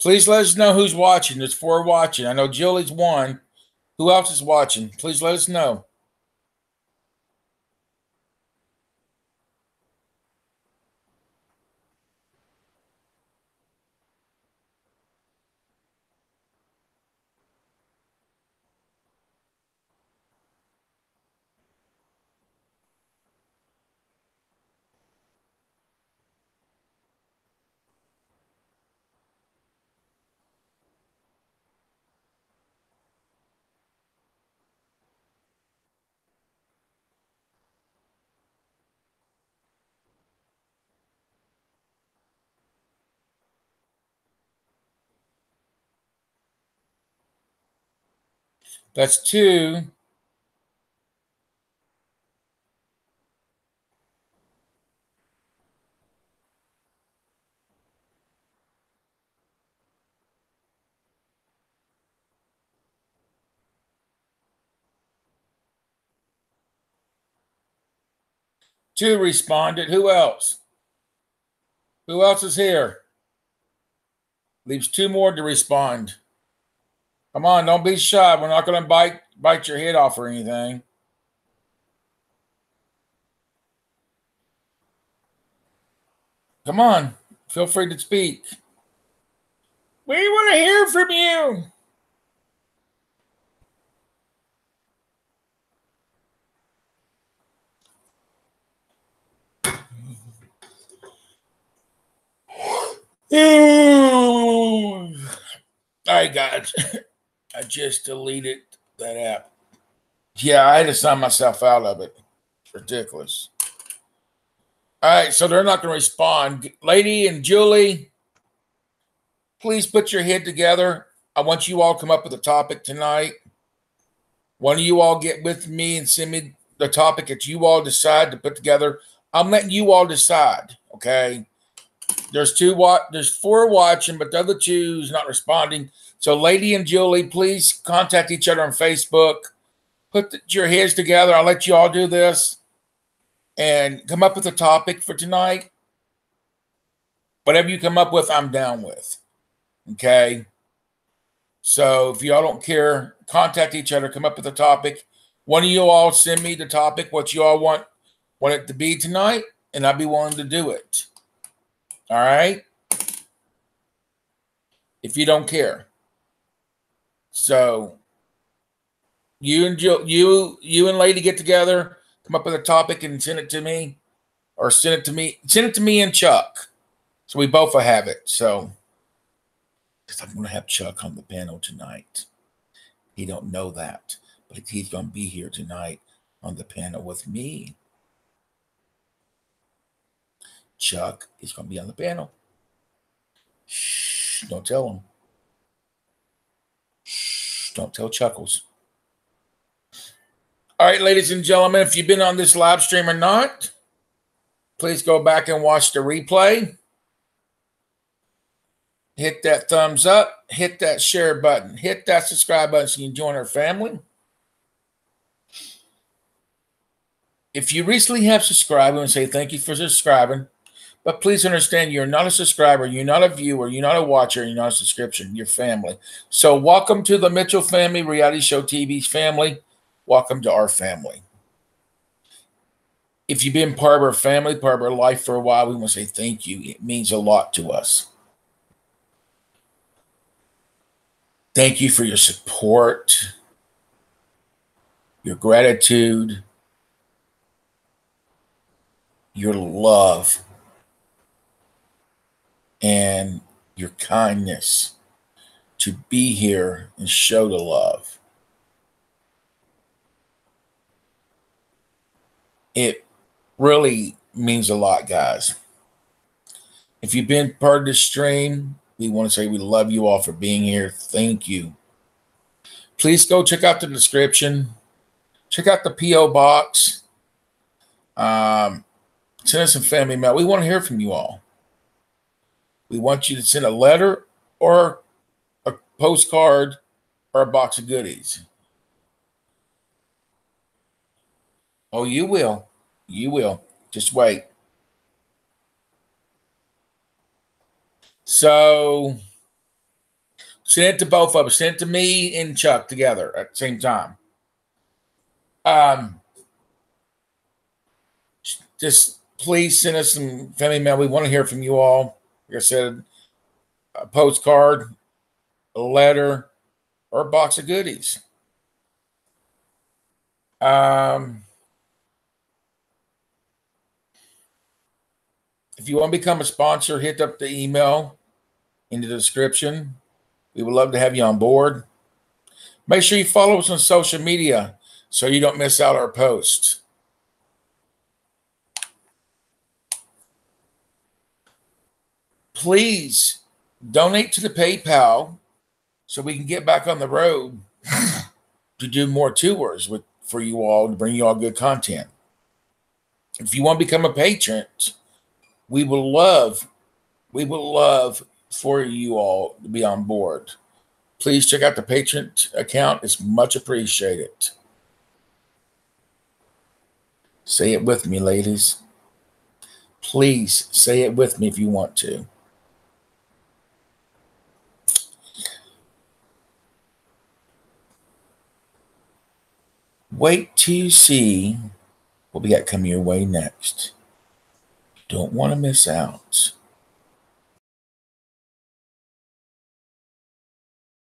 Please let us know who's watching. There's 4 watching. I know Julie's 1. Who else is watching? Please let us know. That's 2. Two responded. Who else? Who else is here? Leaves 2 more to respond. Come on, don't be shy. We're not going to bite your head off or anything. Come on. Feel free to speak. We want to hear from you. All right, guys. I just deleted that app. Yeah, I had to sign myself out of it. It's ridiculous. All right, so they're not going to respond. Lady and Julie, please put your head together. I want you all to come up with a topic tonight. One of you all get with me and send me the topic that you all decide to put together. I'm letting you all decide, okay? There's 4 watching, but the other 2 is not responding. So Lady and Julie, please contact each other on Facebook. Put your heads together. I'll let you all do this and come up with a topic for tonight. Whatever you come up with, I'm down with. Okay? So if y'all don't care, contact each other, come up with a topic. One of you all send me the topic, what you all want it to be tonight, and I'll be willing to do it. All right? If you don't care. So you and Lady get together, come up with a topic and send it to me, or send it to me and Chuck, so we both will have it. So, because I'm going to have Chuck on the panel tonight. He don't know that, but he's going to be here tonight on the panel with me. Chuck is going to be on the panel. Shh! Don't tell him. Shh! Don't tell Chuckles. All right, ladies and gentlemen, if you've been on this live stream or not, please go back and watch the replay. Hit that thumbs up. Hit that share button. Hit that subscribe button so you can join our family. If you recently have subscribed, I want to say thank you for subscribing. But please understand, you're not a subscriber, you're not a viewer, you're not a watcher, you're not a subscription, you're family. So welcome to the Mitchell Family Reality Show TV's family. Welcome to our family. If you've been part of our family, part of our life for a while, we want to say thank you. It means a lot to us. Thank you for your support, your gratitude, your love, and your kindness to be here and show the love. It really means a lot, guys. If you've been part of this stream, we want to say we love you all for being here. Thank you. Please go check out the description. Check out the P.O. box. Send us some family mail. We want to hear from you all. We want you to send a letter or a postcard or a box of goodies. Oh, you will. You will. Just wait. So, send it to both of us. Send it to me and Chuck together at the same time. Just please send us some family mail. We want to hear from you all. Like I said, a postcard, a letter, or a box of goodies. If you want to become a sponsor, hit up the email in the description. We would love to have you on board. Make sure you follow us on social media so you don't miss out our posts. Please donate to the PayPal so we can get back on the road. to do more tours for you all, to bring you all good content. If you want to become a patron, we would love for you all to be on board. Please check out the patron account. It's much appreciated. Say it with me, ladies. Please say it with me if you want to. Wait till you see what we got coming your way next. Don't want to miss out.